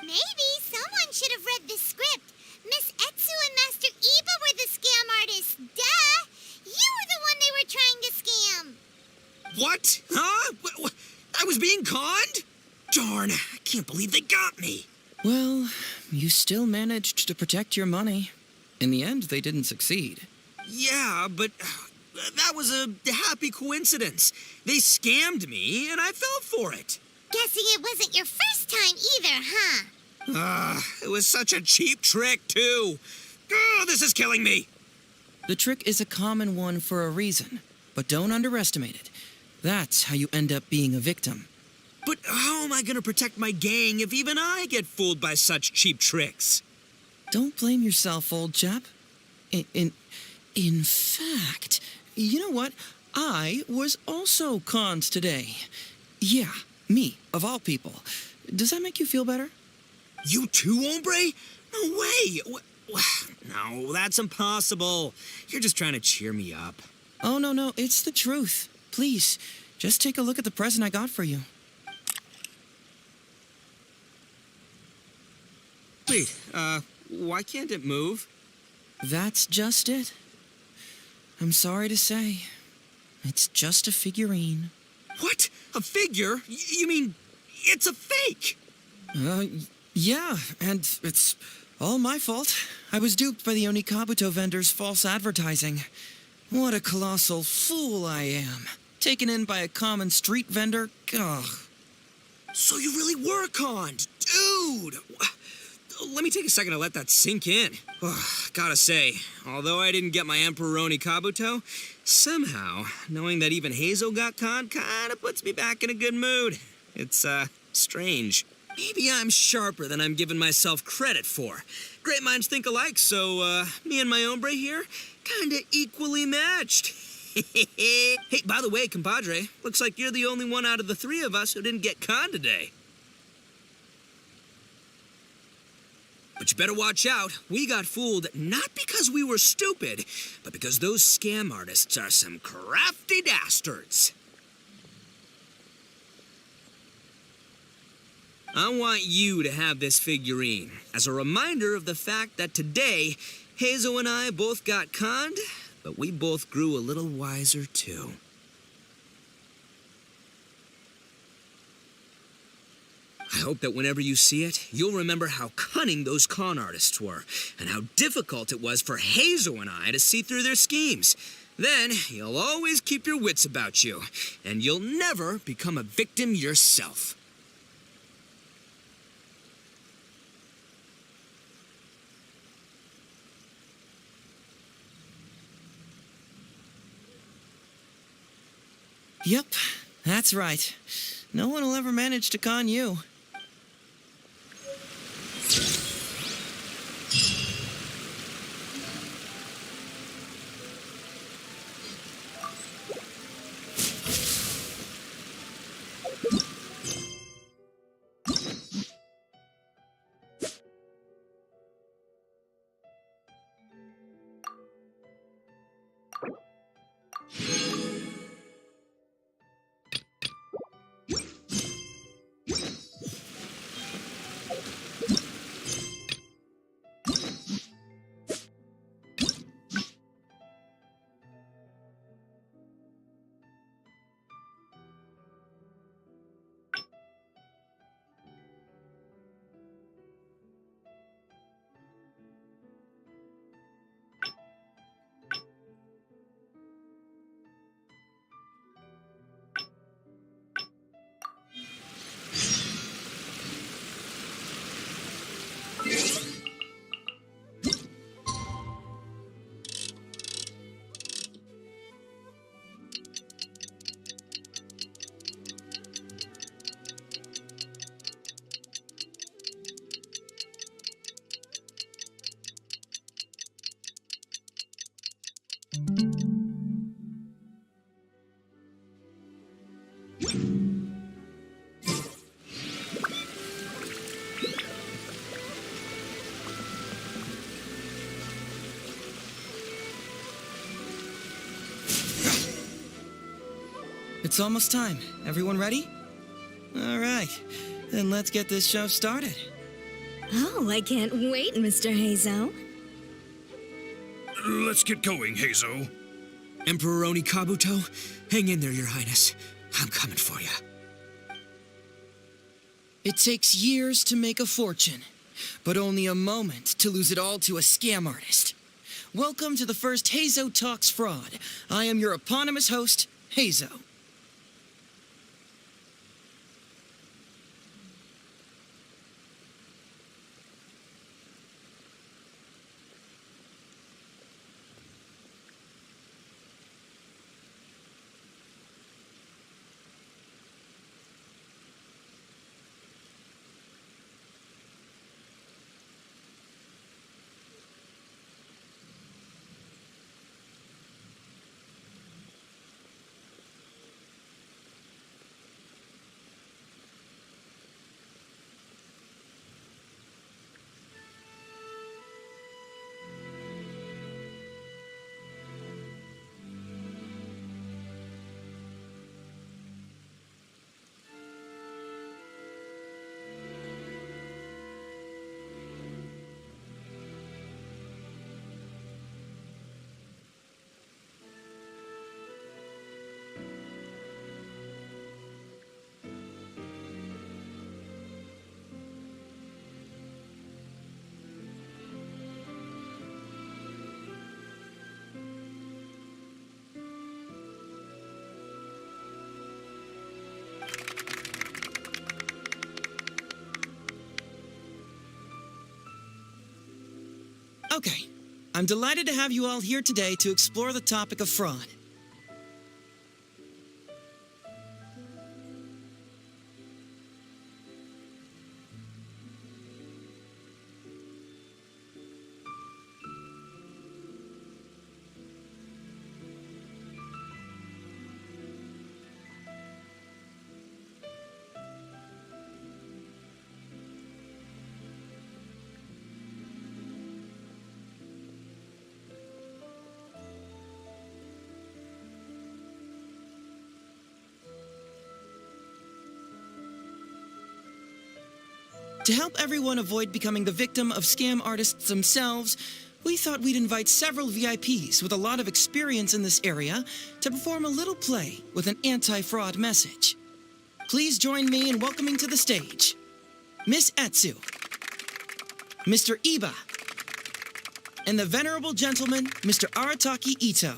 Maybe someone should have read the script. Miss Etsu and Master Eva were the scam artists. Duh! You were the one they were trying to scam. What? Huh? I was being conned? Darn, I can't believe they got me. Well, you still managed to protect your money. In the end, they didn't succeed. Yeah, but that was a happy coincidence. They scammed me, and I fell for it. Guessing it wasn't your first time either, huh? It was such a cheap trick, too. Oh, this is killing me. The trick is a common one for a reason, but don't underestimate it. That's how you end up being a victim. But how am I going to protect my gang if even I get fooled by such cheap tricks? Don't blame yourself, old chap. In fact, you know what? I was also conned today. Yeah, me, of all people. Does that make you feel better? You too, hombre? No way. No, that's impossible. You're just trying to cheer me up. Oh, no, it's the truth. Please, just take a look at the present I got for you. Wait, why can't it move? That's just it. I'm sorry to say, it's just a figurine. What? A figure? You mean it's a fake? Yeah, and it's all my fault. I was duped by the Onikabuto vendor's false advertising. What a colossal fool I am. Taken in by a common street vendor? Ugh. So you really were conned, dude! Let me take a second to let that sink in. Gotta say, although I didn't get my Emperoroni Kabuto, somehow, knowing that even Heizou got conned kinda puts me back in a good mood. It's, strange. Maybe I'm sharper than I'm giving myself credit for. Great minds think alike, so, me and my hombre here, kinda equally matched. Hey, by the way, compadre, looks like you're the only one out of the three of us who didn't get conned today. But you better watch out. We got fooled not because we were stupid, but because those scam artists are some crafty dastards. I want you to have this figurine as a reminder of the fact that today, Heizou and I both got conned, but we both grew a little wiser too. I hope that whenever you see it, you'll remember how cunning those con artists were, and how difficult it was for Heizou and I to see through their schemes. Then, you'll always keep your wits about you, and you'll never become a victim yourself. Yep, that's right. No one will ever manage to con you. It's almost time. Everyone ready? All right, then let's get this show started. Oh, I can't wait, Mr. Heizou. Let's get going, heizou. Emperor Oni Kabuto, hang in there, Your Highness. I'm coming for you. It takes years to make a fortune, but only a moment to lose it all to a scam artist. Welcome to the first Heizou Talks Fraud. I am your eponymous host, Heizou. Okay, I'm delighted to have you all here today to explore the topic of fraud. To help everyone avoid becoming the victim of scam artists themselves, we thought we'd invite several VIPs with a lot of experience in this area to perform a little play with an anti-fraud message. Please join me in welcoming to the stage Miss Etsu, Mr. Iba, and the venerable gentleman, Mr. Arataki Ito.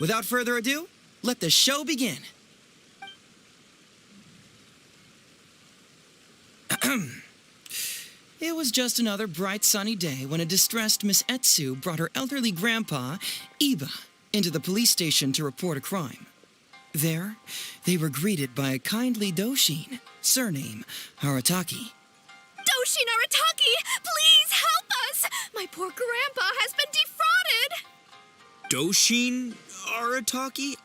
Without further ado, let the show begin. It was just another bright sunny day when a distressed Miss Etsu brought her elderly grandpa, Iba, into the police station to report a crime. There, they were greeted by a kindly Doshin, surname Arataki. Doshin Arataki, please help us! My poor grandpa has been defrauded! Doshin Arataki?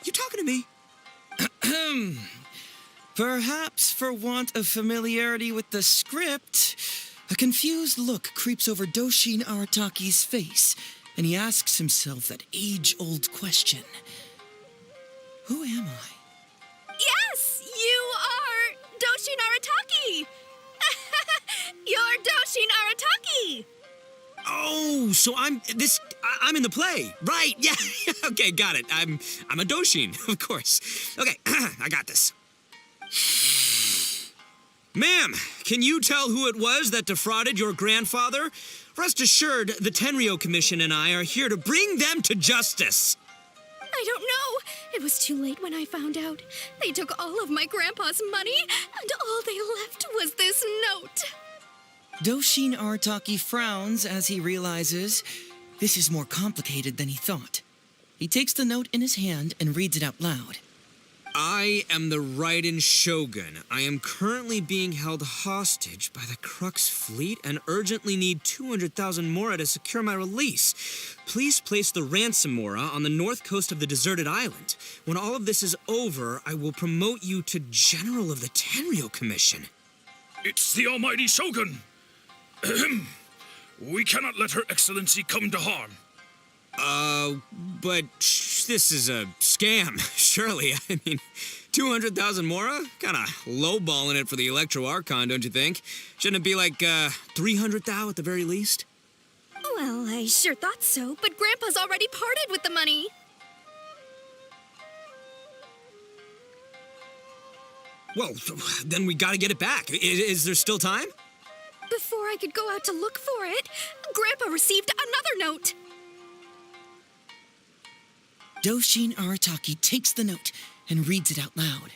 You talking to me? Perhaps for want of familiarity with the script, a confused look creeps over Doshin Arataki's face, and he asks himself that age-old question. Who am I? Yes, you are Doshin Arataki! You're Doshin Arataki! Oh, so I'm in the play. Right, yeah. Okay, got it. I'm a Doshin, of course. Okay, I got this. Ma'am, can you tell who it was that defrauded your grandfather? Rest assured, the Tenryo Commission and I are here to bring them to justice. I don't know. It was too late when I found out. They took all of my grandpa's money, and all they left was this note. Doshin Arataki frowns as he realizes this is more complicated than he thought. He takes the note in his hand and reads it out loud. I am the Raiden Shogun. I am currently being held hostage by the Crux fleet and urgently need 200,000 mora to secure my release. Please place the ransom mora on the north coast of the deserted island. When all of this is over, I will promote you to General of the Tenryo Commission. It's the almighty Shogun. We cannot let Her Excellency come to harm. But This is a scam, surely. I mean, 200,000 mora? Kinda lowballing it for the Electro Archon, don't you think? Shouldn't it be like, 300,000 at the very least? Well, I sure thought so, but Grandpa's already parted with the money. Well, then we gotta get it back. Is there still time? Before I could go out to look for it, Grandpa received another note. Doshin Arataki takes the note and reads it out loud.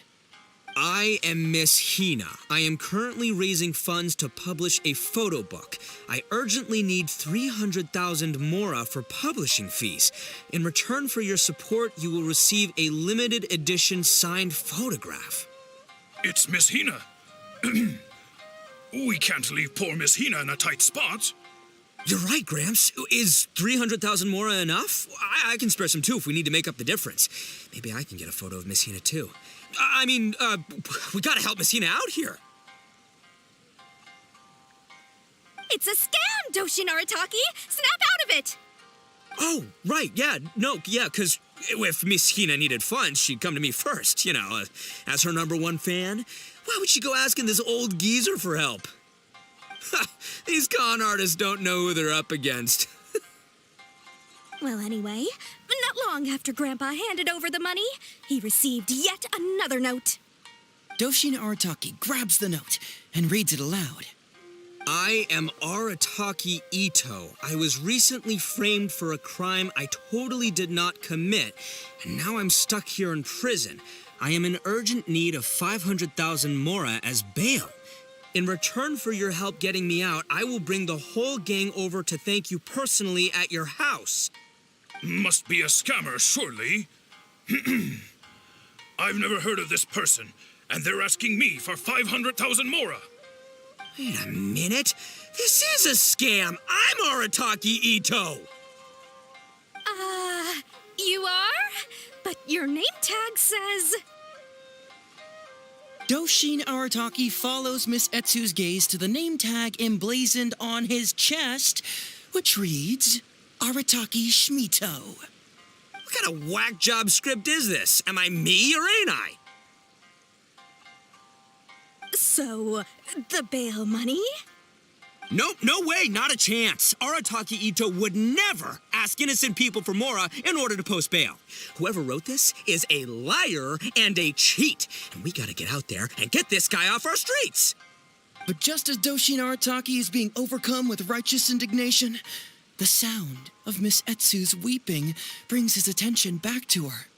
I am Miss Hina. I am currently raising funds to publish a photo book. I urgently need 300,000 mora for publishing fees. In return for your support, you will receive a limited edition signed photograph. It's Miss Hina. We can't leave poor Miss Hina in a tight spot. You're right, Gramps. Is 300,000 mora enough? I can spare some too if we need to make up the difference. Maybe I can get a photo of Miss Hina too. We gotta help Miss Hina out here. It's a scam, Doshin Arataki! Snap out of it! Oh, right, yeah, because if Miss Hina needed funds, she'd come to me first, as her #1 fan. Why would she go asking this old geezer for help? These con artists don't know who they're up against. Well, anyway, not long after Grandpa handed over the money, he received yet another note. Doshin Arataki grabs the note and reads it aloud. I am Arataki Ito. I was recently framed for a crime I totally did not commit, and now I'm stuck here in prison. I am in urgent need of 500,000 mora as bail. In return for your help getting me out, I will bring the whole gang over to thank you personally at your house. Must be a scammer, surely. I've never heard of this person, and they're asking me for 500,000 mora. Wait a minute. This is a scam. I'm Arataki Ito. You are? But your name tag says... Doshin Arataki follows Miss Etsu's gaze to the name tag emblazoned on his chest, which reads, Arataki Shmito. What kind of whack job script is this? Am I me or ain't I? So, the bail money? Nope, no way, not a chance. Arataki Ito would never ask innocent people for mora in order to post bail. Whoever wrote this is a liar and a cheat, and we gotta get out there and get this guy off our streets. But just as Doshin Arataki is being overcome with righteous indignation, the sound of Miss Etsu's weeping brings his attention back to her.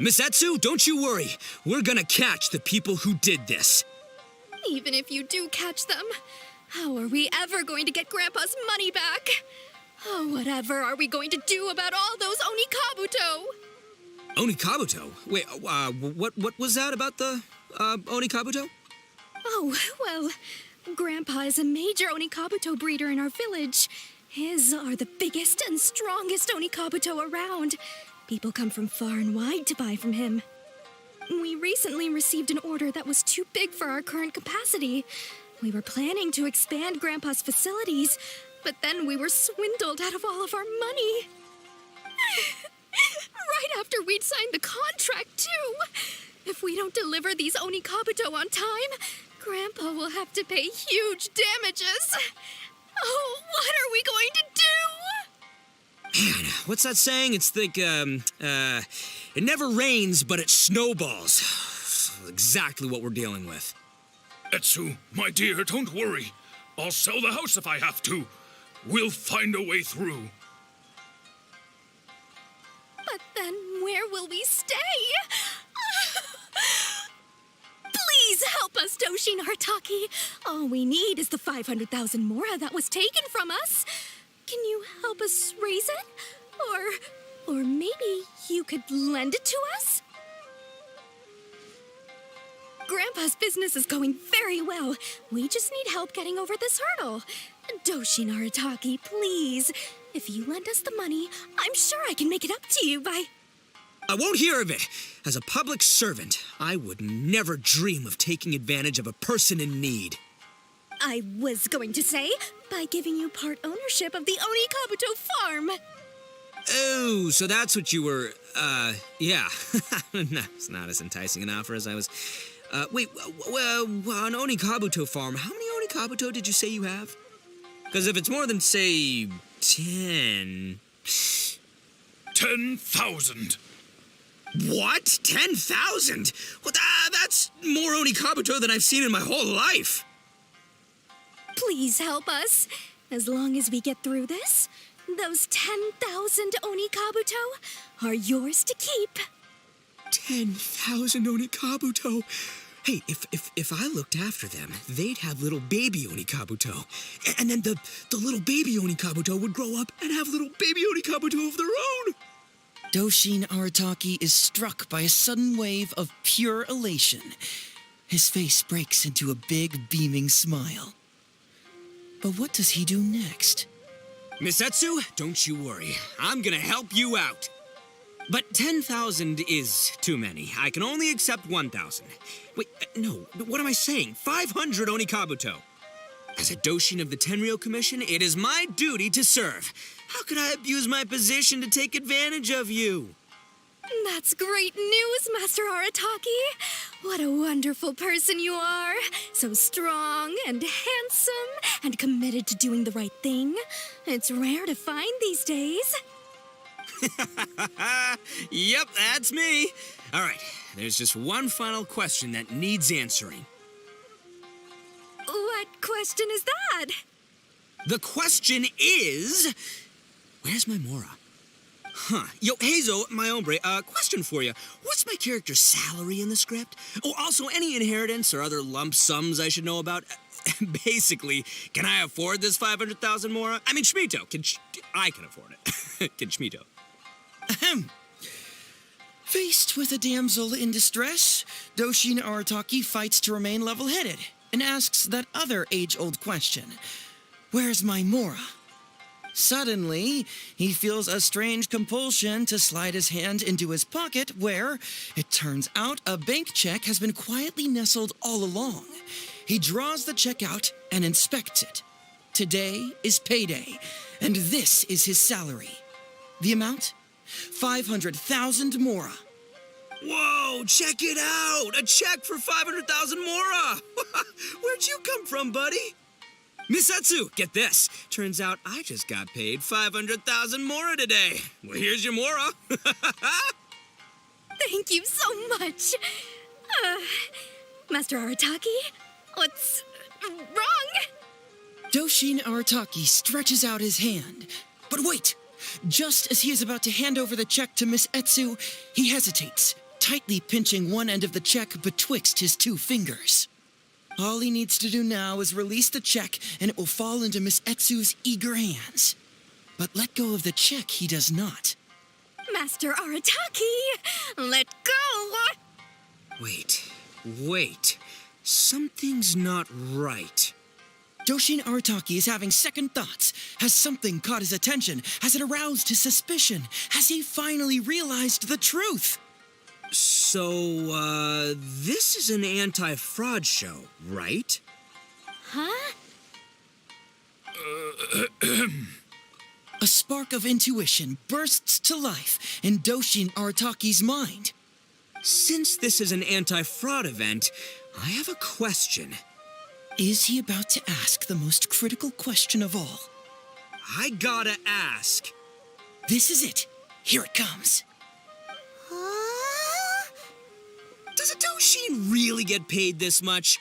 Miss Etsu, don't you worry. We're gonna catch the people who did this. Even if you do catch them, how are we ever going to get Grandpa's money back? Oh, whatever are we going to do about all those Onikabuto? Onikabuto? Wait, what was that about the, Onikabuto? Oh, well, Grandpa is a major Onikabuto breeder in our village. His are the biggest and strongest Onikabuto around. People come from far and wide to buy from him. We recently received an order that was too big for our current capacity. We were planning to expand Grandpa's facilities, but then we were swindled out of all of our money. Right after we'd signed the contract, too. If we don't deliver these Onikabuto on time, Grandpa will have to pay huge damages. Oh, what are we going to do? Man, what's that saying? It's like, it never rains, but it snowballs. Exactly what we're dealing with. Etsu, my dear, don't worry. I'll sell the house if I have to. We'll find a way through. But then where will we stay? Please help us, Doshin Arataki. All we need is the 500,000 mora that was taken from us. Can you help us raise it? Or maybe you could lend it to us? Grandpa's business is going very well. We just need help getting over this hurdle. Doshin Arataki, please. If you lend us the money, I'm sure I can make it up to you by... I won't hear of it. As a public servant, I would never dream of taking advantage of a person in need. I was going to say, by giving you part ownership of the Oni Kabuto farm. Oh, so that's what you were, yeah. No, it's not as enticing an offer as I was. Wait, an Oni Kabuto farm, how many Oni Kabuto did you say you have? Because if it's more than, say, 10... 10,000. What? 10,000? Well, that's more Oni Kabuto than I've seen in my whole life. Please help us. As long as we get through this, those 10,000 Oni Kabuto are yours to keep. 10,000 Oni Kabuto. Hey, if I looked after them, they'd have little baby Oni Kabuto. And then the little baby Oni Kabuto would grow up and have little baby Oni Kabuto of their own. Doshin Arataki is struck by a sudden wave of pure elation. His face breaks into a big, beaming smile. But what does he do next? Miss Etsu, don't you worry. I'm gonna help you out. But 10,000 is too many. I can only accept 1,000. Wait, no, what am I saying? 500 Oni Kabuto. As a Doshin of the Tenryou Commission, it is my duty to serve. How could I abuse my position to take advantage of you? That's great news, Master Arataki. What a wonderful person you are. So strong and handsome and committed to doing the right thing. It's rare to find these days. Yep, that's me. All right, there's just one final question that needs answering. What question is that? The question is, where's my Mora? Huh. Yo, Heizou, my hombre, question for you. What's my character's salary in the script? Oh, also, any inheritance or other lump sums I should know about? Basically, can I afford this 500,000 Mora? I mean, Shmito, I can afford it. Can Shmito? Ahem. Faced with a damsel in distress, Doshin Arataki fights to remain level-headed and asks that other age-old question. Where's my Mora? Suddenly, he feels a strange compulsion to slide his hand into his pocket where, it turns out, a bank check has been quietly nestled all along. He draws the check out and inspects it. Today is payday, and this is his salary. The amount? 500,000 Mora. Whoa, check it out! A check for 500,000 Mora! Where'd you come from, buddy? Miss Etsu, get this. Turns out I just got paid 500,000 Mora today. Well, here's your Mora. Thank you so much. Master Arataki, what's wrong? Doshin Arataki stretches out his hand. But wait! Just as he is about to hand over the check to Miss Etsu, he hesitates, tightly pinching one end of the check betwixt his two fingers. All he needs to do now is release the check, and it will fall into Miss Etsu's eager hands. But let go of the check he does not. Master Arataki, let go! Wait. Something's not right. Doshin Arataki is having second thoughts. Has something caught his attention? Has it aroused his suspicion? Has he finally realized the truth? So, this is an anti-fraud show, right? Huh? A spark of intuition bursts to life in Doshin Arataki's mind. Since this is an anti-fraud event, I have a question. Is he about to ask the most critical question of all? I gotta ask. This is it. Here it comes. Does a Doshin really get paid this much?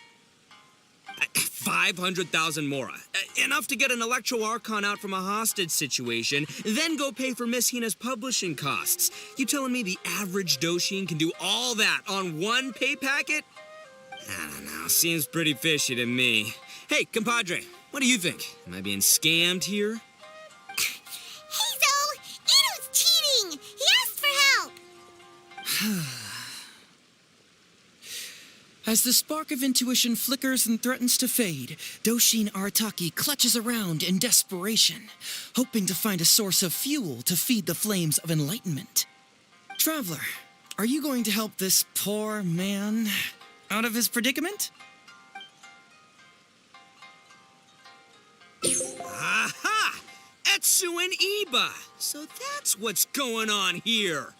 500,000 Mora. Enough to get an Electro Archon out from a hostage situation, then go pay for Miss Hina's publishing costs. You telling me the average Doshin can do all that on one pay packet? I don't know. Seems pretty fishy to me. Hey, compadre, what do you think? Am I being scammed here? Heizou! Ito's cheating! He asked for help! As the spark of intuition flickers and threatens to fade, Doshin Arataki clutches around in desperation, hoping to find a source of fuel to feed the flames of enlightenment. Traveler, are you going to help this poor man out of his predicament? Natsu and Iba. So that's what's going on here.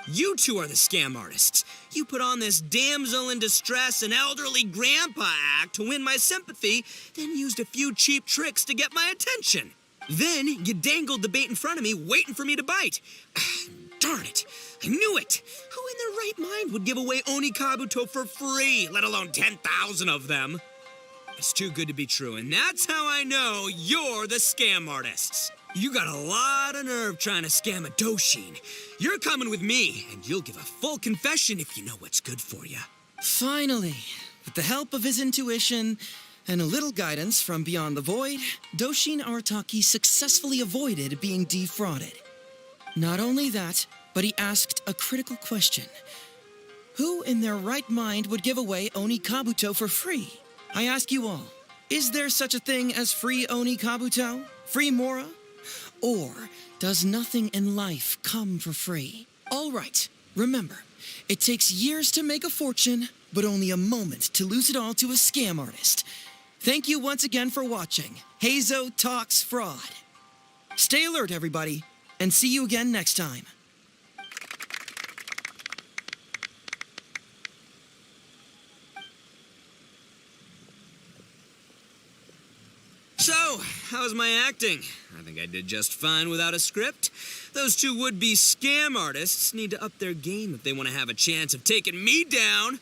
You two are the scam artists. You put on this damsel in distress and elderly grandpa act to win my sympathy, then used a few cheap tricks to get my attention. Then you dangled the bait in front of me, waiting for me to bite. Darn it. I knew it. Who in their right mind would give away Oni Kabuto for free, let alone 10,000 of them? It's too good to be true, and that's how I know you're the scam artists. You got a lot of nerve trying to scam a Doshin. You're coming with me, and you'll give a full confession if you know what's good for you. Finally, with the help of his intuition and a little guidance from beyond the void, Doshin Arataki successfully avoided being defrauded. Not only that, but he asked a critical question. Who in their right mind would give away Oni Kabuto for free? I ask you all, is there such a thing as free Oni Kabuto? Free Mora? Or does nothing in life come for free? All right, remember, it takes years to make a fortune, but only a moment to lose it all to a scam artist. Thank you once again for watching Heizou Talks Fraud. Stay alert, everybody, and see you again next time. So, how's my acting? I think I did just fine without a script. Those two would-be scam artists need to up their game if they want to have a chance of taking me down.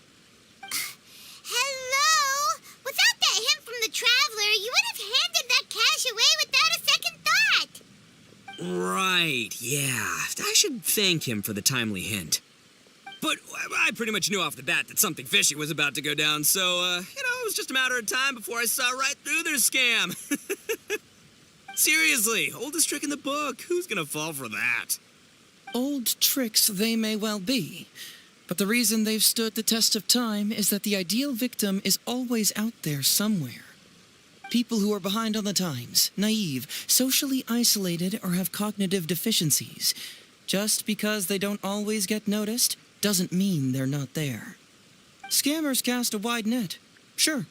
Hello? Without that hint from the Traveler, you would have handed that cash away without a second thought. Right, yeah. I should thank him for the timely hint. But I pretty much knew off the bat that something fishy was about to go down, so, it was just a matter of time before I saw right through their scam. Seriously, oldest trick in the book. Who's gonna fall for that? Old tricks they may well be, but the reason they've stood the test of time is that the ideal victim is always out there somewhere. People who are behind on the times, naive, socially isolated, or have cognitive deficiencies. Just because they don't always get noticed doesn't mean they're not there. Scammers cast a wide net. Sure,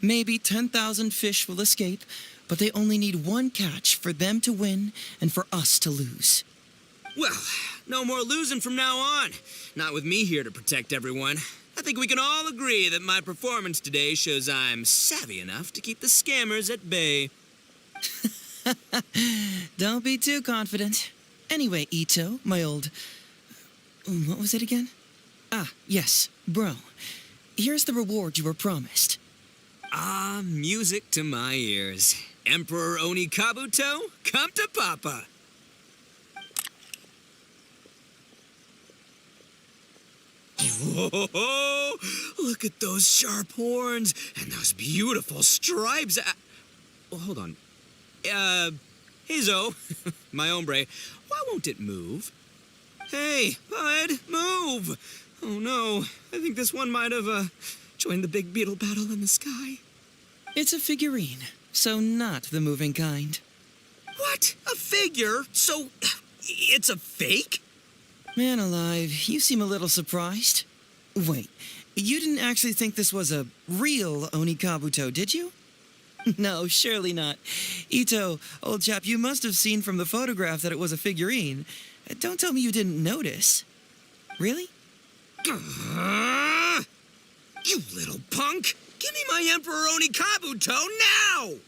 maybe 10,000 fish will escape, but they only need one catch for them to win and for us to lose. Well, no more losing from now on. Not with me here to protect everyone. I think we can all agree that my performance today shows I'm savvy enough to keep the scammers at bay. Don't be too confident. Anyway, Ito, my old... What was it again? Ah, yes, bro. Here's the reward you were promised. Ah, music to my ears. Emperor Oni Kabuto, come to Papa. Whoa! Look at those sharp horns and those beautiful stripes. Well, hold on. Heizou, my hombre, why won't it move? Hey, bud, move! Oh no, I think this one might have joined the big beetle battle in the sky. It's a figurine, so not the moving kind. What? A figure? So, it's a fake? Man alive, you seem a little surprised. Wait, you didn't actually think this was a real Oni Kabuto, did you? No, surely not. Ito, old chap, you must have seen from the photograph that it was a figurine. Don't tell me you didn't notice. Really? You little punk! Give me my Emperor Oni Kabuto now!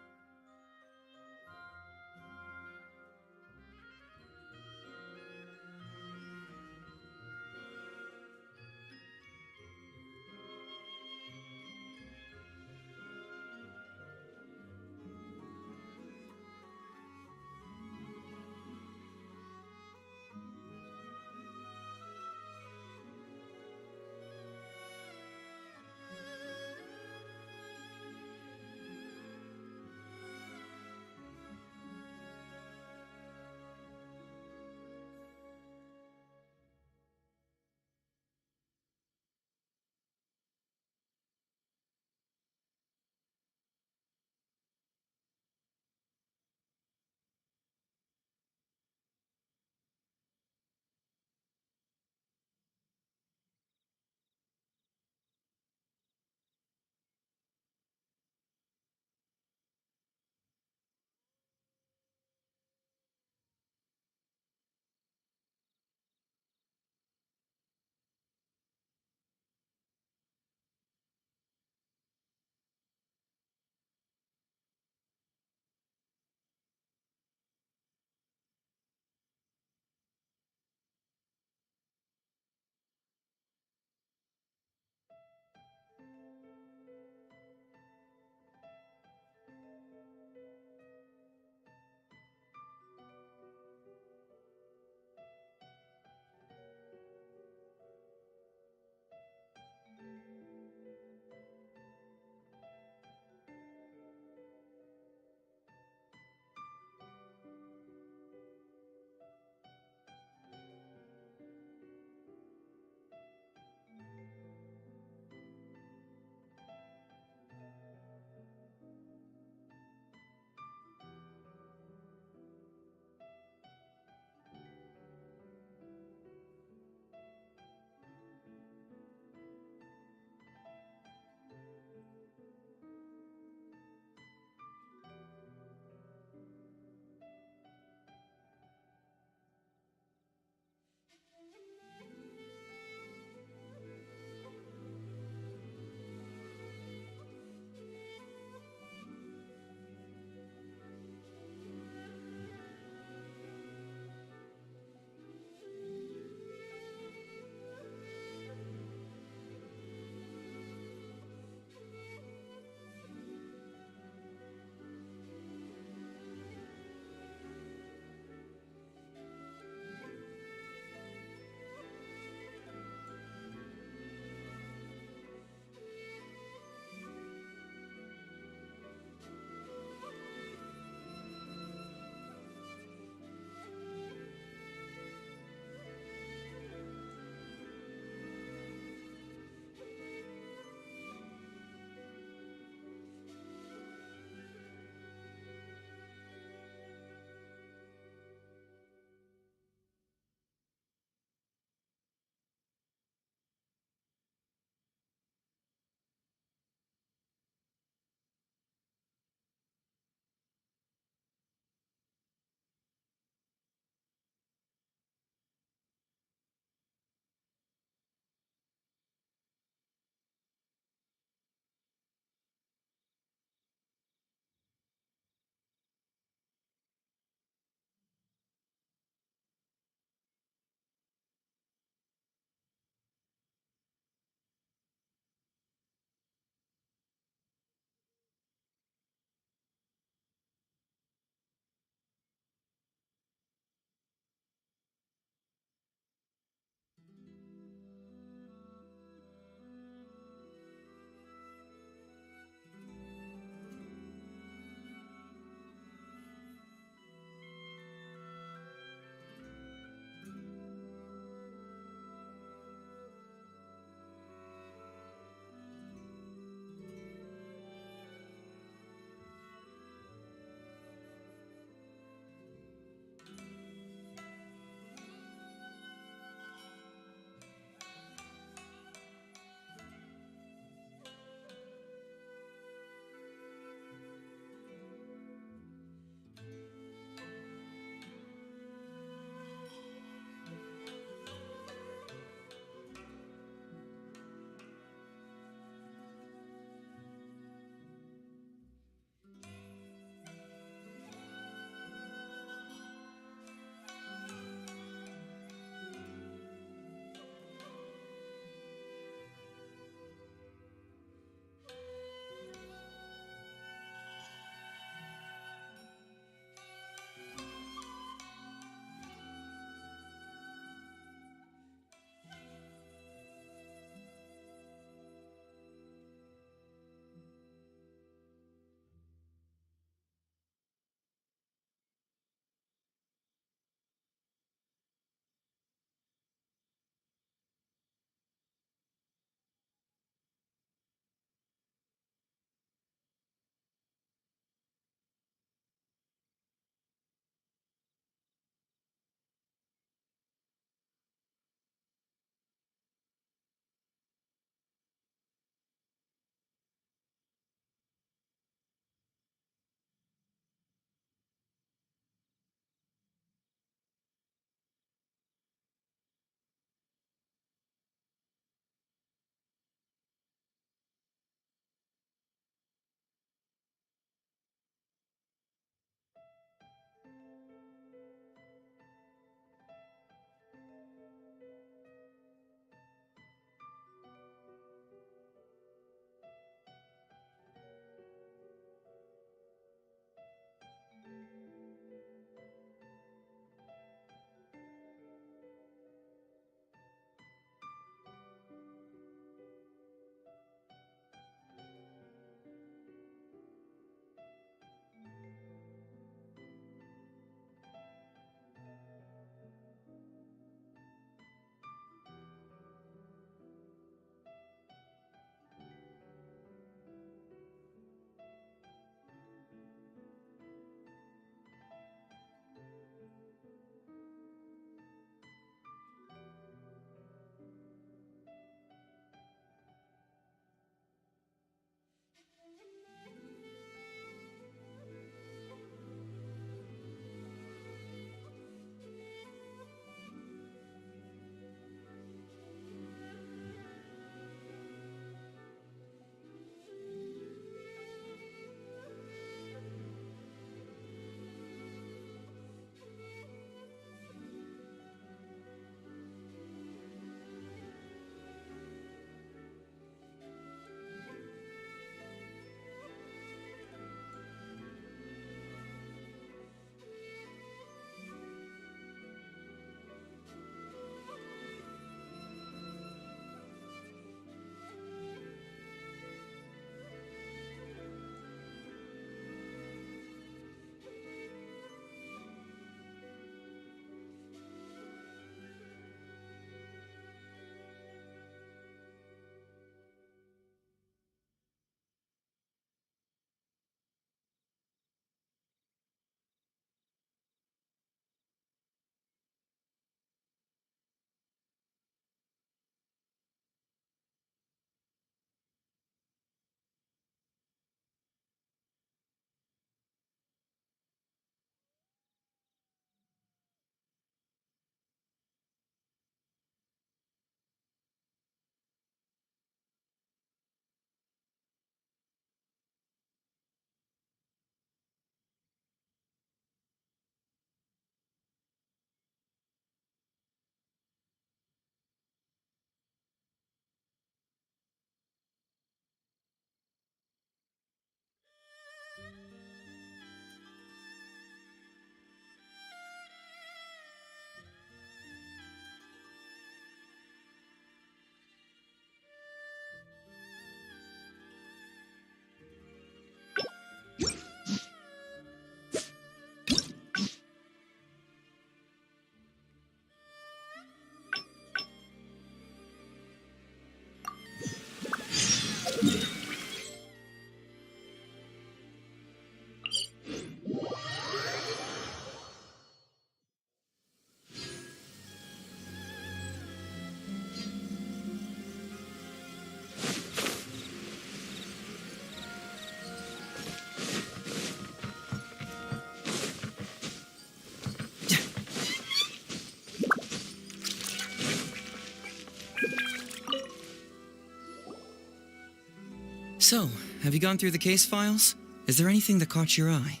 So, have you gone through the case files? Is there anything that caught your eye?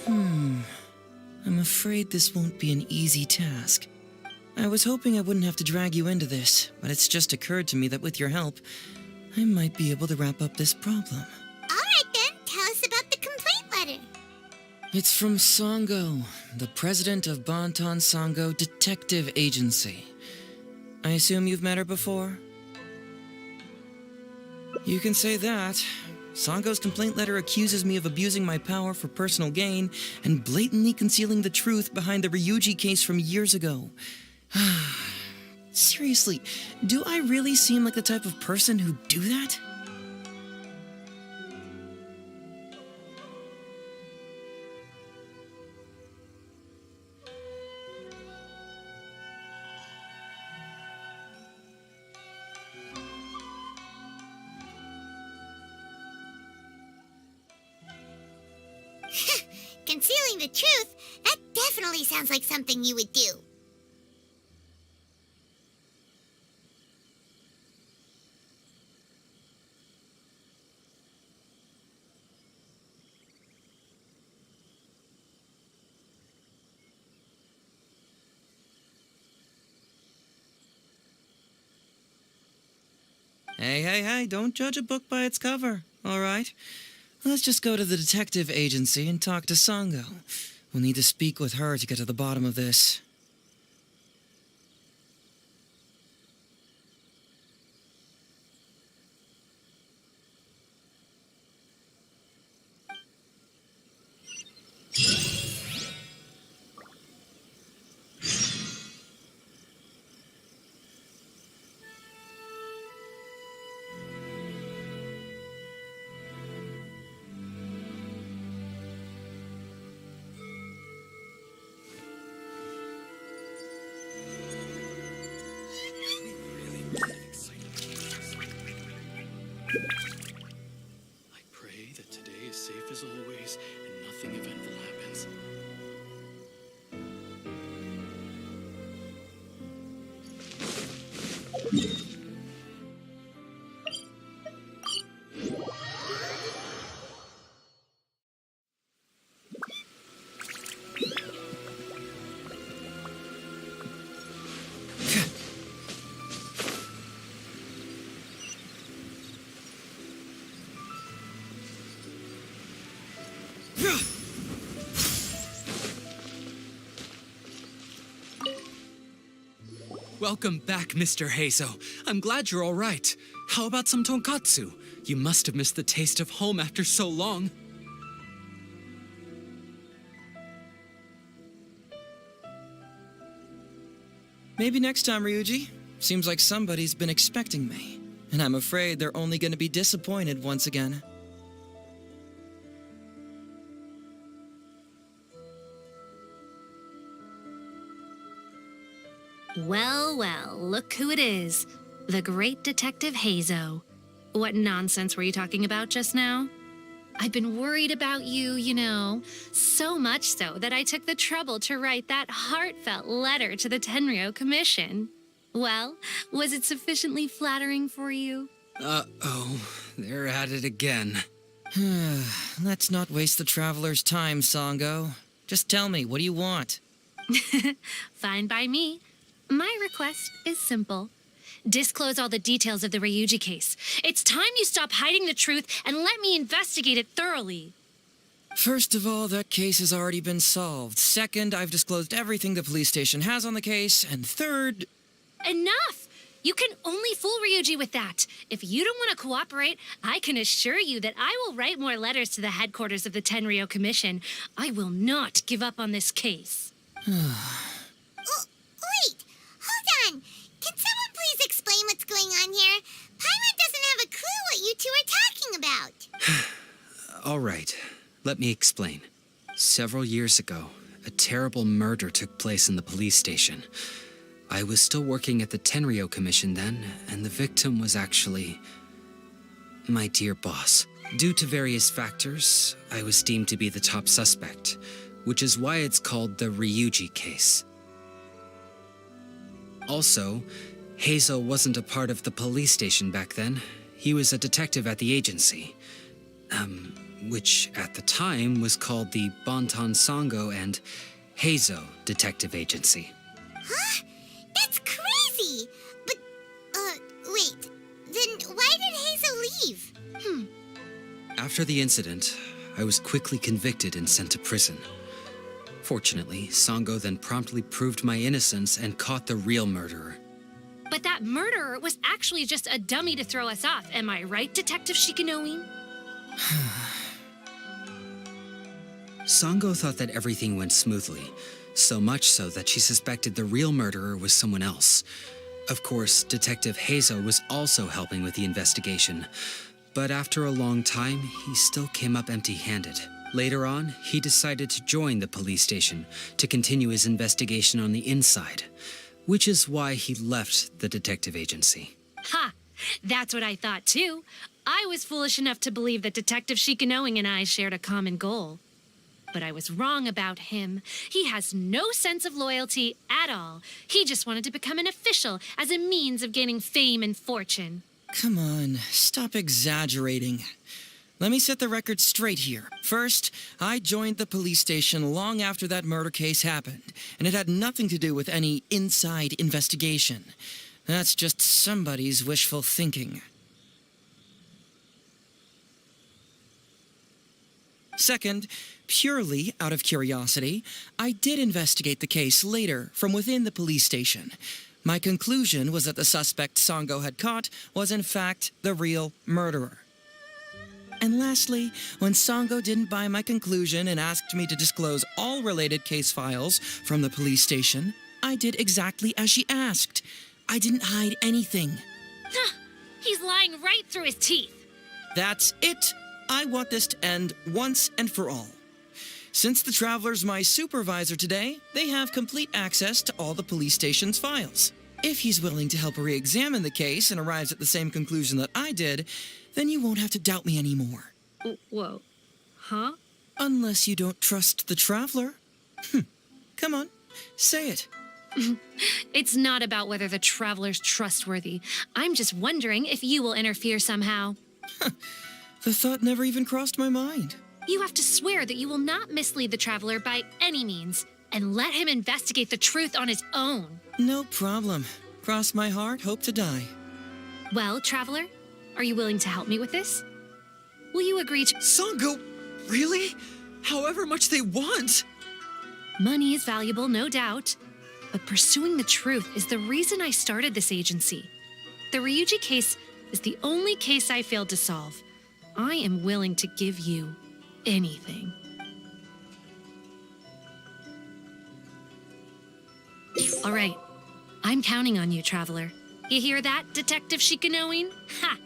I'm afraid this won't be an easy task. I was hoping I wouldn't have to drag you into this, but it's just occurred to me that with your help, I might be able to wrap up this problem. All right then, tell us about the complaint letter. It's from Sango, the president of Bantan Sango Detective Agency. I assume you've met her before? You can say that. Sango's complaint letter accuses me of abusing my power for personal gain and blatantly concealing the truth behind the Ryuji case from years ago. Seriously, do I really seem like the type of person who'd do that? Concealing the truth? That definitely sounds like something you would do. Hey, don't judge a book by its cover, all right? Let's just go to the detective agency and talk to Sango. We'll need to speak with her to get to the bottom of this. I pray that today is safe as always and nothing eventful happens. Welcome back, Mr. Heizou. I'm glad you're all right. How about some tonkatsu? You must have missed the taste of home after so long. Maybe next time, Ryuji. Seems like somebody's been expecting me. And I'm afraid they're only going to be disappointed once again. Well, look who it is. The great Detective Heizou. What nonsense were you talking about just now? I've been worried about you, you know. So much so that I took the trouble to write that heartfelt letter to the Tenryo Commission. Well, was it sufficiently flattering for you? Uh-oh, they're at it again. Let's not waste the traveler's time, Sango. Just tell me, what do you want? Fine by me. My request is simple. Disclose all the details of the Ryuji case. It's time you stop hiding the truth and let me investigate it thoroughly. First of all, that case has already been solved. Second, I've disclosed everything the police station has on the case. And third... Enough! You can only fool Ryuji with that. If you don't want to cooperate, I can assure you that I will write more letters to the headquarters of the Tenryo Commission. I will not give up on this case. Wait! Hold on! Can someone please explain what's going on here? Paimon doesn't have a clue what you two are talking about. All right, let me explain. Several years ago, a terrible murder took place in the police station. I was still working at the Tenryo Commission then, and the victim was actually my dear boss. Due to various factors, I was deemed to be the top suspect, which is why it's called the Ryuji case. Also, Hazel wasn't a part of the police station back then. He was a detective at the agency. Which at the time was called the Bonton Songo and Heizou Detective Agency. Huh? That's crazy! But, wait. Then why did Hazel leave? After the incident, I was quickly convicted and sent to prison. Fortunately, Songo then promptly proved my innocence and caught the real murderer. But that murderer was actually just a dummy to throw us off. Am I right, Detective Shikanoin? Songo thought that everything went smoothly, so much so that she suspected the real murderer was someone else. Of course, Detective Heizou was also helping with the investigation, but after a long time, he still came up empty-handed. Later on, he decided to join the police station to continue his investigation on the inside, which is why he left the detective agency. Ha! That's what I thought too. I was foolish enough to believe that Detective Shikanoing and I shared a common goal. But I was wrong about him. He has no sense of loyalty at all. He just wanted to become an official as a means of gaining fame and fortune. Come on, stop exaggerating. Let me set the record straight here. First, I joined the police station long after that murder case happened, and it had nothing to do with any inside investigation. That's just somebody's wishful thinking. Second, purely out of curiosity, I did investigate the case later from within the police station. My conclusion was that the suspect Songo had caught was in fact the real murderer. And lastly, when Songo didn't buy my conclusion and asked me to disclose all related case files from the police station, I did exactly as she asked. I didn't hide anything. He's lying right through his teeth. That's it. I want this to end once and for all. Since the Traveler's my supervisor today, they have complete access to all the police station's files. If he's willing to help re-examine the case and arrives at the same conclusion that I did, then you won't have to doubt me anymore. Whoa. Huh? Unless you don't trust the Traveler. Come on, say it. It's not about whether the Traveler's trustworthy. I'm just wondering if you will interfere somehow. The thought never even crossed my mind. You have to swear that you will not mislead the Traveler by any means, and let him investigate the truth on his own. No problem. Cross my heart, hope to die. Well, Traveler, are you willing to help me with this? Will you agree to— Songo, really? However much they want? Money is valuable, no doubt. But pursuing the truth is the reason I started this agency. The Ryuji case is the only case I failed to solve. I am willing to give you anything. All right. I'm counting on you, Traveler. You hear that, Detective Shikanoin? Ha!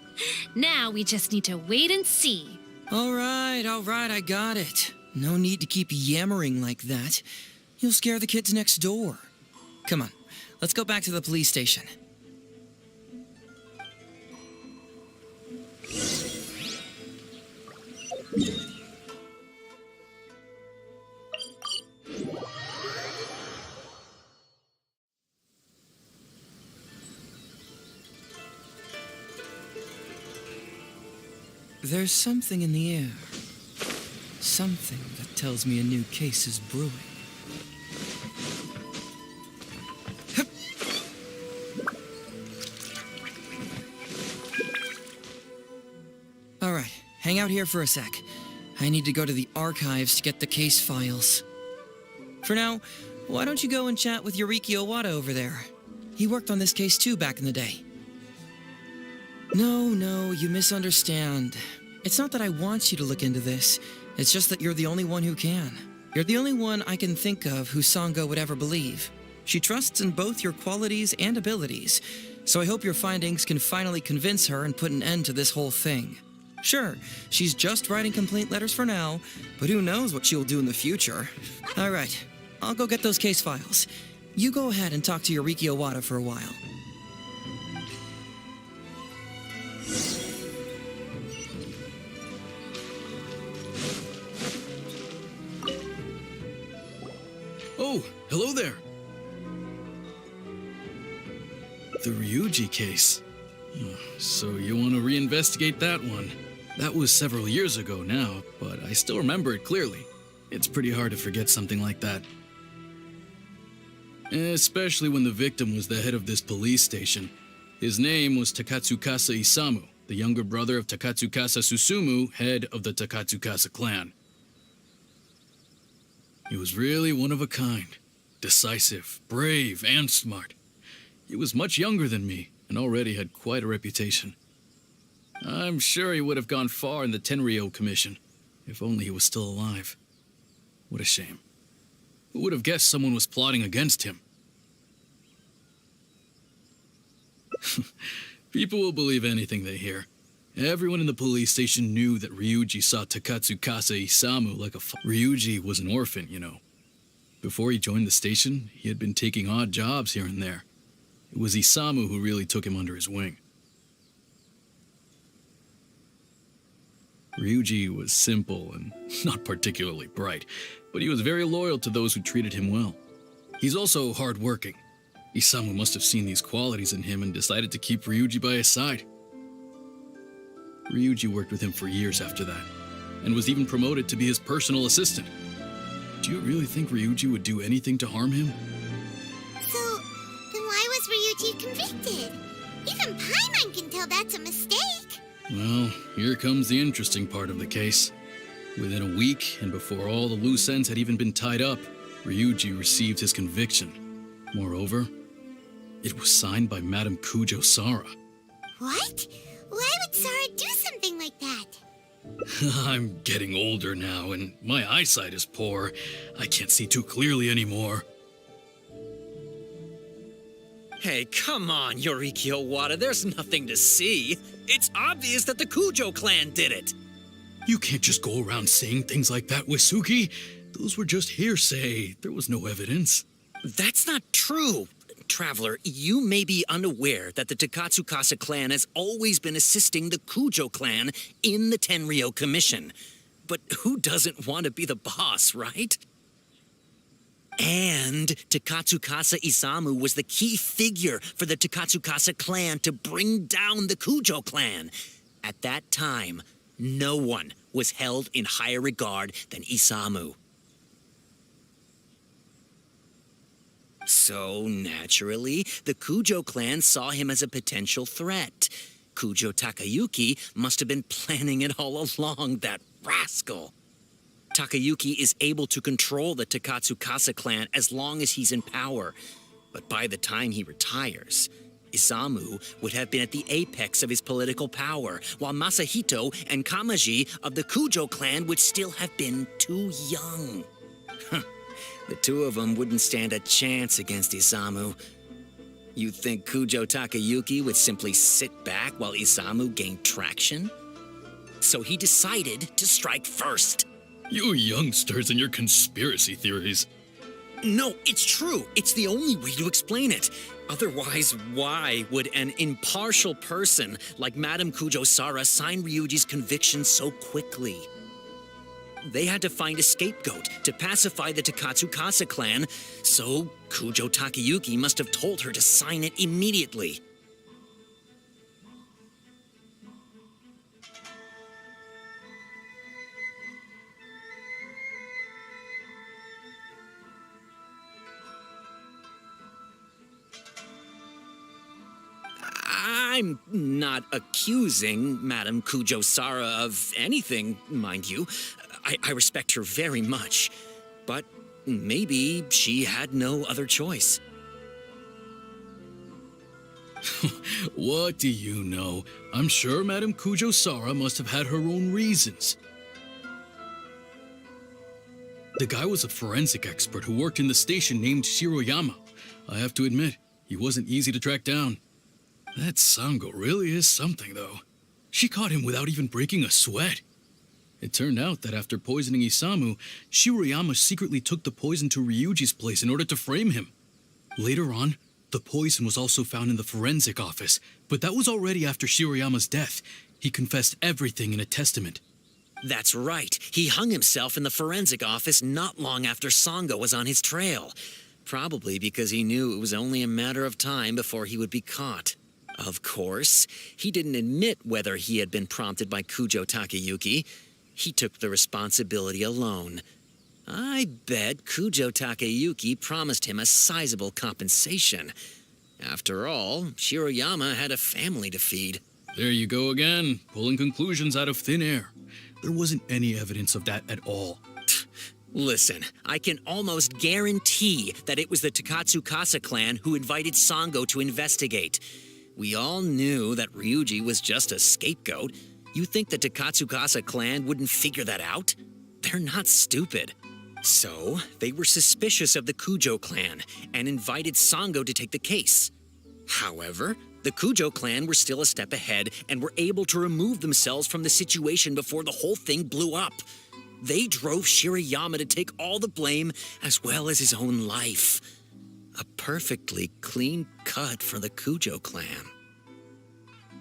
Now we just need to wait and see. All right, I got it. No need to keep yammering like that. You'll scare the kids next door. Come on, let's go back to the police station. There's something in the air. Something that tells me a new case is brewing. Hup. All right, hang out here for a sec. I need to go to the archives to get the case files. For now, why don't you go and chat with Yoriki Owada over there? He worked on this case too back in the day. No, you misunderstand. It's not that I want you to look into this. It's just that you're the only one who can. You're the only one I can think of who Songo would ever believe. She trusts in both your qualities and abilities, so I hope your findings can finally convince her and put an end to this whole thing. Sure, she's just writing complaint letters for now, but who knows what she'll do in the future. All right, I'll go get those case files. You go ahead and talk to Yoriki Owada for a while. Oh, hello there. The Ryuji case. So you want to reinvestigate that one? That was several years ago now, but I still remember it clearly. It's pretty hard to forget something like that. Especially when the victim was the head of this police station. His name was Takatsukasa Isamu, the younger brother of Takatsukasa Susumu, head of the Takatsukasa clan. He was really one of a kind. Decisive, brave, and smart. He was much younger than me, and already had quite a reputation. I'm sure he would have gone far in the Tenryou Commission, if only he was still alive. What a shame. Who would have guessed someone was plotting against him? People will believe anything they hear. Everyone in the police station knew that Ryuji saw Takatsukasa Isamu like a Ryuji was an orphan, you know. Before he joined the station, he had been taking odd jobs here and there. It was Isamu who really took him under his wing. Ryuji was simple and not particularly bright, but he was very loyal to those who treated him well. He's also hardworking. Isamu must have seen these qualities in him and decided to keep Ryuji by his side. Ryuji worked with him for years after that, and was even promoted to be his personal assistant. Do you really think Ryuji would do anything to harm him? So, then why was Ryuji convicted? Even Paimon can tell that's a mistake. Well, here comes the interesting part of the case. Within a week, and before all the loose ends had even been tied up, Ryuji received his conviction. Moreover, it was signed by Madame Kujo Sara. What? Why would Sara do something like that? I'm getting older now, and my eyesight is poor. I can't see too clearly anymore. Hey, come on, Yoriki Owada, there's nothing to see. It's obvious that the Kujo clan did it. You can't just go around saying things like that, Wisuki. Those were just hearsay. There was no evidence. That's not true. Traveler, you may be unaware that the Takatsukasa clan has always been assisting the Kujo clan in the Tenryou Commission. But who doesn't want to be the boss, right? And Takatsukasa Isamu was the key figure for the Takatsukasa clan to bring down the Kujo clan. At that time, no one was held in higher regard than Isamu. So, naturally, the Kujo clan saw him as a potential threat. Kujo Takayuki must have been planning it all along, that rascal. Takayuki is able to control the Takatsukasa clan as long as he's in power. But by the time he retires, Isamu would have been at the apex of his political power, while Masahito and Kamaji of the Kujo clan would still have been too young. The two of them wouldn't stand a chance against Isamu. You think Kujo Takayuki would simply sit back while Isamu gained traction? So he decided to strike first. You youngsters and your conspiracy theories. No, it's true. It's the only way to explain it. Otherwise, why would an impartial person like Madame Kujo Sara sign Ryuji's conviction so quickly? They had to find a scapegoat to pacify the Takatsukasa clan, so Kujo Takayuki must have told her to sign it immediately. I'm not accusing Madame Kujo Sara of anything, mind you. I respect her very much. But maybe she had no other choice. What do you know? I'm sure Madame Kujo Sara must have had her own reasons. The guy was a forensic expert who worked in the station named Shiroyama. I have to admit, he wasn't easy to track down. That Sango really is something, though. She caught him without even breaking a sweat. It turned out that after poisoning Isamu, Shiroyama secretly took the poison to Ryuji's place in order to frame him. Later on, the poison was also found in the forensic office, but that was already after Shiroyama's death. He confessed everything in a testament. That's right. He hung himself in the forensic office not long after Sango was on his trail. probably because he knew it was only a matter of time before he would be caught. Of course, he didn't admit whether he had been prompted by Kujo Takeyuki. He took the responsibility alone. I bet Kujo Takeyuki promised him a sizable compensation. After all, Shiroyama had a family to feed. There you go again, pulling conclusions out of thin air. There wasn't any evidence of that at all. Listen, I can almost guarantee that it was the Takatsukasa clan who invited Sango to investigate. We all knew that Ryuji was just a scapegoat. You think the Takatsukasa clan wouldn't figure that out? They're not stupid. So, they were suspicious of the Kujo clan and invited Sango to take the case. However, the Kujo clan were still a step ahead and were able to remove themselves from the situation before the whole thing blew up. They drove Shiroyama to take all the blame as well as his own life. A perfectly clean cut for the Kujo clan.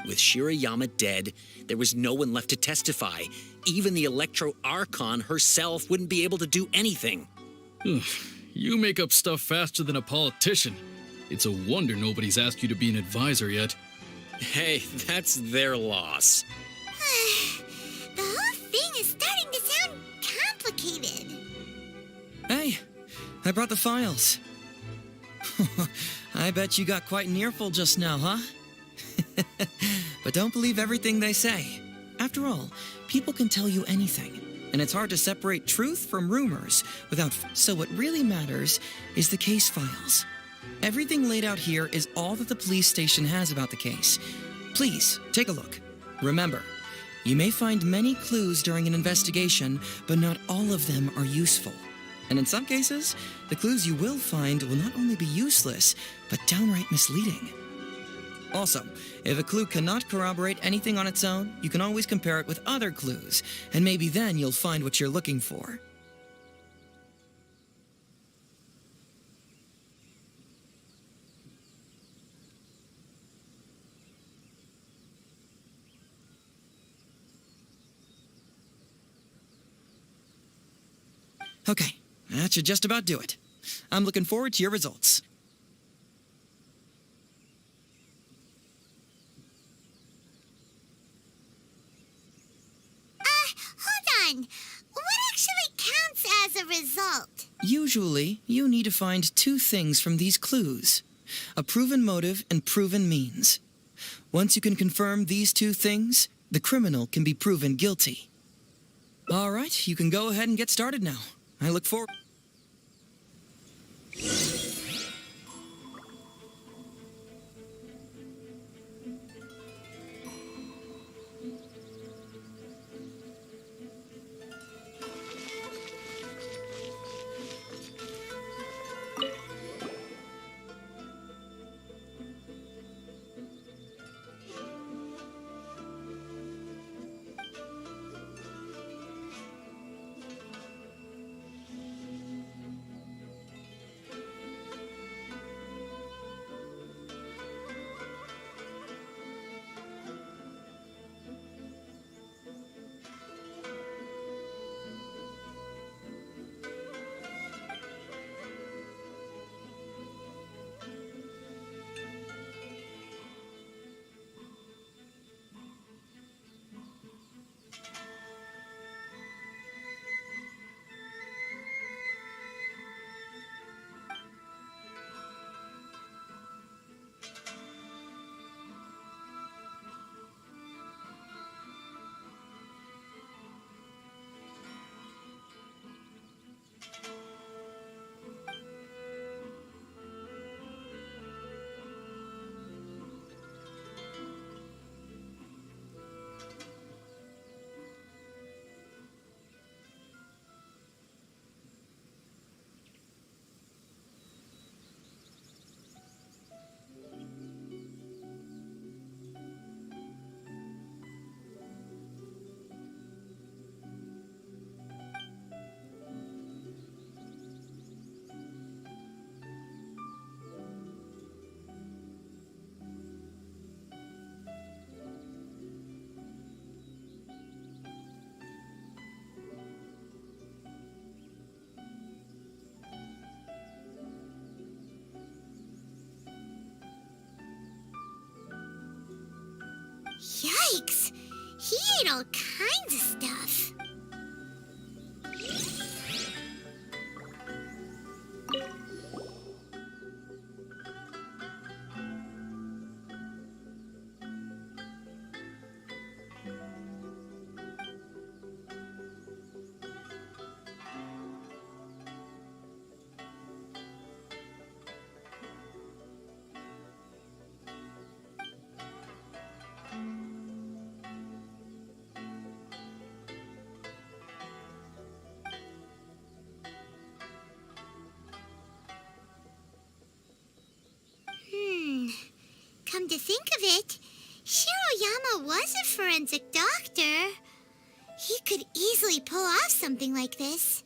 With Shiroyama dead, there was no one left to testify. Even the Electro Archon herself wouldn't be able to do anything. You make up stuff faster than a politician. It's a wonder nobody's asked you to be an advisor yet. Hey, that's their loss. The whole thing is starting to sound complicated. Hey, I brought the files. I bet you got quite an earful just now, huh? But don't believe everything they say. After all, people can tell you anything, and it's hard to separate truth from rumors without. So what really matters is the case files. Everything laid out here is all that the police station has about the case. Please, take a look. Remember, you may find many clues during an investigation, but not all of them are useful. And in some cases, the clues you will find will not only be useless, but downright misleading. Also, if a clue cannot corroborate anything on its own, you can always compare it with other clues, and maybe then you'll find what you're looking for. Okay, that should just about do it. I'm looking forward to your results. Hold on. What actually counts as a result? Usually, you need to find two things from these clues: a proven motive and proven means. Once you can confirm these two things, the criminal can be proven guilty. All right, you can go ahead and get started now. I look forward. Yikes! He ate all kinds of stuff. Come to think of it, Shiroyama was a forensic doctor. He could easily pull off something like this.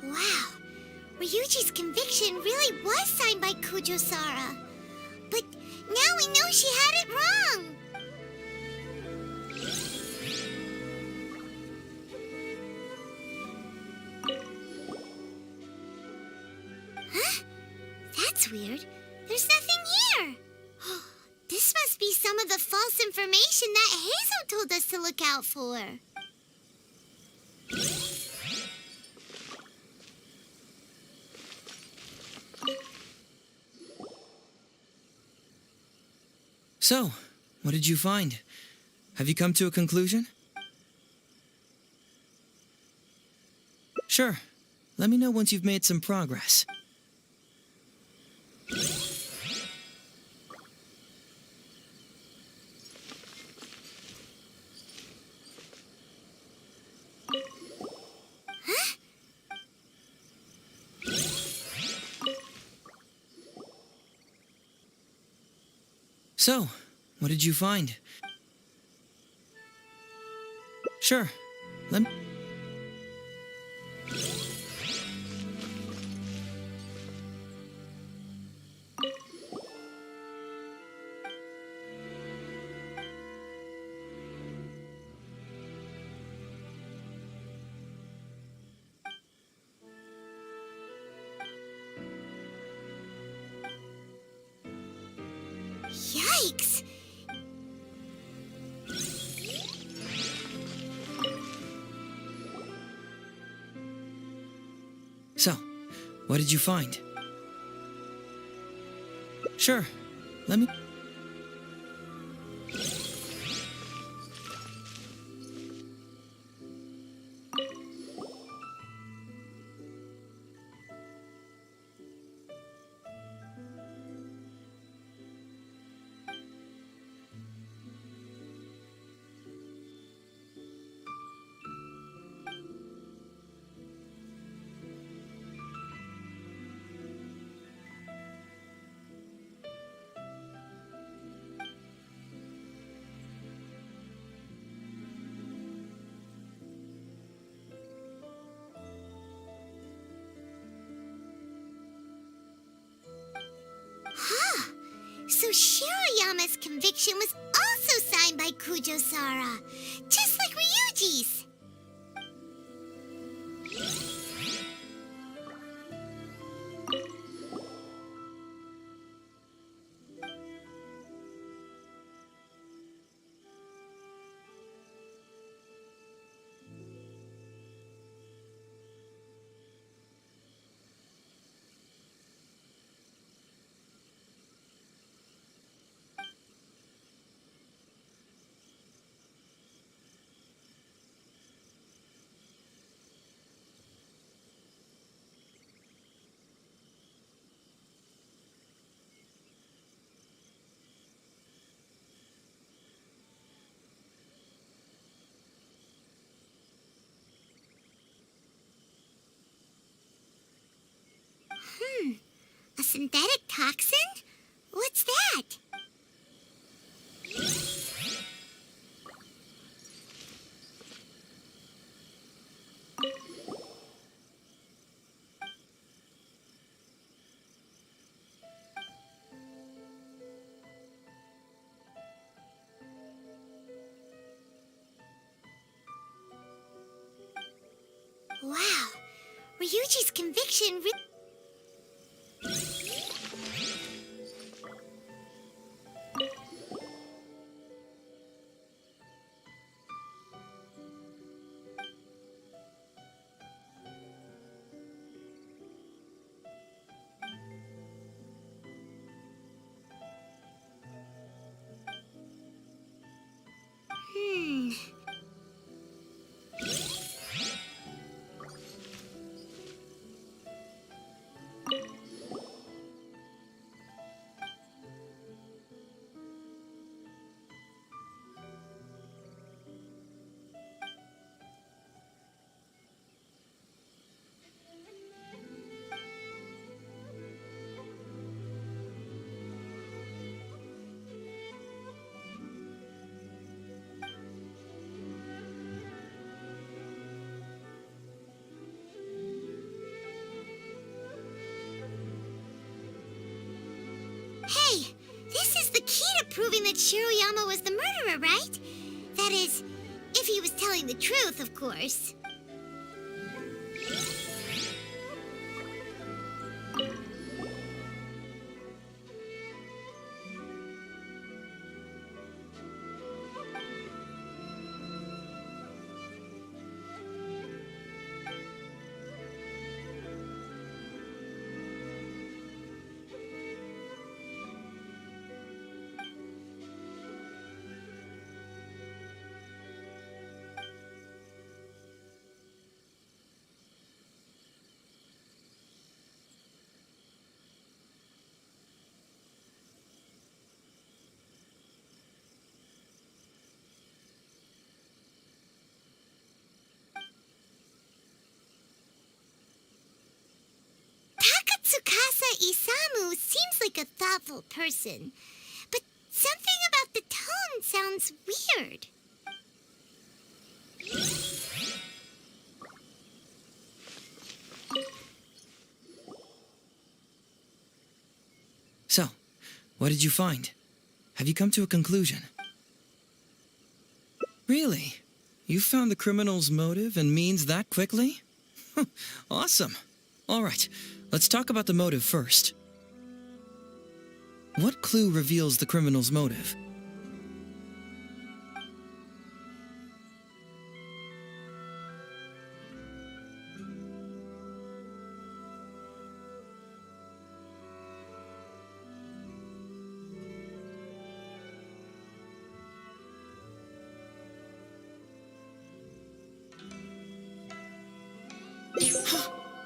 Wow, Ryuji's conviction really was signed by Kujo-Sara. But now we know she had it wrong. Huh? That's weird. There's nothing here. This must be some of the false information that Heizou told us to look out for. So, what did you find? Have you come to a conclusion? Sure. Let me know once you've made some progress. So, what did you find? Sure. Let me... Yikes! So, what did you find? Sure. Let me... Huh. So Shiroyama's conviction was also signed by Kujo-Sara, just like Ryuji's. synthetic toxin? What's that? Wow, Ryuji's conviction Hey, this is the key to proving that Shiroyama was the murderer, right? That is, if he was telling the truth, of course. Tsukasa Isamu seems like a thoughtful person, but something about the tone sounds weird. So, what did you find? Have you come to a conclusion? Really? You found the criminal's motive and means that quickly? Awesome. All right, let's talk about the motive first. What clue reveals the criminal's motive?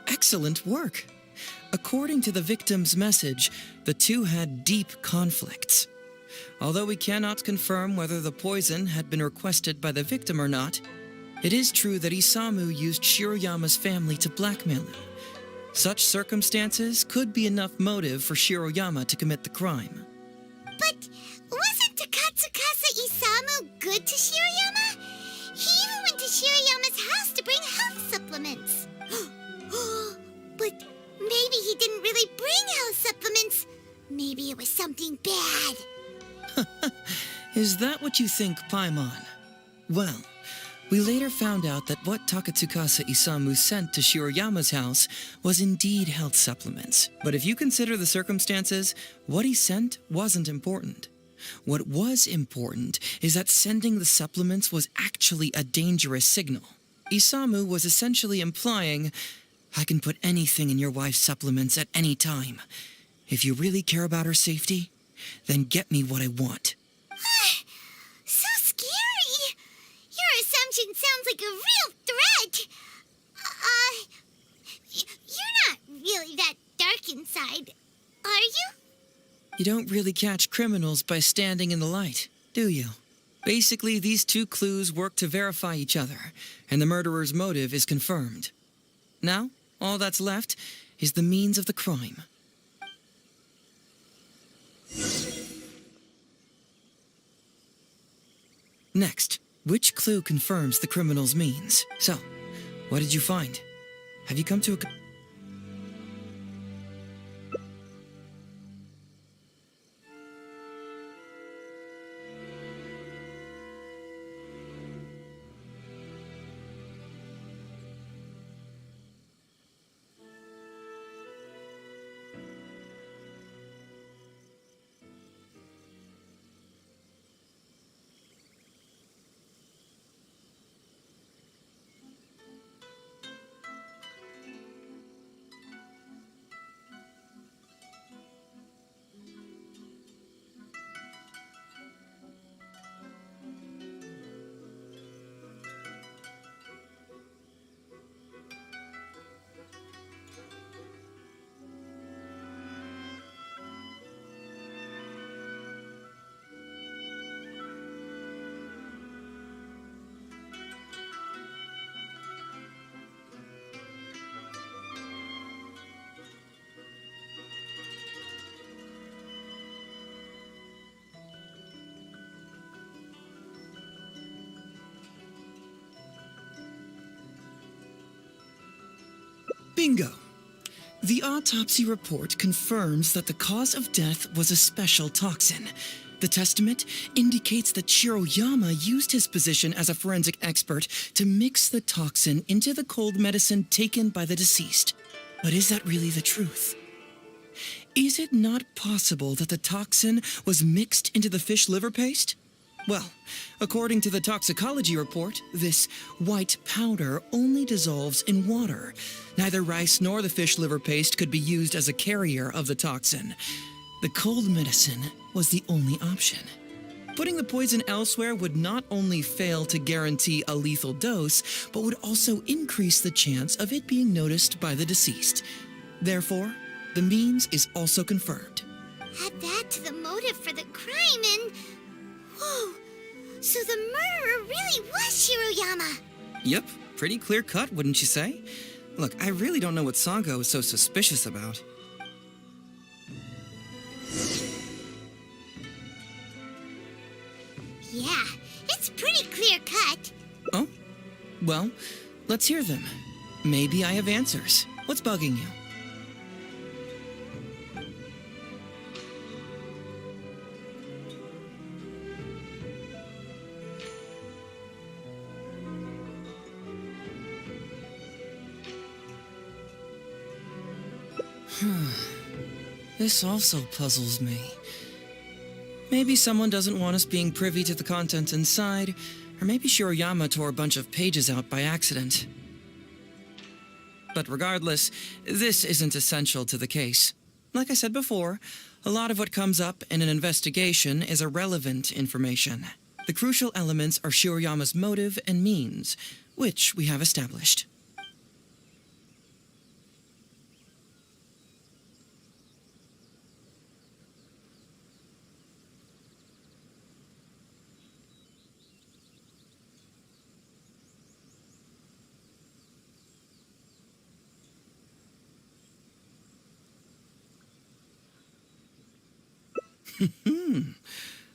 Excellent work. According to the victim's message, the two had deep conflicts. Although we cannot confirm whether the poison had been requested by the victim or not, it is true that Isamu used Shiroyama's family to blackmail him. Such circumstances could be enough motive for Shiroyama to commit the crime. But wasn't Takatsukasa Isamu good to Shiroyama? He even went to Shiroyama's house to bring health supplements. But maybe he didn't really bring health supplements. Maybe it was something bad. Is that what you think, Paimon? Well, we later found out that what Takatsukasa Isamu sent to Shiroyama's house was indeed health supplements. But if you consider the circumstances, what he sent wasn't important. What was important is that sending the supplements was actually a dangerous signal. Isamu was essentially implying, I can put anything in your wife's supplements at any time. If you really care about her safety, then get me what I want. So scary! Your assumption sounds like a real threat. You're not really that dark inside, are you? You don't really catch criminals by standing in the light, do you? Basically, these two clues work to verify each other, and the murderer's motive is confirmed. Now, all that's left is the means of the crime. Next, which clue confirms the criminal's means? So, what did you find? Have you come to a... Bingo! The autopsy report confirms that the cause of death was a special toxin. The testament indicates that Shiroyama used his position as a forensic expert to mix the toxin into the cold medicine taken by the deceased. But is that really the truth? Is it not possible that the toxin was mixed into the fish liver paste? Well, according to the toxicology report, this white powder only dissolves in water. Neither rice nor the fish liver paste could be used as a carrier of the toxin. The cold medicine was the only option. Putting the poison elsewhere would not only fail to guarantee a lethal dose, but would also increase the chance of it being noticed by the deceased. Therefore, the means is also confirmed. Add that to the motive for the crime and... Whoa! So the murderer really was Shiroyama! Yep, pretty clear cut, wouldn't you say? Look, I really don't know what Sango is so suspicious about. Yeah, it's pretty clear cut. Oh? Well, let's hear them. Maybe I have answers. What's bugging you? This also puzzles me. Maybe someone doesn't want us being privy to the contents inside, or maybe Shiroyama tore a bunch of pages out by accident. But regardless, this isn't essential to the case. Like I said before, a lot of what comes up in an investigation is irrelevant information. The crucial elements are Shiroyama's motive and means, which we have established.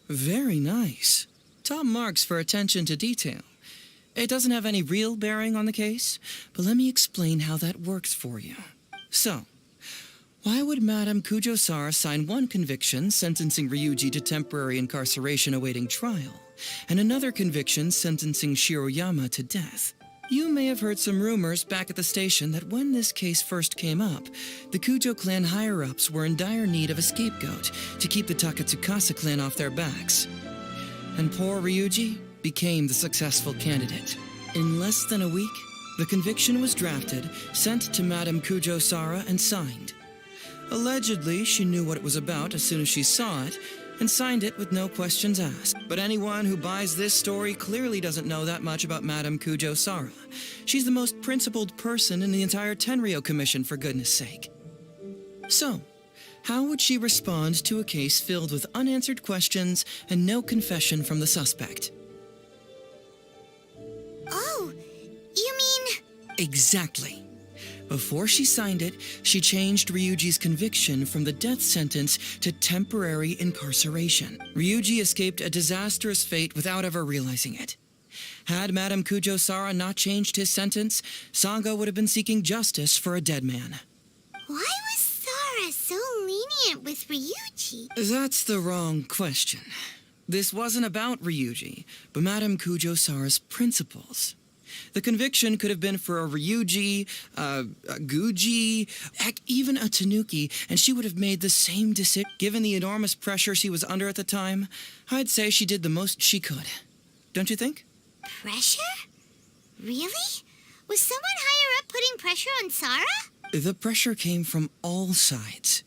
Very nice. Top marks for attention to detail. It doesn't have any real bearing on the case, but let me explain how that works for you. So, why would Madame Kujo-Sara sign one conviction sentencing Ryuji to temporary incarceration awaiting trial, and another conviction sentencing Shiroyama to death? You may have heard some rumors back at the station that when this case first came up, the Kujo clan higher-ups were in dire need of a scapegoat to keep the Takatsukasa clan off their backs. And poor Ryuji became the successful candidate. In less than a week, the conviction was drafted, sent to Madame Kujo-Sara, and signed. Allegedly, she knew what it was about as soon as she saw it, and signed it with no questions asked. But anyone who buys this story clearly doesn't know that much about Madame Kujo-Sara. She's the most principled person in the entire Tenryo Commission, for goodness sake. So, how would she respond to a case filled with unanswered questions and no confession from the suspect? Oh, you mean... Exactly. Before she signed it, she changed Ryuji's conviction from the death sentence to temporary incarceration. Ryuji escaped a disastrous fate without ever realizing it. Had Madame Kujo-Sara not changed his sentence, Sanga would have been seeking justice for a dead man. Why was Sara so lenient with Ryuji? That's the wrong question. This wasn't about Ryuji, but Madame Kujo-Sara's principles. The conviction could have been for a Ryuji, a Guji, heck, even a Tanuki, and she would have made the same decision. Given the enormous pressure she was under at the time, I'd say she did the most she could. Don't you think? Pressure? Really? Was someone higher up putting pressure on Sara? The pressure came from all sides.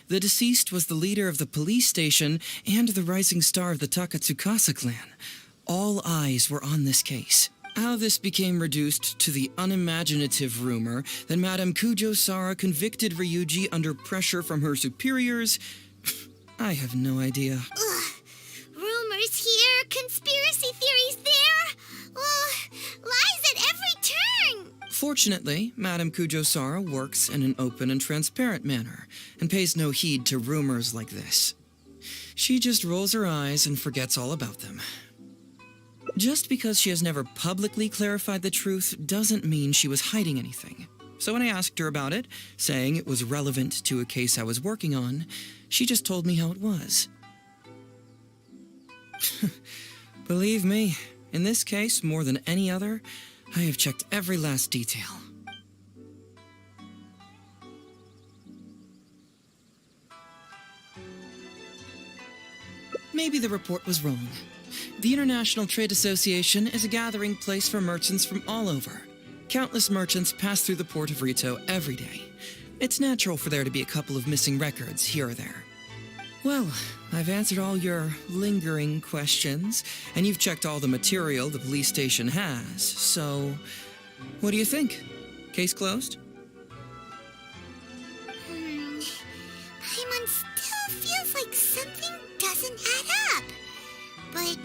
The deceased was the leader of the police station and the rising star of the Takatsukasa clan. All eyes were on this case. How this became reduced to the unimaginative rumor that Madame Kujo-Sara convicted Ryuji under pressure from her superiors, I have no idea. Ugh. Rumors here, conspiracy theories there. Lies at every turn. Fortunately, Madame Kujo-Sara works in an open and transparent manner and pays no heed to rumors like this. She just rolls her eyes and forgets all about them. Just because she has never publicly clarified the truth doesn't mean she was hiding anything. So when I asked her about it, saying it was relevant to a case I was working on, she just told me how it was. Believe me, in this case, more than any other, I have checked every last detail. Maybe the report was wrong. The International Trade Association is a gathering place for merchants from all over. Countless merchants pass through the port of Rito every day. It's natural for there to be a couple of missing records here or there. Well, I've answered all your lingering questions, and you've checked all the material the police station has, so what do you think? Case closed? Paimon still feels like something doesn't add up. But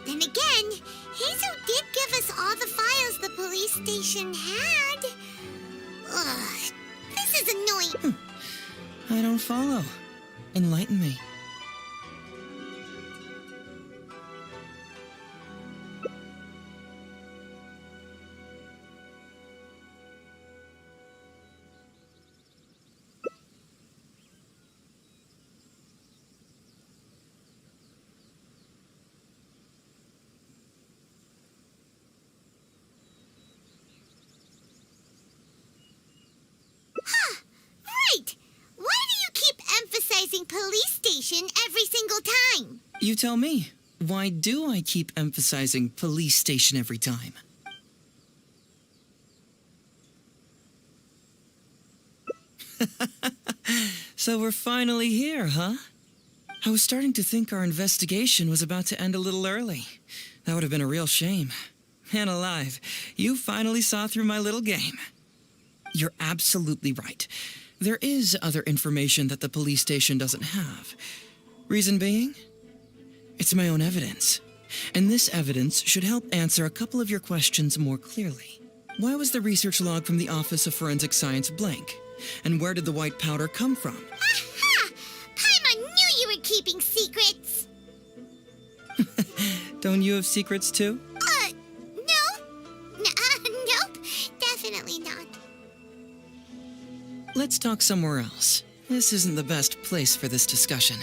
then again, Heizou did give us all the files the police station had. Ugh, this is annoying. I don't follow. Enlighten me. Right! Why do you keep emphasizing police station every single time? You tell me. Why do I keep emphasizing police station every time? So we're finally here, huh? I was starting to think our investigation was about to end a little early. That would have been a real shame. Man alive, you finally saw through my little game. You're absolutely right. There is other information that the police station doesn't have. Reason being? It's my own evidence. And this evidence should help answer a couple of your questions more clearly. Why was the research log from the Office of Forensic Science blank? And where did the white powder come from? Aha! Paimon knew you were keeping secrets! Don't you have secrets too? No. Nope. Definitely not. Let's talk somewhere else. This isn't the best place for this discussion.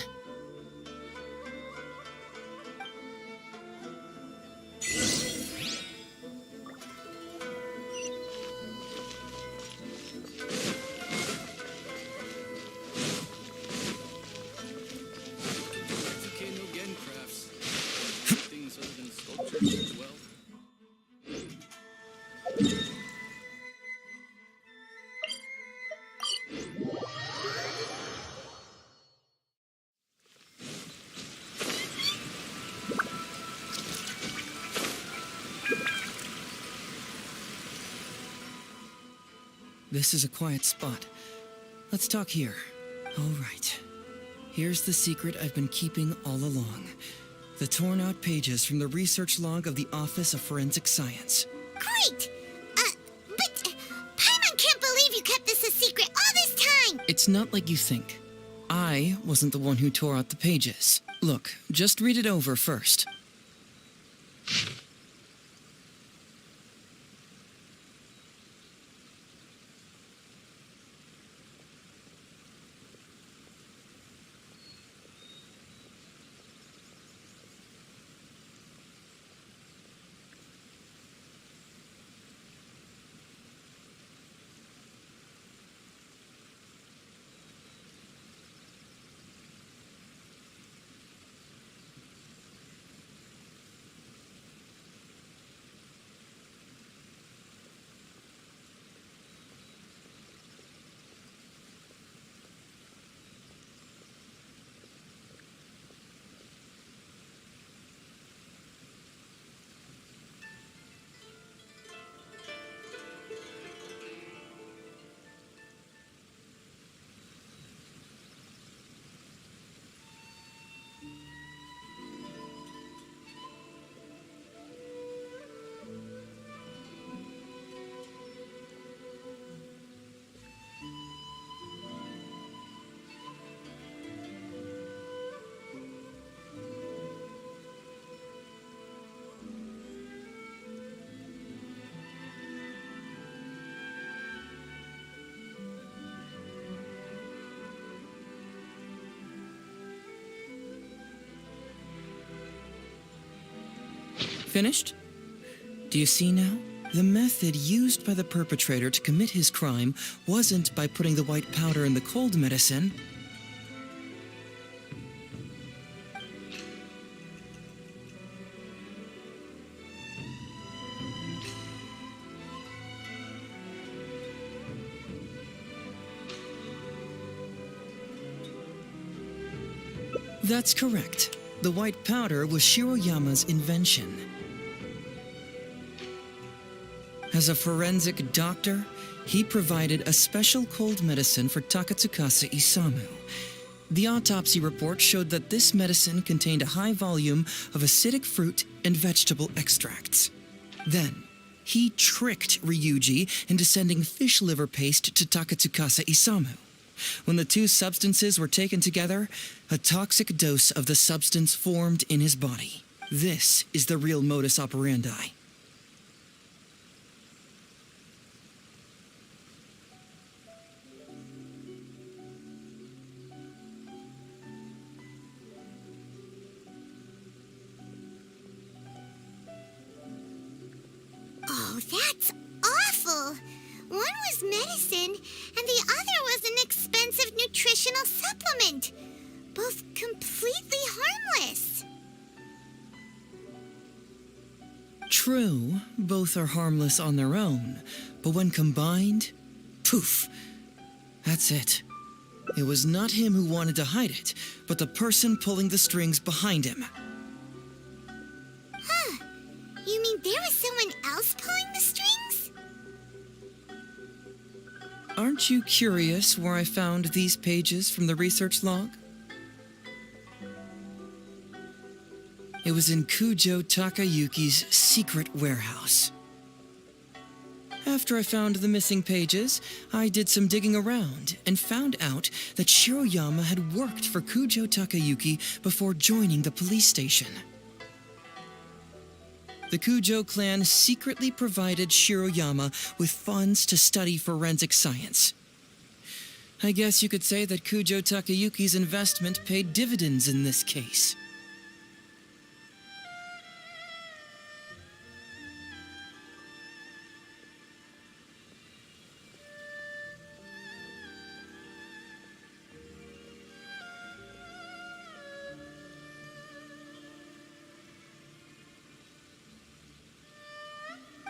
This is a quiet spot. Let's talk here. All right. Here's the secret I've been keeping all along. The torn out pages from the research log of the Office of Forensic Science. Great! But Paimon can't It's not like you think. I wasn't the one who tore out the pages. Look, just read it over first. Finished? Do you see now? The method used by the perpetrator to commit his crime wasn't by putting the white powder in the cold medicine. That's correct. The white powder was Shiroyama's invention. As a forensic doctor, he provided a special cold medicine for Takatsukasa Isamu. The autopsy report showed that this medicine contained a high volume of acidic fruit and vegetable extracts. Then, he tricked Ryuji into sending fish liver paste to Takatsukasa Isamu. When the two substances were taken together, a toxic dose of the substance formed in his body. This is the real modus operandi. Oh, that's awful. One was medicine, and the other was an expensive nutritional supplement. Both completely harmless. True, both are harmless on their own, but when combined, poof, that's it. It was not him who wanted to hide it, but the person pulling the strings behind him. Huh. You mean there was someone else pulling the strings? Aren't you curious where I found these pages from the research log? It was in Kujo Takayuki's secret warehouse. After I found the missing pages, I did some digging around and found out that Shiroyama had worked for Kujo Takayuki before joining the police station. The Kujo clan secretly provided Shiroyama with funds to study forensic science. I guess you could say that Kujo Takayuki's investment paid dividends in this case.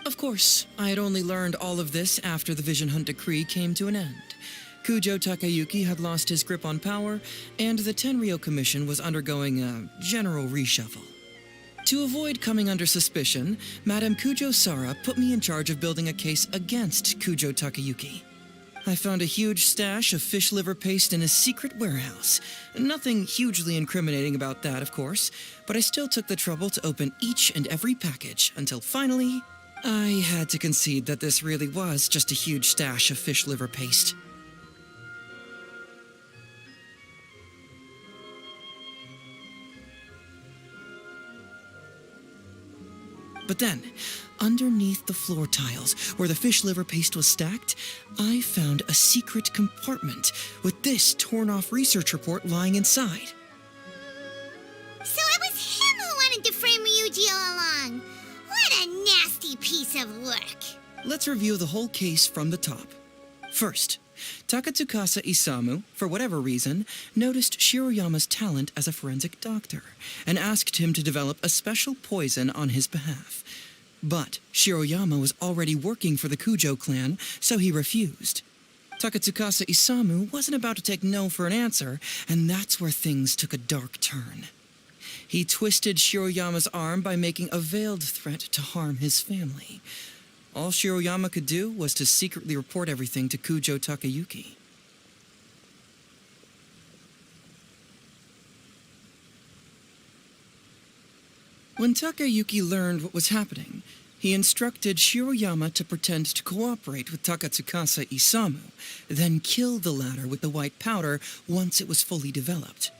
Of course, I had only learned all of this after the Vision Hunt decree came to an end. Kujo Takayuki had lost his grip on power, and the Tenryou Commission was undergoing a general reshuffle. To avoid coming under suspicion, Madame Kujo Sara put me in charge of building a case against Kujo Takayuki. I found a huge stash of fish liver paste in his secret warehouse. Nothing hugely incriminating about that, of course, but I still took the trouble to open each and every package until finally, I had to concede that this really was just a huge stash of fish liver paste. But then, underneath the floor tiles, where the fish liver paste was stacked, I found a secret compartment with this torn-off research report lying inside. So it was him who wanted to frame Ryuji all along. What a nasty piece of work. Let's review the whole case from the top. First, Takatsukasa Isamu, for whatever reason, noticed Shiroyama's talent as a forensic doctor and asked him to develop a special poison on his behalf. But Shiroyama was already working for the Kujo clan, so he refused. Takatsukasa Isamu wasn't about to take no for an answer, and that's where things took a dark turn. He twisted Shiroyama's arm by making a veiled threat to harm his family. All Shiroyama could do was to secretly report everything to Kujo Takayuki. When Takayuki learned what was happening, he instructed Shiroyama to pretend to cooperate with Takatsukasa Isamu, then kill the latter with the white powder once it was fully developed.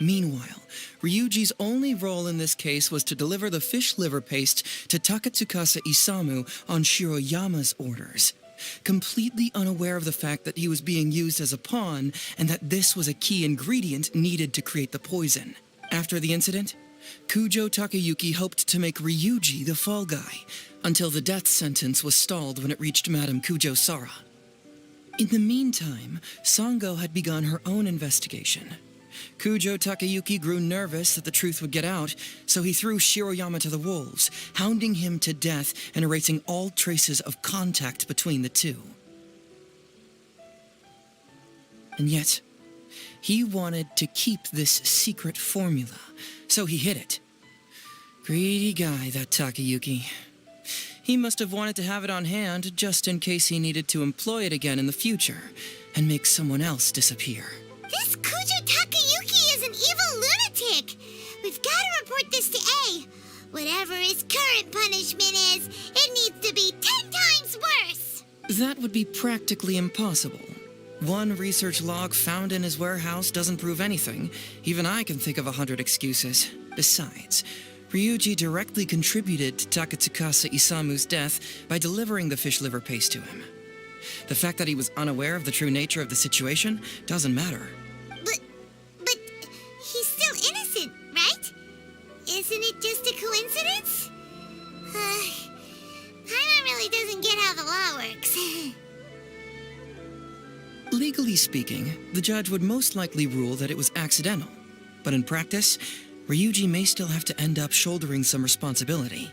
Meanwhile, Ryuji's only role in this case was to deliver the fish liver paste to Takatsukasa Isamu on Shiroyama's orders, completely unaware of the fact that he was being used as a pawn and that this was a key ingredient needed to create the poison. After the incident, Kujo Takayuki hoped to make Ryuji the fall guy, until the death sentence was stalled when it reached Madame Kujo Sara. In the meantime, Sango had begun her own investigation. Kujo Takayuki grew nervous that the truth would get out, so he threw Shiroyama to the wolves, hounding him to death and erasing all traces of contact between the two. And yet, he wanted to keep this secret formula, so he hid it. Greedy guy, that Takayuki. He must have wanted to have it on hand just in case he needed to employ it again in the future and make someone else disappear. This Kujo Takayuki is an evil lunatic. We've got to report this to A. Whatever his current punishment is, it needs to be 10 times worse. That would be practically impossible. One research log found in his warehouse doesn't prove anything. Even I can think of 100 excuses. Besides, Ryuji directly contributed to Takatsukasa Isamu's death by delivering the fish liver paste to him. The fact that he was unaware of the true nature of the situation doesn't matter. But he's still innocent, right? Isn't it just a coincidence? Paimon really doesn't get how the law works. Legally speaking, the judge would most likely rule that it was accidental. But in practice, Ryuji may still have to end up shouldering some responsibility.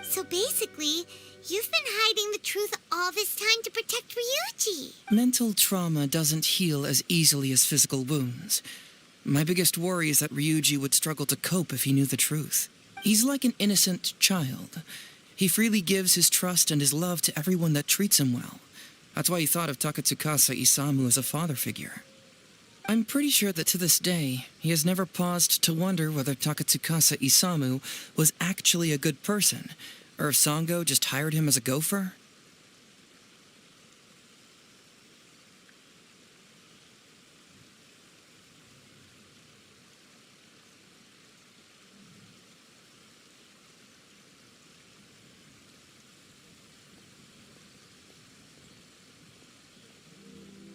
So basically, you've been hiding the truth all this time to protect Ryuji. Mental trauma doesn't heal as easily as physical wounds. My biggest worry is that Ryuji would struggle to cope if he knew the truth. He's like an innocent child. He freely gives his trust and his love to everyone that treats him well. That's why he thought of Takatsukasa Isamu as a father figure. I'm pretty sure that to this day, he has never paused to wonder whether Takatsukasa Isamu was actually a good person, or if Sango just hired him as a gopher.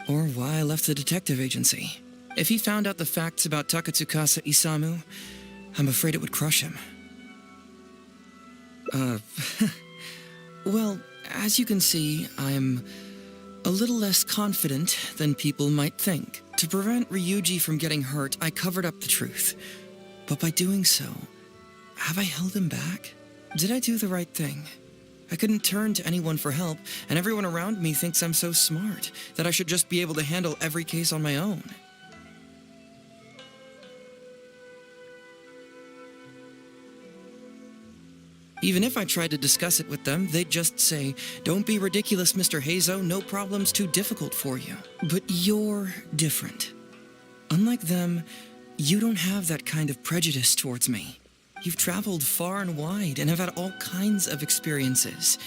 Or why I left the detective agency. If he found out the facts about Takatsukasa Isamu, I'm afraid it would crush him. Well, as you can see, I'm a little less confident than people might think. To prevent Ryuji from getting hurt, I covered up the truth. But by doing so, have I held him back? Did I do the right thing? I couldn't turn to anyone for help, and everyone around me thinks I'm so smart that I should just be able to handle every case on my own. Even if I tried to discuss it with them, they'd just say, "Don't be ridiculous, Mr. Heizou, no problem's too difficult for you." But you're different. Unlike them, you don't have that kind of prejudice towards me. You've traveled far and wide and have had all kinds of experiences.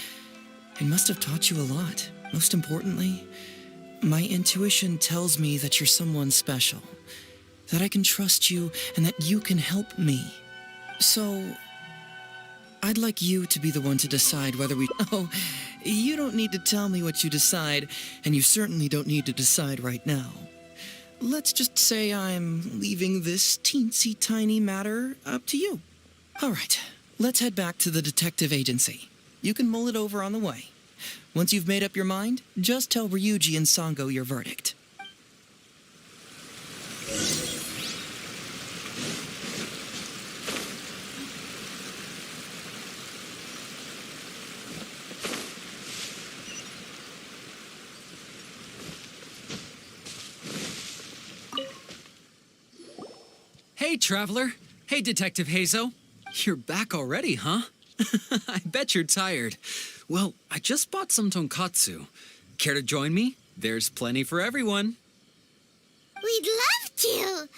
It must have taught you a lot. Most importantly, my intuition tells me that you're someone special, that I can trust you and that you can help me. So, I'd like you to be the one to decide whether we... Oh, you don't need to tell me what you decide, and you certainly don't need to decide right now. Let's just say I'm leaving this teensy tiny matter up to you. All right, let's head back to the detective agency. You can mull it over on the way. Once you've made up your mind, just tell Ryuji and Sango your verdict. Hey, Traveler. Hey, Detective Heizou. You're back already, huh? I bet you're tired. Well, I just bought some tonkatsu. Care to join me? There's plenty for everyone. We'd love to.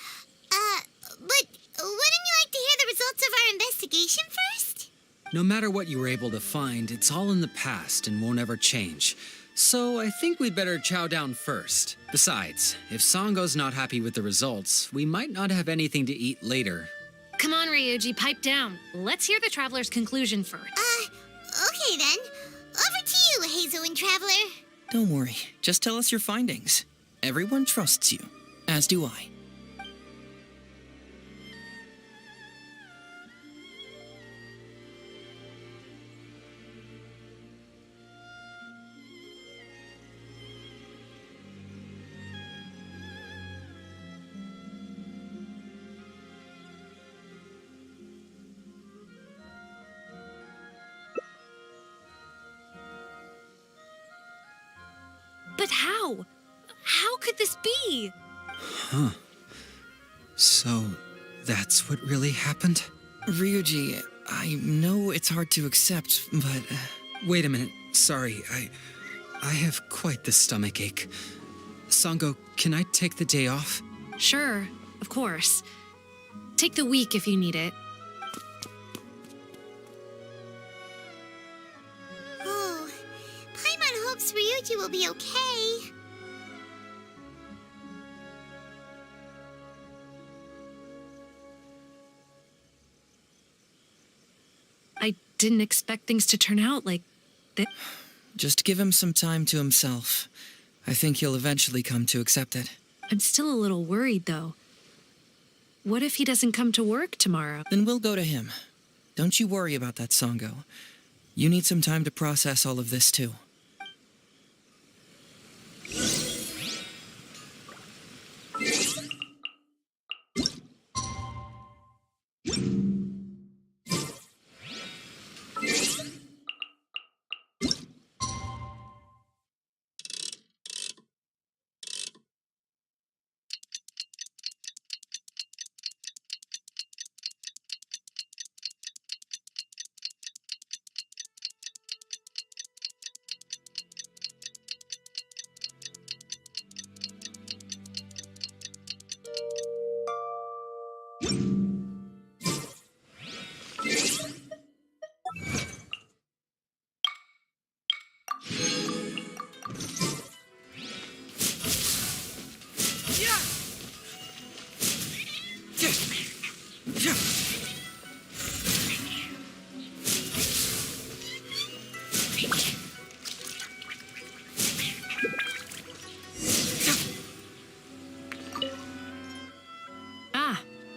But wouldn't you like to hear the results of our investigation first? No matter what you were able to find, it's all in the past and won't ever change. So I think we'd better chow down first. Besides, if Sango's not happy with the results, we might not have anything to eat later. Come on, Ryuji, pipe down. Let's hear the traveler's conclusion first. Okay then. Over to you, Heizou and Traveler. Don't worry, just tell us your findings. Everyone trusts you, as do I. But how? How could this be? Huh. So, that's what really happened? Ryuji, I know it's hard to accept, but... Wait a minute. Sorry, I have quite the stomach ache. Sango, can I take the day off? Sure, of course. Take the week if you need it. Oh, Paimon hopes Ryuji will be okay. I didn't expect things to turn out like that. Just give him some time to himself. I think he'll eventually come to accept it. I'm still a little worried, though. What if he doesn't come to work tomorrow? Then we'll go to him. Don't you worry about that, Sango. You need some time to process all of this, too.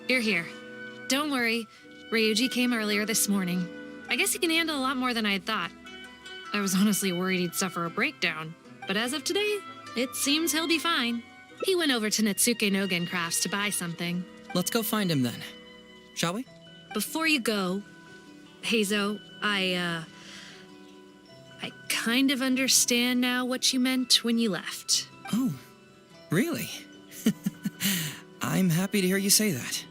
You're here. Don't worry. Ryuji came earlier this morning. I guess he can handle a lot more than I had thought. I was honestly worried he'd suffer a breakdown, but as of today, it seems he'll be fine. He went over to Natsuke Nogen Crafts to buy something. Let's go find him then. Shall we? Before you go, Heizou, I kind of understand now what you meant when you left. Oh, really? I'm happy to hear you say that.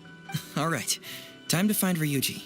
All right, time to find Ryuji.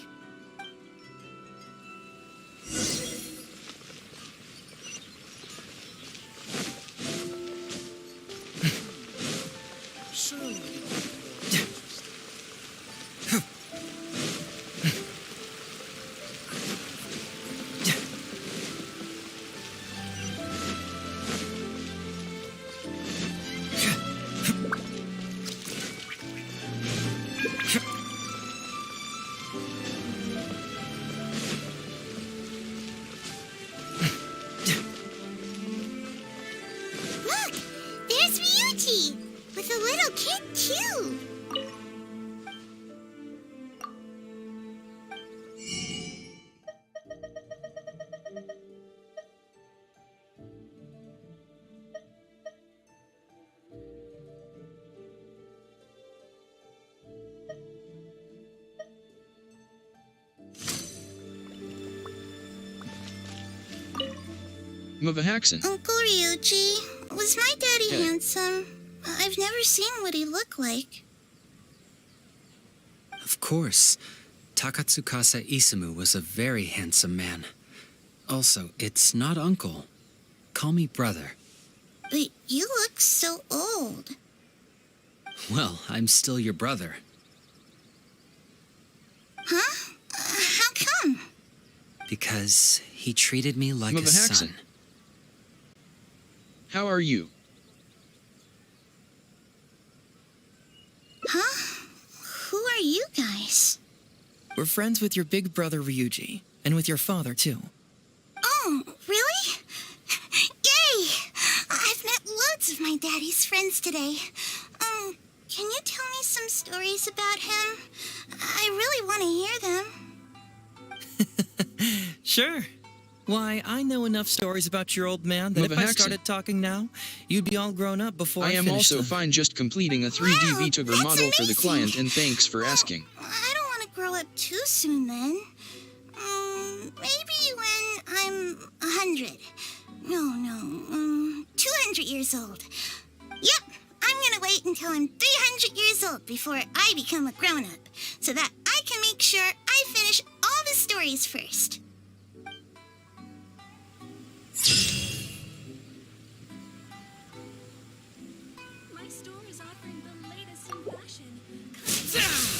Mavahaxen. Uncle Ryuji, was my daddy Hey. handsome? I've never seen what he looked like. Of course. Takatsukasa Isamu was a very handsome man. Also, it's not uncle. Call me brother. But you look so old. Well, I'm still your brother. Huh? How come? Because he treated me like a Mavahaxen. son. How are you? Huh? Who are you guys? We're friends with your big brother Ryuji, and with your father, too. Oh, really? Yay! I've met loads of my daddy's friends today. Can you tell me some stories about him? I really want to hear them. Sure. Why, I know enough stories about your old man that if I Mavahaxen. started talking now, you'd be all grown up before I I am finished also them. fine just completing a 3D Wow, VTuber that's model for the amazing. client, and thanks for asking. I don't want to grow up too soon then. Maybe when I'm 100. No, 200 years old. Yep, I'm gonna wait until I'm 300 years old before I become a grown-up, so that I can make sure I finish all the stories first. My store is offering the latest in fashion.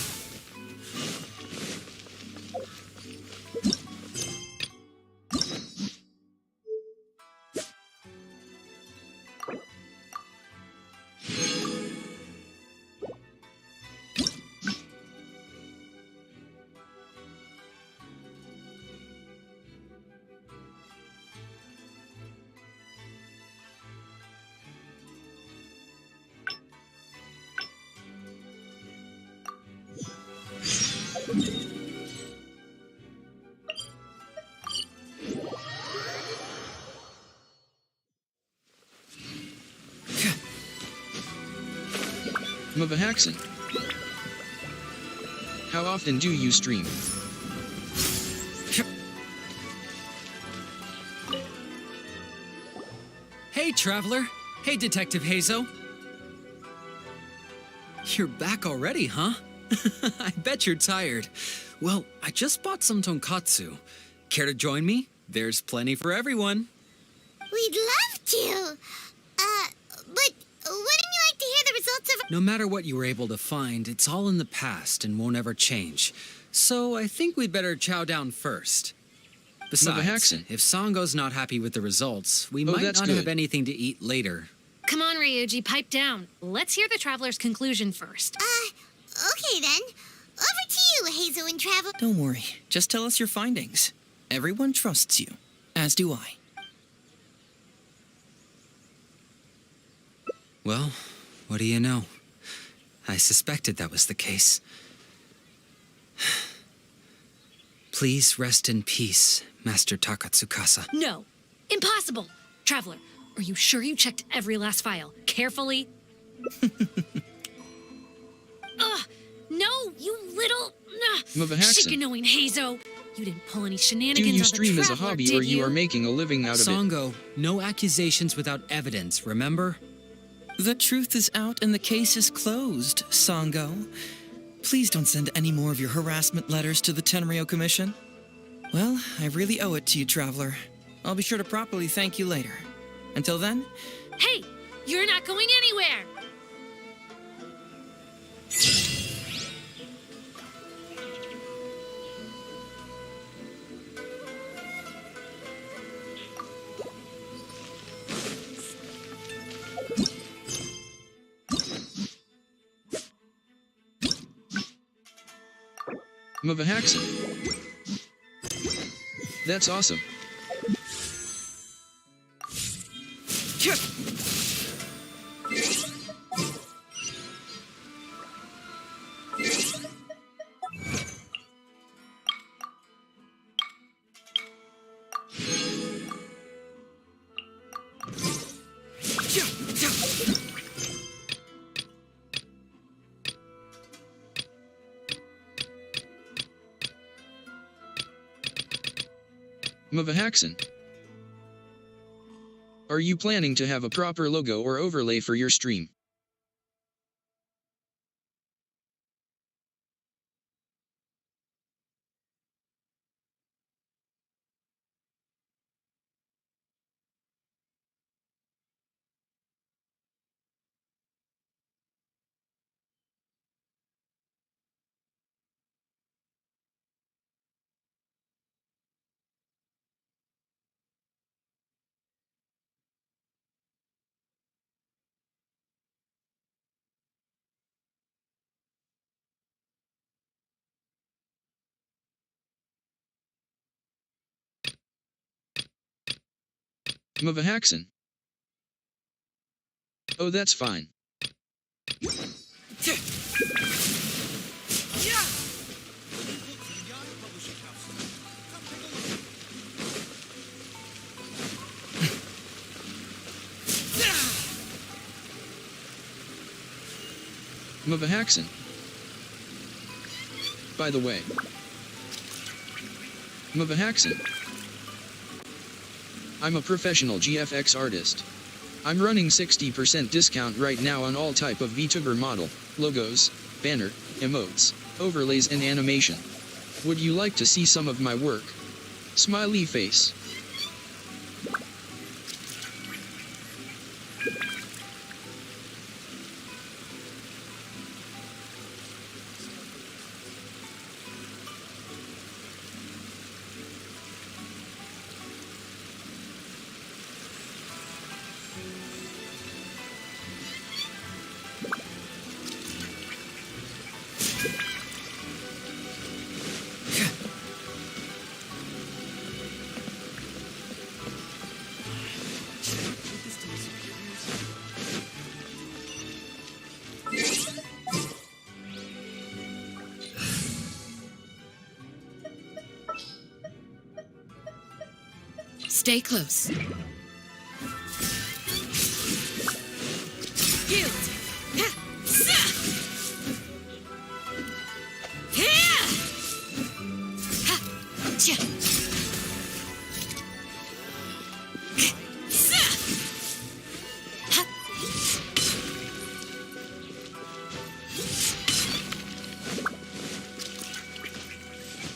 Mavahaxen. How often do you stream? Hey, Traveler. Hey, Detective Heizou. You're back already, huh? I bet you're tired. Well, I just bought some tonkatsu. Care to join me? There's plenty for everyone. We'd love to. But wouldn't you like to hear the results of... No matter what you were able to find, it's all in the past and won't ever change. So I think we'd better chow down first. Besides, Mavahaxen. if Sango's not happy with the results, we Oh, might that's not good. have anything to eat later. Come on, Ryuji, pipe down. Let's hear the traveler's conclusion first. Okay then. Over to you, Hazel and Travel. Don't worry. Just tell us your findings. Everyone trusts you, as do I. Well, what do you know? I suspected that was the case. Please rest in peace, Master Takatsukasa. No, impossible. Traveler, are you sure you checked every last file carefully? Ugh, no, you little Mavahaxen. chicken-knowing Hazo. You didn't pull any Do shenanigans you on the stream as a Traveler, hobby, did or you are making a living out of it? Sango, no accusations without evidence, remember? The truth is out and the case is closed, Sango. Please don't send any more of your harassment letters to the Tenryo Commission. Well, I really owe it to you, Traveler. I'll be sure to properly thank you later. Until then, Hey, you're not going anywhere. Mavahaxen. That's awesome. Mavahaxen. Are you planning to have a proper logo or overlay for your stream? Mavahaxen. Oh, that's fine. Mavahaxen. By the way. Mavahaxen. I'm a professional GFX artist. I'm running 60% discount right now on all type of VTuber model, logos, banner, emotes, overlays and animation. Would you like to see some of my work? Smiley face. Stay close.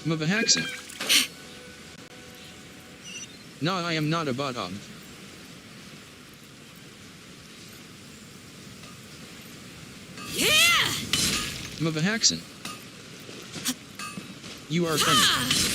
Mavahaxen. No, I am not a bottom. Mavahaxen. You are funny.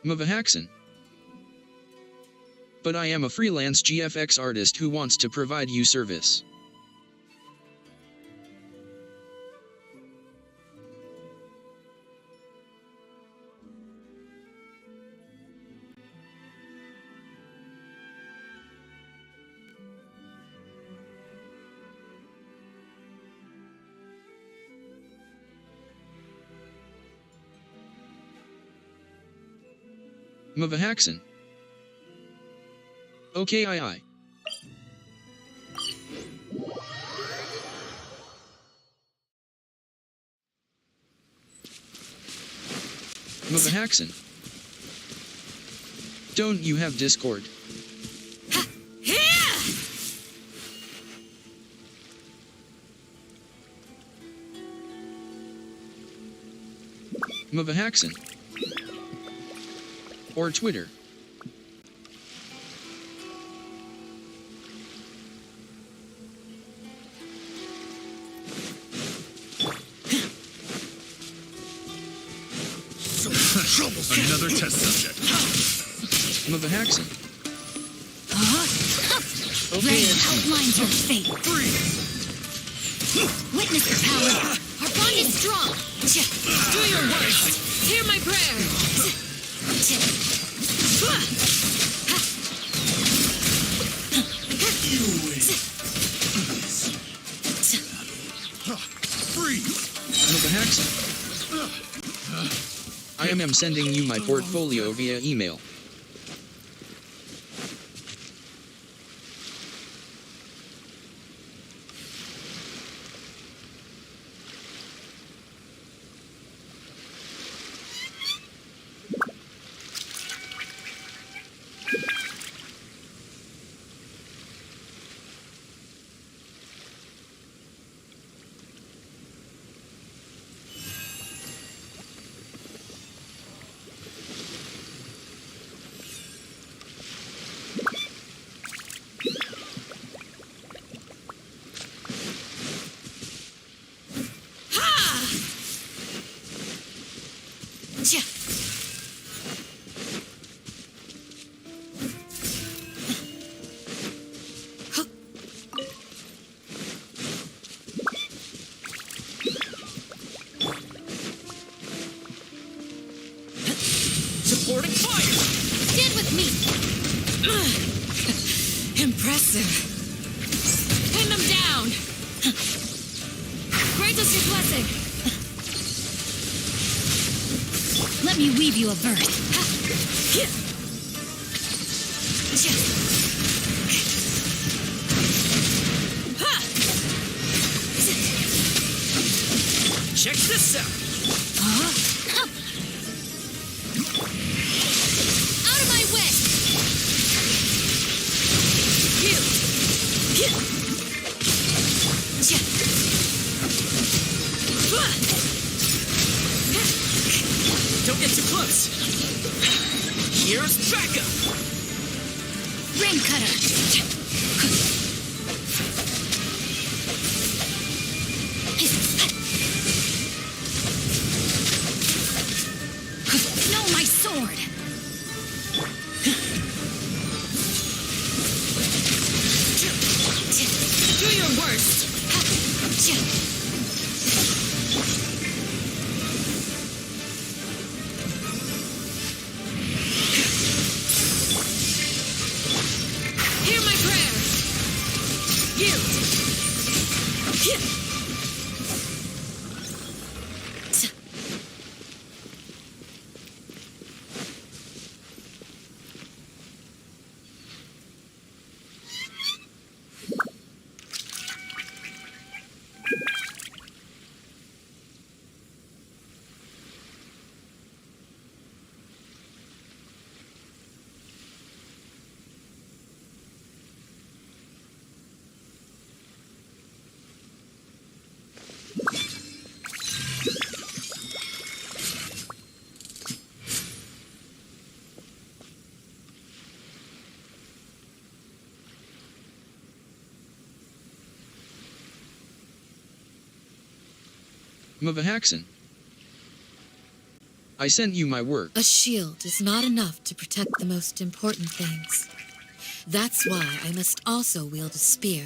Mavahaxen. But I am a freelance GFX artist who wants to provide you service. Mavahaxen. Okay, aye. Mavahaxen. Don't you have Discord? Mavahaxen. Or Twitter. Another test subject. Mavahaxin. Rain outlines your fate. Witness the power. Our bond is strong. Do your worst. Hear my prayer. Mavahaxin. I am sending you my portfolio via email. Supporting fire! Stand with me. Impressive. Pin them down. Grant us your blessing. Let me weave you a verse. Check this out! Out of my way! You! Don't get too close! Here's backup! Rain cutter! No, my sword! Do your worst! Hear my prayer! Mavahaxin. I sent you my work. A shield is not enough to protect the most important things. That's why I must also wield a spear.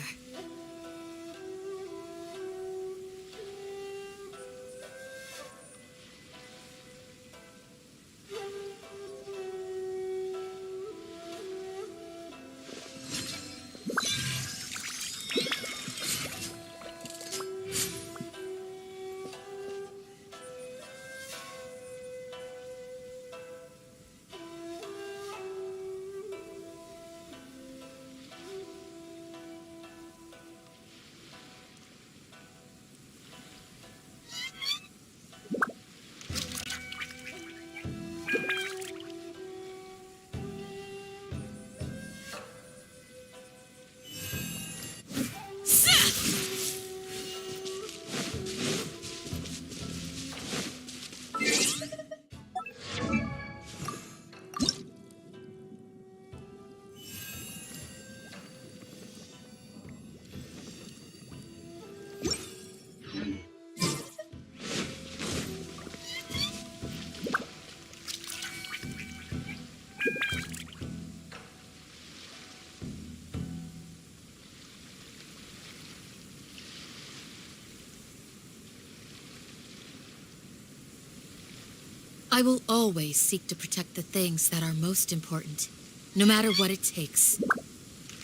I will always seek to protect the things that are most important, no matter what it takes,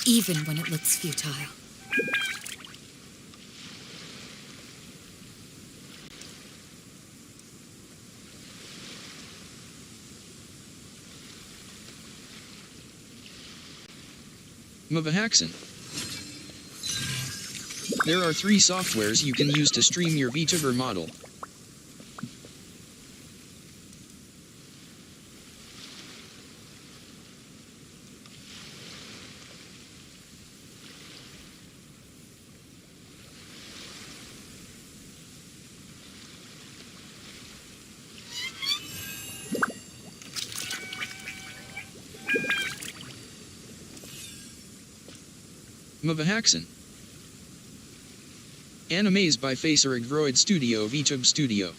even when it looks futile. Mavahaxen. There are 3 softwares you can use to stream your VTuber model. Mavahaxen. Animes by Facer Droid Studio VTube Studio.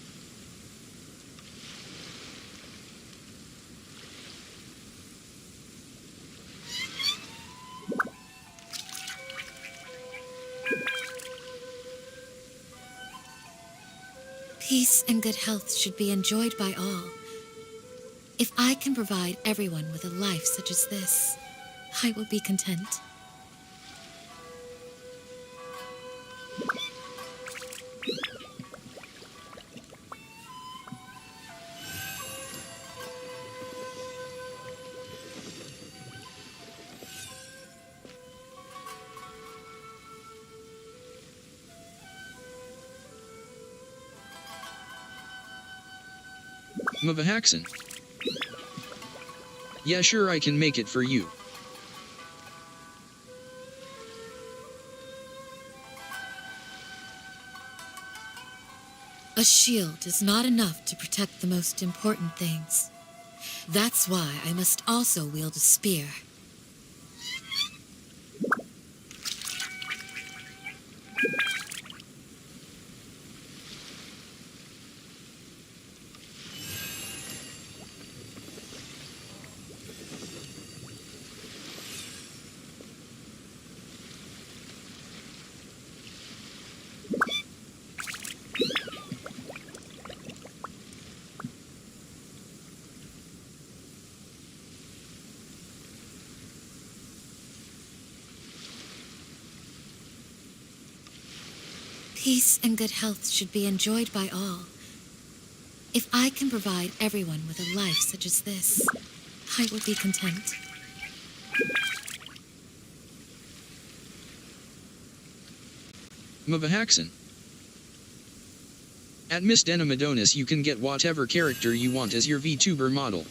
Peace and good health should be enjoyed by all. If I can provide everyone with a life such as this, I will be content. Mavahaxen. Yeah, sure, I can make it for you. A shield is not enough to protect the most important things. That's why I must also wield a spear. Peace and good health should be enjoyed by all. If I can provide everyone with a life such as this, I will be content. Mavahaxen. At Miss Denamadonis you can get whatever character you want as your VTuber model.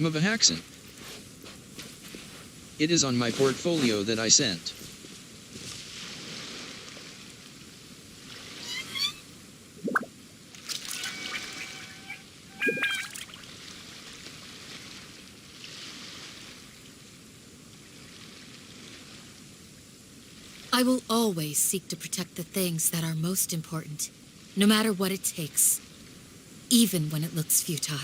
Mavahaxen. It is on my portfolio that I sent. I will always seek to protect the things that are most important, no matter what it takes, even when it looks futile.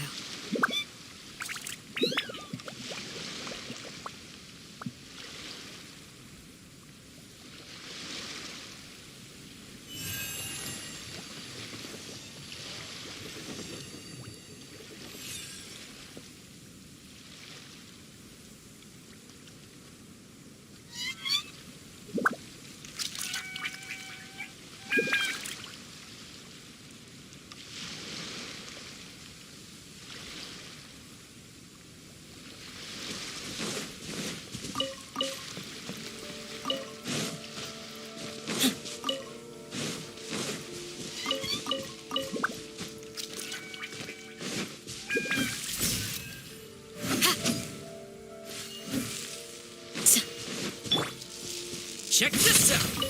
Check this out!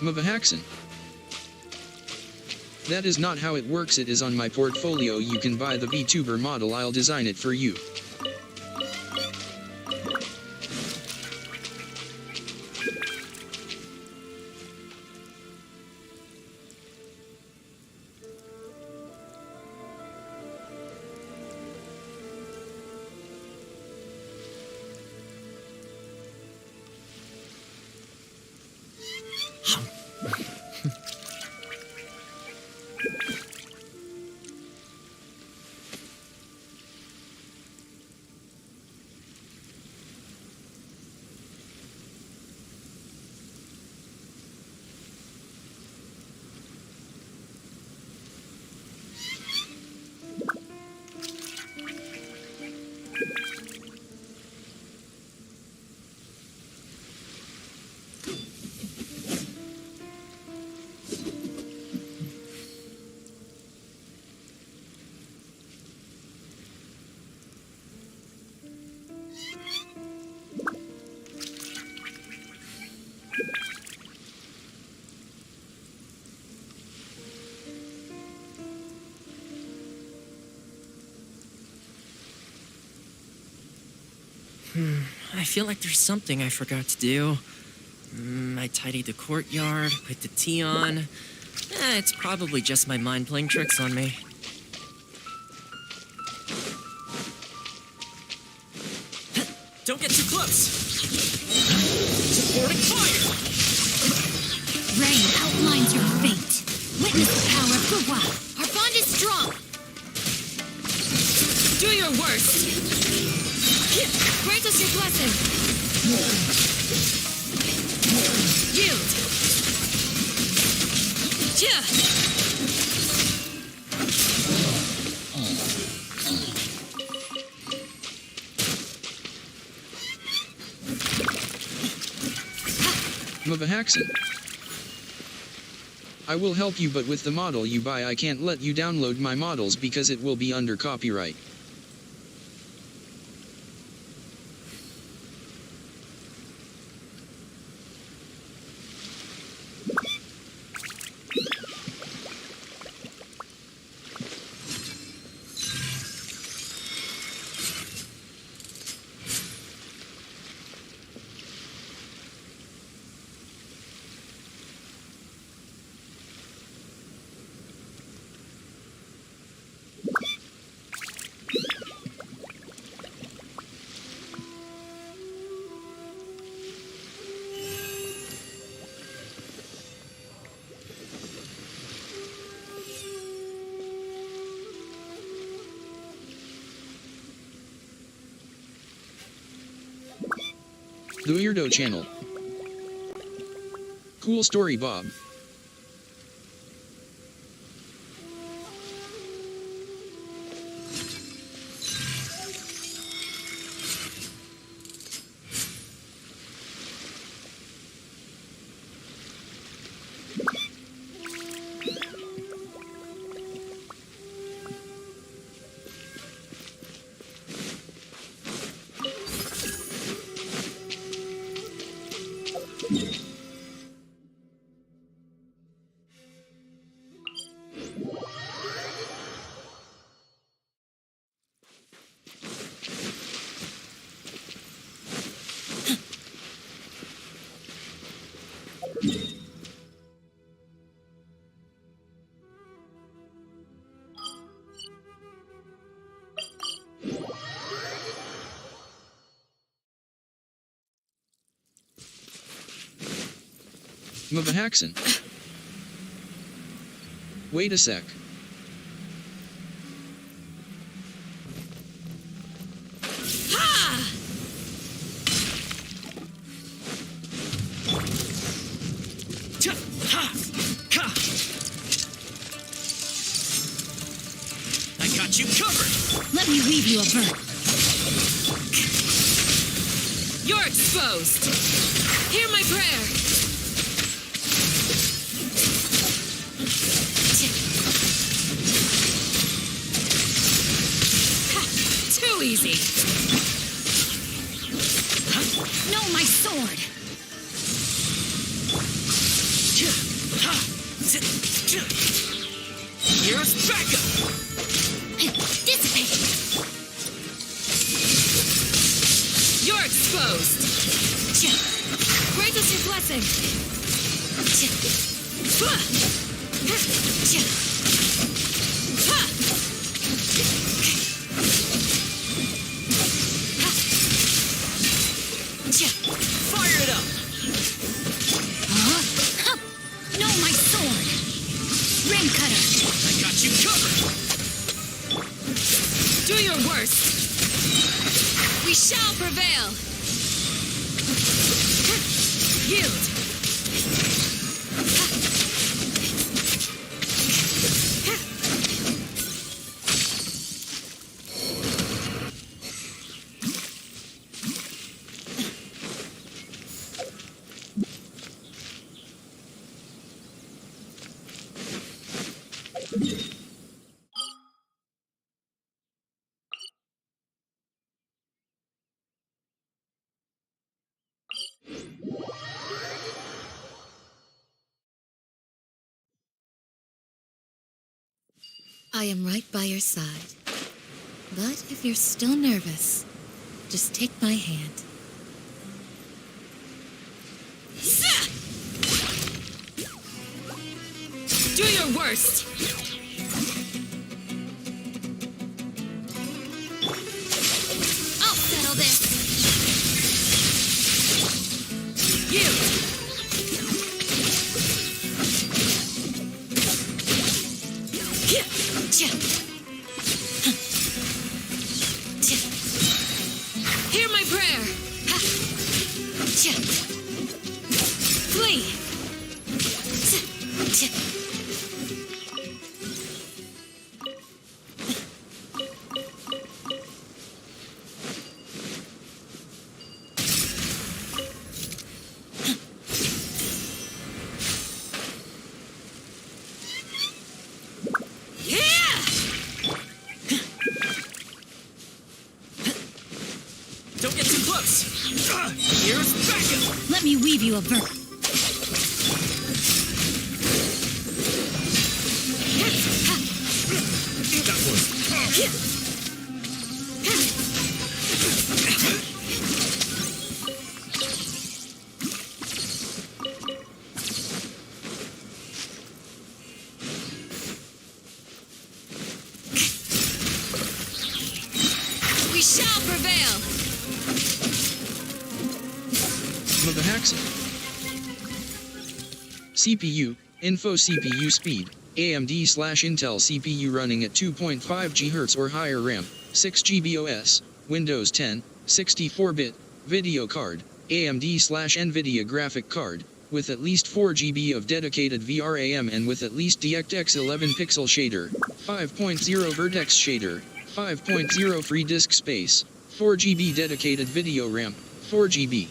Mavahaxin. That is not how it works. It is on my portfolio. You can buy the VTuber model. I'll design it for you. I feel like there's something I forgot to do. I tidied the courtyard, put the tea on. It's probably just my mind playing tricks on me. Don't get too close! Supporting fire! Rain outlines your fate. Witness the power of Gurwa. Our bond is strong. Do your worst! Grant us your blessing. Yield. Yeah. Mavahaxin. I will help you, but with the model you buy I can't let you download my models because it will be under copyright. The Weirdo Channel. Cool story, Bob. Mavahaxen. Wait a sec. I got you covered. Let me weave you a vert. You're exposed. Hear my prayer. Too easy. No, my sword. Here's backup. Dissipate. You're exposed. Grant us your blessing. Fire it up. No, my sword. Rim cutter. I got you covered. Do your worst. We shall prevail. Yield. I am right by your side. But if you're still nervous, just take my hand. Do your worst. I'll settle this. Yield. Hear my prayer. Flee. Don't get too close. Here's backup. Let me weave you a vert. That was. We shall prevail. Mavahaxen. CPU, info CPU speed, AMD/Intel CPU running at 2.5 GHz or higher RAM, 6 GB OS, Windows 10, 64-bit, video card, AMD/NVIDIA graphic card, with at least 4 GB of dedicated VRAM and with at least DirectX 11 pixel shader, 5.0 vertex shader, 5.0 free disk space, 4 GB dedicated video RAM, 4 GB.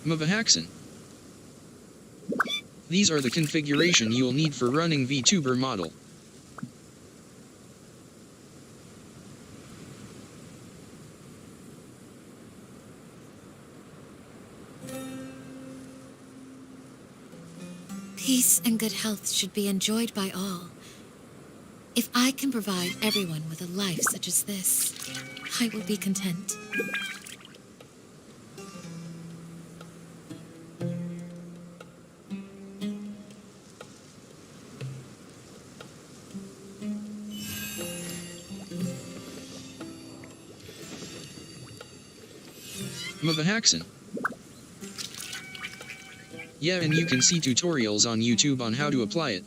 Mavahaxen. These are the configuration you'll need for running VTuber model. Peace and good health should be enjoyed by all. If I can provide everyone with a life such as this, I will be content. Mavahaxen. Yeah, and you can see tutorials on YouTube on how to apply it.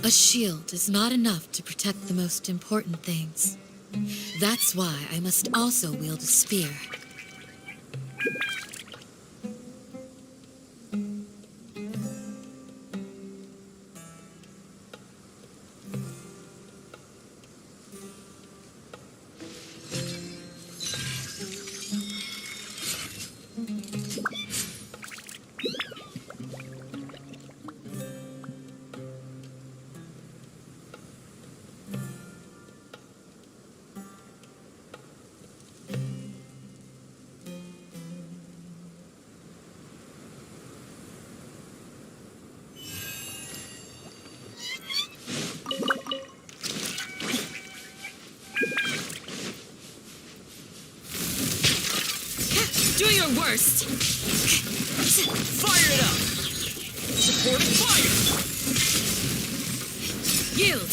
A shield is not enough to protect the most important things. That's why I must also wield a spear. Do your worst! Fire it up! Supporting fire! Yield!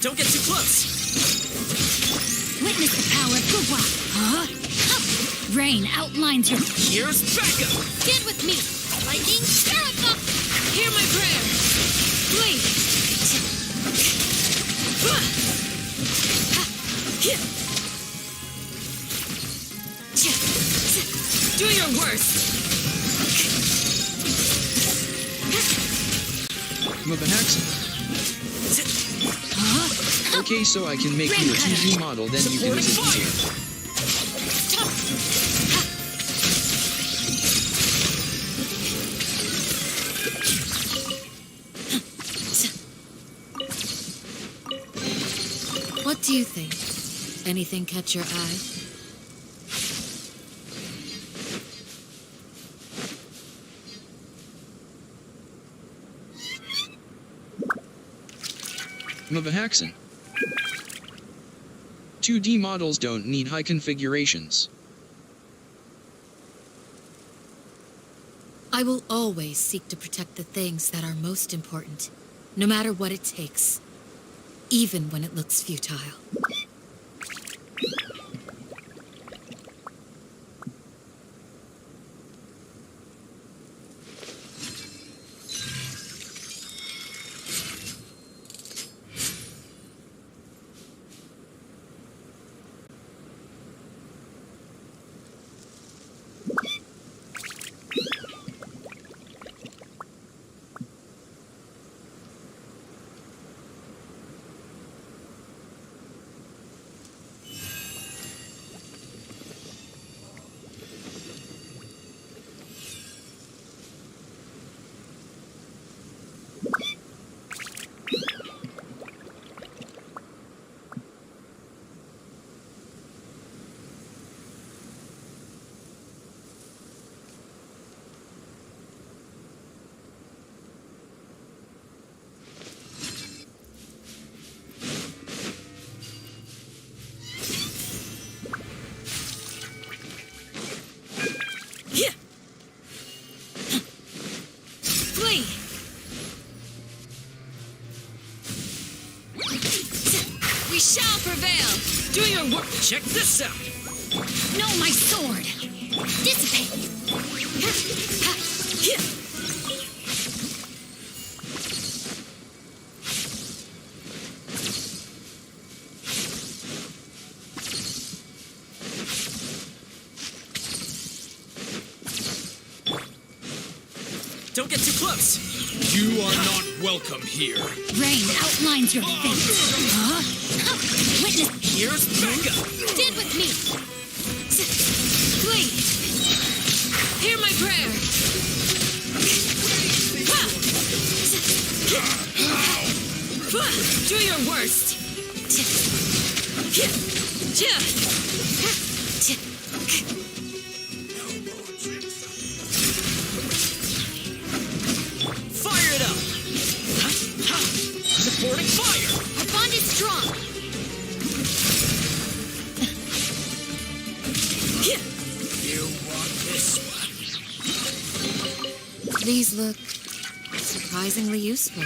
Don't get too close! Witness the power of Gugwa! Huh? Rain outlines your... Here's Becca! Stand with me! Lightning Spherical! Hear my prayer! Blade! Do your worst! Mavahaxen. Okay, so I can make you a 2D model, then you can visit easier. What do you think? Anything catch your eye? Mavahaxen. 2D models don't need high configurations. I will always seek to protect the things that are most important, no matter what it takes, even when it looks futile. We shall prevail! Do your work! Check this out! No, my sword! Dissipate! Don't get too close! You are not welcome here. Rain outlines your fate. Huh? Witness. Here's Becca. Stand with me. Please. Hear my prayer. Do your worst. Fire it up! Supporting fire! Our bond is strong. You want this one? These look surprisingly useful.